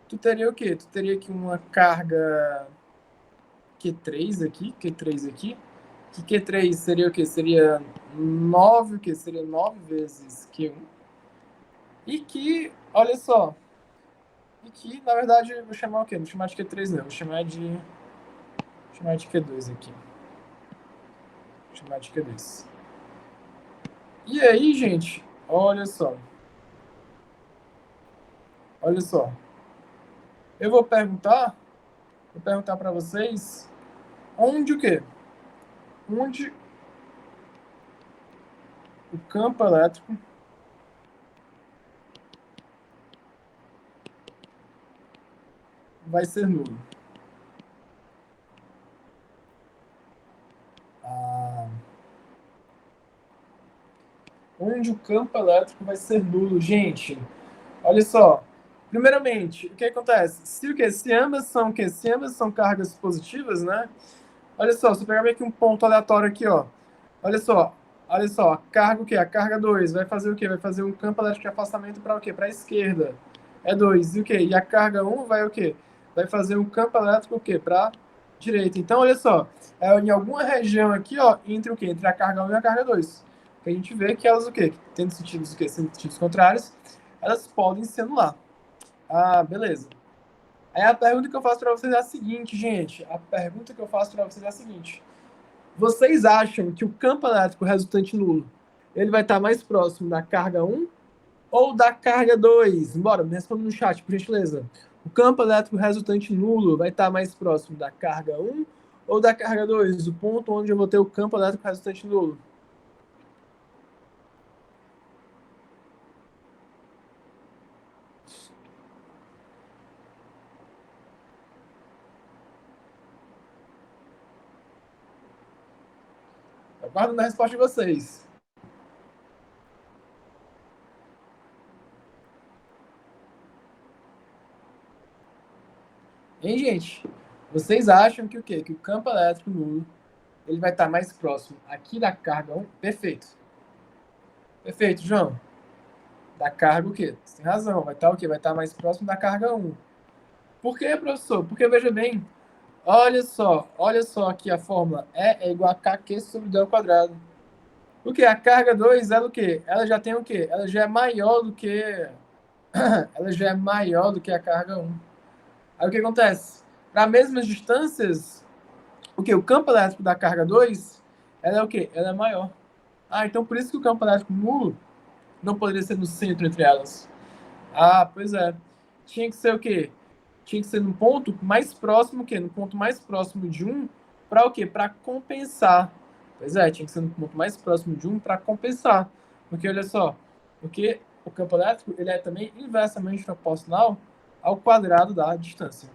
tu teria o quê? Tu teria aqui uma carga Q3 aqui, Q3 aqui. Que Q3 seria o quê? Seria 9, o quê? Seria 9 vezes Q1. E que, olha só, e que, na verdade, eu vou chamar o quê? Não vou chamar de Q3 não, vou chamar de Q2 aqui. Vou chamar de Q2. E aí, gente, olha só. Olha só. Eu vou perguntar para vocês onde o quê? Onde o campo elétrico vai ser nulo. Onde o campo elétrico vai ser nulo, gente. Olha só. Primeiramente, o que acontece? Se o quê? Se ambas são o quê? Se ambas são cargas positivas, né? Olha só, se eu pegar aqui um ponto aleatório aqui, ó. Olha só, a carga o quê? A carga 2 vai fazer o quê? Vai fazer um campo elétrico de afastamento para o quê? Para a esquerda. É 2. E o quê? E a carga 1 vai o quê? Vai fazer um campo elétrico o quê? Para direita. Então, olha só, em alguma região aqui, ó, entre o quê? Entre a carga 1 e a carga 2. Que a gente vê que elas o quê? Tendo sentidos o quê? Sentidos contrários, elas podem se anular. Ah, beleza. Aí a pergunta que eu faço para vocês é a seguinte, gente. A pergunta que eu faço para vocês é a seguinte. Vocês acham que o campo elétrico resultante nulo ele vai estar mais próximo da carga 1 ou da carga 2? Bora, me responda no chat, por gentileza. O campo elétrico resultante nulo vai estar mais próximo da carga 1 ou da carga 2? O ponto onde eu vou ter o campo elétrico resultante nulo. Aguardo a resposta de vocês. Hein, gente? Vocês acham que o quê? Que o campo elétrico nulo ele vai estar mais próximo aqui da carga 1? Perfeito. Perfeito, João. Da carga o quê? Você tem razão. Vai estar o quê? Vai estar mais próximo da carga 1. Por quê, professor? Porque, veja bem, olha só aqui a fórmula. E é igual a kq sobre d ao quadrado. O quê? A carga 2, ela o quê? Ela já tem o quê? Ela já é maior do que ela já é maior do que a carga 1. Aí o que acontece? Para mesmas distâncias, o quê? O campo elétrico da carga 2, ela é o quê? Ela é maior. Ah, então por isso que o campo elétrico nulo não poderia ser no centro entre elas. Ah, pois é. Tinha que ser o quê? Tinha que ser no ponto mais próximo, o quê? No ponto mais próximo de 1, para o quê? Para compensar. Pois é, tinha que ser no ponto mais próximo de 1 para compensar. Porque, olha só, porque o campo elétrico ele é também inversamente proporcional ao quadrado da distância.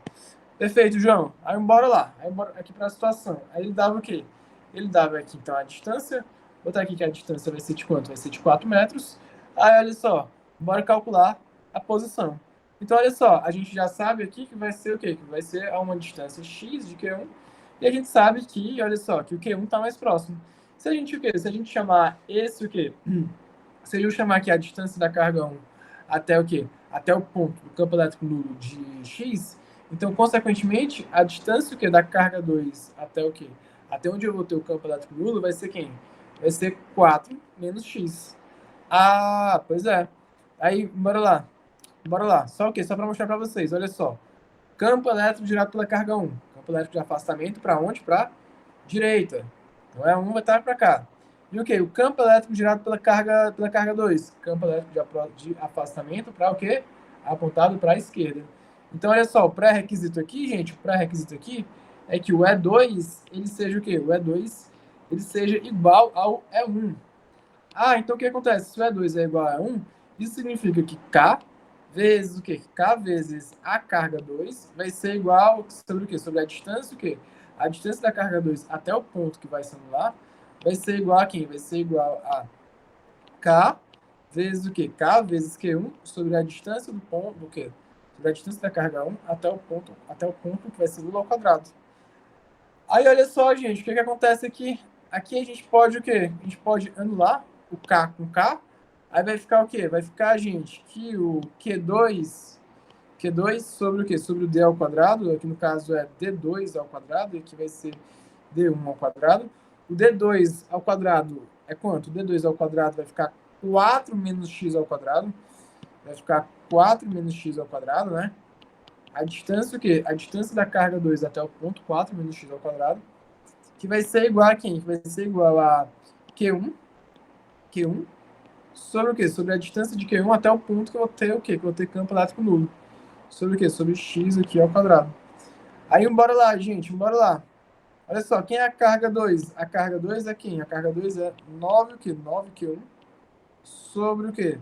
Perfeito, João. Aí bora lá. Aí bora aqui para a situação. Aí ele dava o quê? Ele dava aqui, então, a distância. Vou botar aqui que a distância vai ser de quanto? Vai ser de 4 metros. Aí, olha só. Bora calcular a posição. Então, olha só. A gente já sabe aqui que vai ser o quê? Que vai ser a uma distância x de Q1. E a gente sabe que, olha só, que o Q1 está mais próximo. Se a gente o quê? Se a gente chamar esse o quê? Se eu chamar aqui a distância da carga 1 até o quê? Até o ponto do campo elétrico nulo de x, então, consequentemente, a distância o quê? Da carga 2 até o quê? Até onde eu vou ter o campo elétrico nulo vai ser quem? Vai ser 4 menos x. Ah, pois é. Aí, bora lá. Bora lá. Só o quê? Só para mostrar para vocês. Olha só. Campo elétrico gerado pela carga 1. Campo elétrico de afastamento para onde? Para direita. Então, é 1 vai estar para cá. E o quê? O campo elétrico gerado pela carga 2. Campo elétrico de afastamento para o quê? Apontado para a esquerda. Então, olha só, o pré-requisito aqui, gente, o pré-requisito aqui é que o E2, ele seja o quê? O E2, ele seja igual ao E1. Ah, então o que acontece? Se o E2 é igual a E1, isso significa que K vezes o quê? K vezes a carga 2 vai ser igual sobre o quê? Sobre a distância o quê? A distância da carga 2 até o ponto que vai se anular vai ser igual a quem? Vai ser igual a K vezes o quê? K vezes Q1 sobre a distância do ponto do quê? Sobre a distância da carga 1 até o ponto que vai ser nulo ao quadrado. Aí, olha só, gente, o que acontece aqui? Aqui a gente pode o quê? A gente pode anular o K com K. Aí vai ficar o quê? Vai ficar, gente, que o Q2 sobre o quê? Sobre o D ao quadrado, aqui no caso é D2 ao quadrado, e aqui vai ser D1 ao quadrado. O D2 ao quadrado é quanto? O D2 ao quadrado vai ficar 4 menos x ao quadrado. Vai ficar 4 menos x ao quadrado, né? A distância o quê? A distância da carga 2 até o ponto 4 menos x ao quadrado, que vai ser igual a quem? Que vai ser igual a Q1 sobre o quê? Sobre a distância de Q1 até o ponto que eu vou ter o quê? Que eu vou ter campo elétrico nulo. Sobre o quê? Sobre x aqui ao quadrado. Aí, bora lá, gente, bora lá. Olha só, quem é a carga 2? A carga 2 é quem? A carga 2 é 9 o quê? 9Q1 sobre o quê?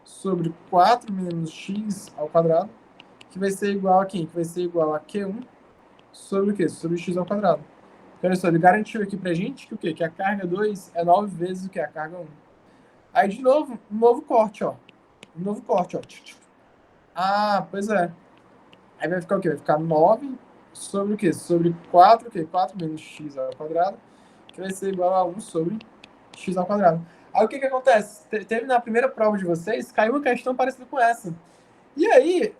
Sobre 4 menos x ao quadrado, que vai ser igual a quem? Que vai ser igual a Q1 sobre o quê? Sobre x ao quadrado. Então, olha só, ele garantiu aqui pra gente que o quê? Que a carga 2 é 9 vezes o que? A carga 1. Aí, de novo, um novo corte, ó. Um novo corte, ó. Ah, pois é. Aí vai ficar o quê? Vai ficar 9 sobre o quê? Sobre 4, o quê? 4 menos x ao quadrado, que vai ser igual a 1 sobre x ao quadrado. Aí o que acontece? Teve na primeira prova de vocês, caiu uma questão parecida com essa. E aí,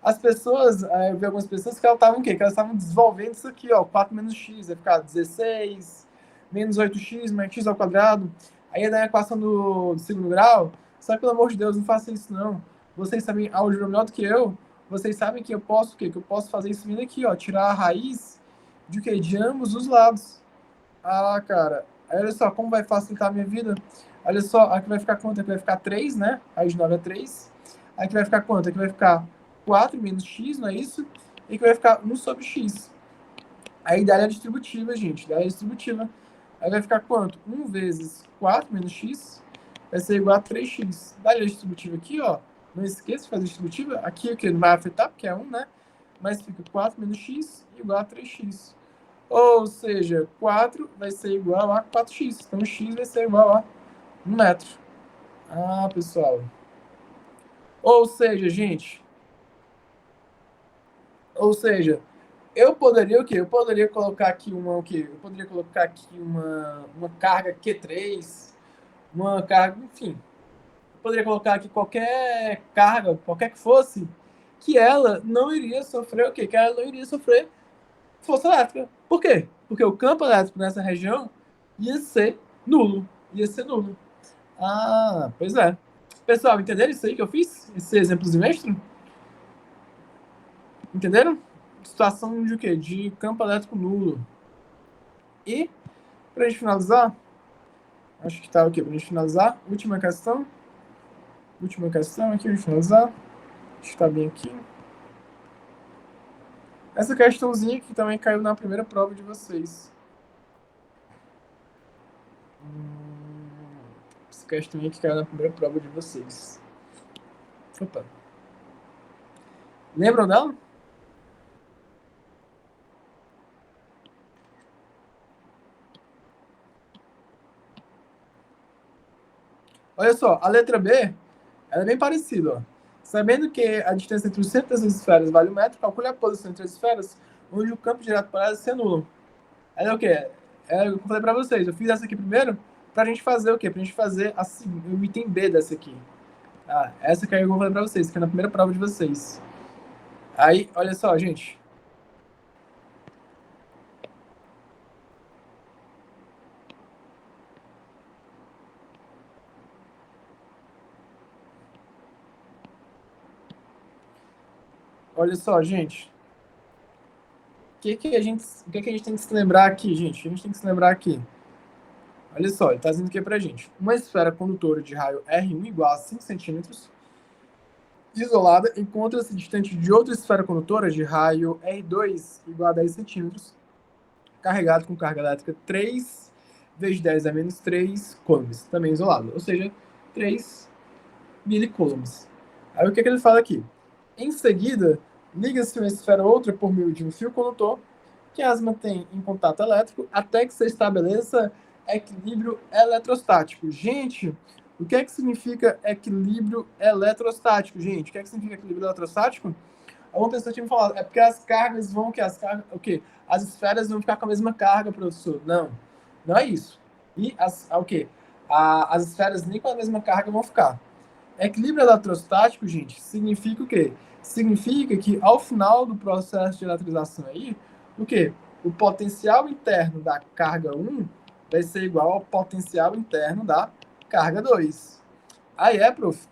as pessoas, eu vi algumas pessoas que elas estavam o quê? Que elas estavam desenvolvendo isso aqui, ó, 4 menos x, vai ficar 16, menos 8x, mais x ao quadrado. Aí é da equação do segundo grau. Só que, pelo amor de Deus, não faça isso, não. Vocês sabem álgebra melhor do que eu. Vocês sabem que eu posso o quê? Que eu posso fazer isso vindo aqui, ó, tirar a raiz de quê? De ambos os lados. Ah, cara, aí olha só, como vai facilitar a minha vida? Olha só, aqui vai ficar quanto? Aqui vai ficar 3, né? Raiz de 9 é 3. Aqui vai ficar quanto? Aqui vai ficar 4 menos x, não é isso? E aqui vai ficar 1 sobre x. Aí dá a distributiva, gente, dá a distributiva. Aí vai ficar quanto? 1 vezes 4 menos x vai ser igual a 3x. Dá a distributiva aqui, ó. Não esqueça de fazer a distributiva. Aqui o que não vai afetar, porque é 1, né? Mas fica 4 menos x igual a 3x. Ou seja, 4 vai ser igual a 4x. Então, x vai ser igual a 1 metro. Ah, pessoal. Ou seja, gente... Ou seja, eu poderia o quê? Eu poderia colocar aqui o quê? Eu poderia colocar aqui uma carga Q3, uma carga... Enfim. Eu poderia colocar aqui qualquer carga, qualquer que fosse, que ela não iria sofrer o quê? Que ela não iria sofrer força elétrica. Por quê? Porque o campo elétrico nessa região ia ser nulo. Ia ser nulo. Ah, pois é. Pessoal, entenderam isso aí que eu fiz? Esse exemplozinho extra? Entenderam? Situação de o quê? De campo elétrico nulo. E, pra gente finalizar, acho que tá o quê? Pra gente finalizar, última questão. Última questão aqui, pra gente finalizar. Acho que tá bem aqui. Essa questãozinha que também caiu na primeira prova de vocês. Essa questãozinha que caiu na primeira prova de vocês. Opa. Lembram dela? Olha só, a letra B ela é bem parecida. Ó. Sabendo que a distância entre o centro das esferas vale 1 metro, calcule a posição entre as esferas onde o campo direto para elas se anula. Ela é o quê? Eu falei para vocês, eu fiz essa aqui primeiro para a gente fazer o quê? Para a gente fazer o item B dessa aqui. Ah, essa que eu vou falar para vocês, que é na primeira prova de vocês. Aí, olha só, gente. Olha só, gente. O que a gente tem que se lembrar aqui, gente? O que a gente tem que se lembrar aqui? Olha só, ele está dizendo aqui pra gente. Uma esfera condutora de raio R1 igual a 5 centímetros, isolada, encontra-se distante de outra esfera condutora de raio R2 igual a 10 centímetros, carregado com carga elétrica 3 vezes 10 a menos 3 coulombs, também isolado, ou seja, 3 milicoulombs. Aí o que ele fala aqui? Em seguida, liga-se uma esfera ou outra por meio de um fio condutor que as mantém em contato elétrico até que se estabeleça equilíbrio eletrostático. Gente, o que é que significa equilíbrio eletrostático, gente? O que é que significa equilíbrio eletrostático? Uma pessoa tinha me falado, é porque as cargas vão, o quê? As esferas vão ficar com a mesma carga, professor. Não, não é isso. E o quê? As esferas nem com a mesma carga vão ficar. Equilíbrio eletrostático, gente, significa o quê? Significa que ao final do processo de eletrização aí, o quê? O potencial interno da carga 1 vai ser igual ao potencial interno da carga 2. Aí prof?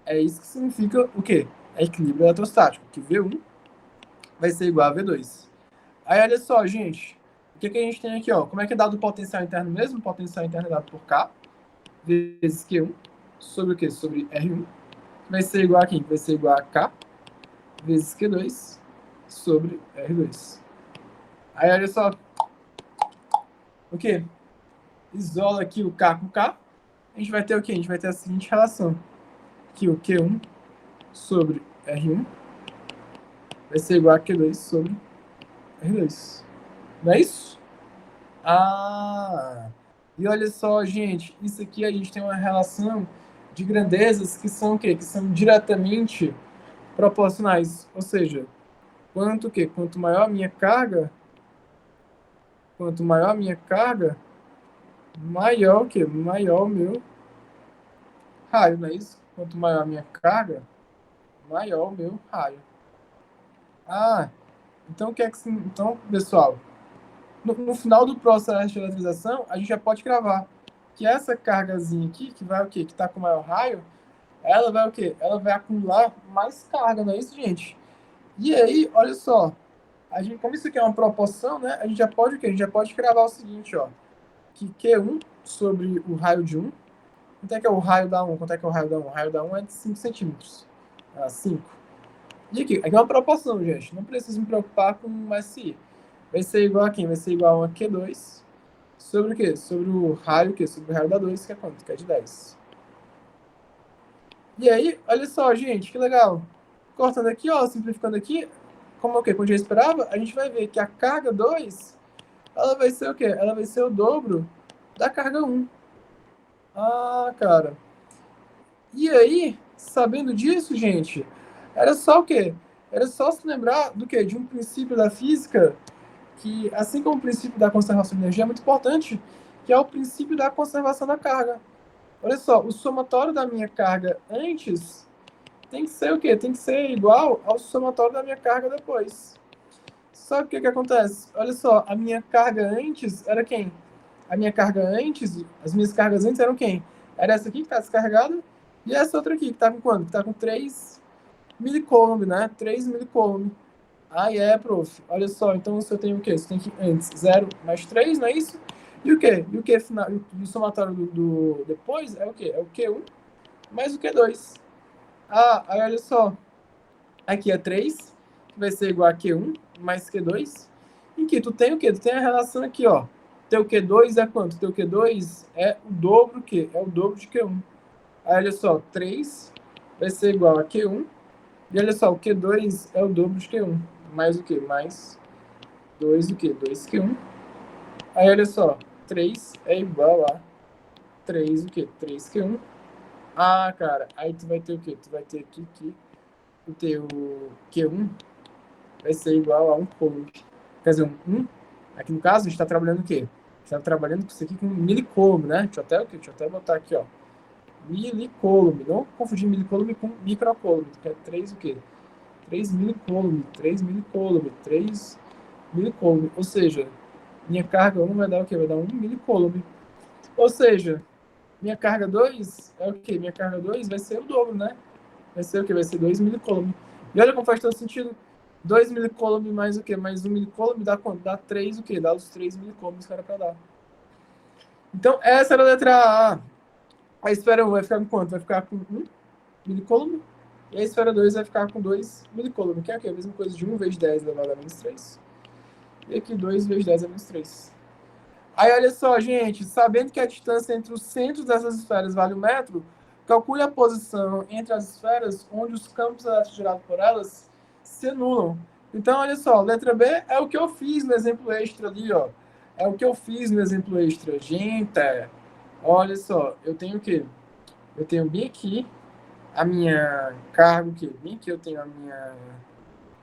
É isso que significa o quê? É equilíbrio eletrostático, que V1 vai ser igual a V2. Aí olha só, gente, o que a gente tem aqui, ó? Como é que é dado o potencial interno mesmo? O potencial interno é dado por K vezes Q1 sobre o quê? Sobre R1. Vai ser igual a quem? Vai ser igual a K vezes Q2 sobre R2. Aí olha só, o quê? Isola aqui o K com K, a gente vai ter o quê? A gente vai ter a seguinte relação, que o Q1 sobre R1 vai ser igual a Q2 sobre R2. Não é isso? E olha só, gente, isso aqui a gente tem uma relação de grandezas que são o quê? Que são diretamente proporcionais. Ou seja, quanto maior a minha carga, maior o quê? Maior o meu raio, não é isso? Quanto maior a minha carga, maior o meu raio. Então o que é que então, pessoal, no final do processo de eletrização, a gente já pode cravar que essa cargazinha aqui, que vai o quê? Que está com maior raio, ela vai o quê? Ela vai acumular mais carga, não é isso, gente? E aí, olha só, como isso aqui é uma proporção, né? A gente já pode o quê? A gente já pode cravar o seguinte, ó, que Q1 sobre o raio de 1, quanto é que é o raio da 1? Quanto é que é o raio da 1? O raio da 1 é de 5 centímetros. 5. E aqui é uma proporção, gente. Não preciso me preocupar com o SI. Vai ser igual a quem? Vai ser igual a Q2 sobre o quê? Sobre o raio, sobre o raio da 2, que é quanto? Que é de 10. E aí, olha só, gente, que legal. Cortando aqui, ó, simplificando aqui, como o quê? Como eu já esperava, a gente vai ver que a carga 2, ela vai ser o quê? Ela vai ser o dobro da carga 1. Cara. E aí, sabendo disso, gente, era só o quê? Era só se lembrar do quê? De um princípio da física que, assim como o princípio da conservação de energia, é muito importante, que é o princípio da conservação da carga. Olha só, o somatório da minha carga antes tem que ser o quê? Tem que ser igual ao somatório da minha carga depois. Só que o que acontece? Olha só, a minha carga antes era quem? A minha carga antes, as minhas cargas antes eram quem? Era essa aqui que está descarregada e essa outra aqui que está com quanto? Que está com 3 milicoulomb, né? 3 milicoulomb. Prof. Olha só, então você tem o quê? Você tem que antes 0 mais 3, não é isso? E o quê? E o que final? E o somatório do depois é o quê? É o Q1 mais o Q2. Aí olha só. Aqui é 3, que vai ser igual a Q1 mais Q2. Em que tu tem o quê? Tu tem a relação aqui, ó. Teu Q2 é quanto? Teu Q2 é o dobro, o quê? É o dobro de Q1. Aí olha só, 3 vai ser igual a Q1. E olha só, o Q2 é o dobro de Q1. Mais o quê? Mais 2 o quê? 2Q1. Aí olha só, 3 é igual a 3 o quê? 3Q1. Cara, aí tu vai ter o quê? Tu vai ter aqui que o teu Q1 vai ser igual a 1 coulomb. Quer dizer, 1. Aqui no caso, a gente está trabalhando o quê? A gente está trabalhando com isso aqui com milicoulomb, né? Deixa eu até botar aqui, ó. Milicoulomb. Não confundir milicoulomb com microcoulomb, que é 3 o quê? 3 milicoulomb, 3 milicoulomb, 3 milicoulomb. Ou seja, minha carga 1 vai dar o quê? Vai dar 1 milicoulomb. Ou seja, minha carga 2 é o quê? Minha carga 2 vai ser o dobro, né? Vai ser o quê? Vai ser 2 milicoulomb. E olha como faz todo sentido. 2 milicoulomb mais o quê? Mais 1 milicoulomb dá quanto? Dá 3 o quê? Dá os 3 milicoulomb que era para dar. Então, essa era a letra A. A esfera 1 vai ficar com quanto? Vai ficar com 1 milicoulomb. E a esfera 2 vai ficar com 2 milicoulomb, que é o quê? A mesma coisa de 1 vezes 10 elevado a menos 3. E aqui 2 vezes 10 a menos 3. Aí, olha só, gente. Sabendo que a distância entre os centros dessas esferas vale 1 metro, calcule a posição entre as esferas onde os campos elétricos gerados por elas se anulam. Então, olha só, letra B é o que eu fiz no exemplo extra ali, ó. É o que eu fiz no exemplo extra. Gente, olha só, eu tenho o quê? Eu tenho bem aqui a minha carga, o quê? Bem aqui eu tenho a minha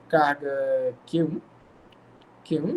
carga Q1,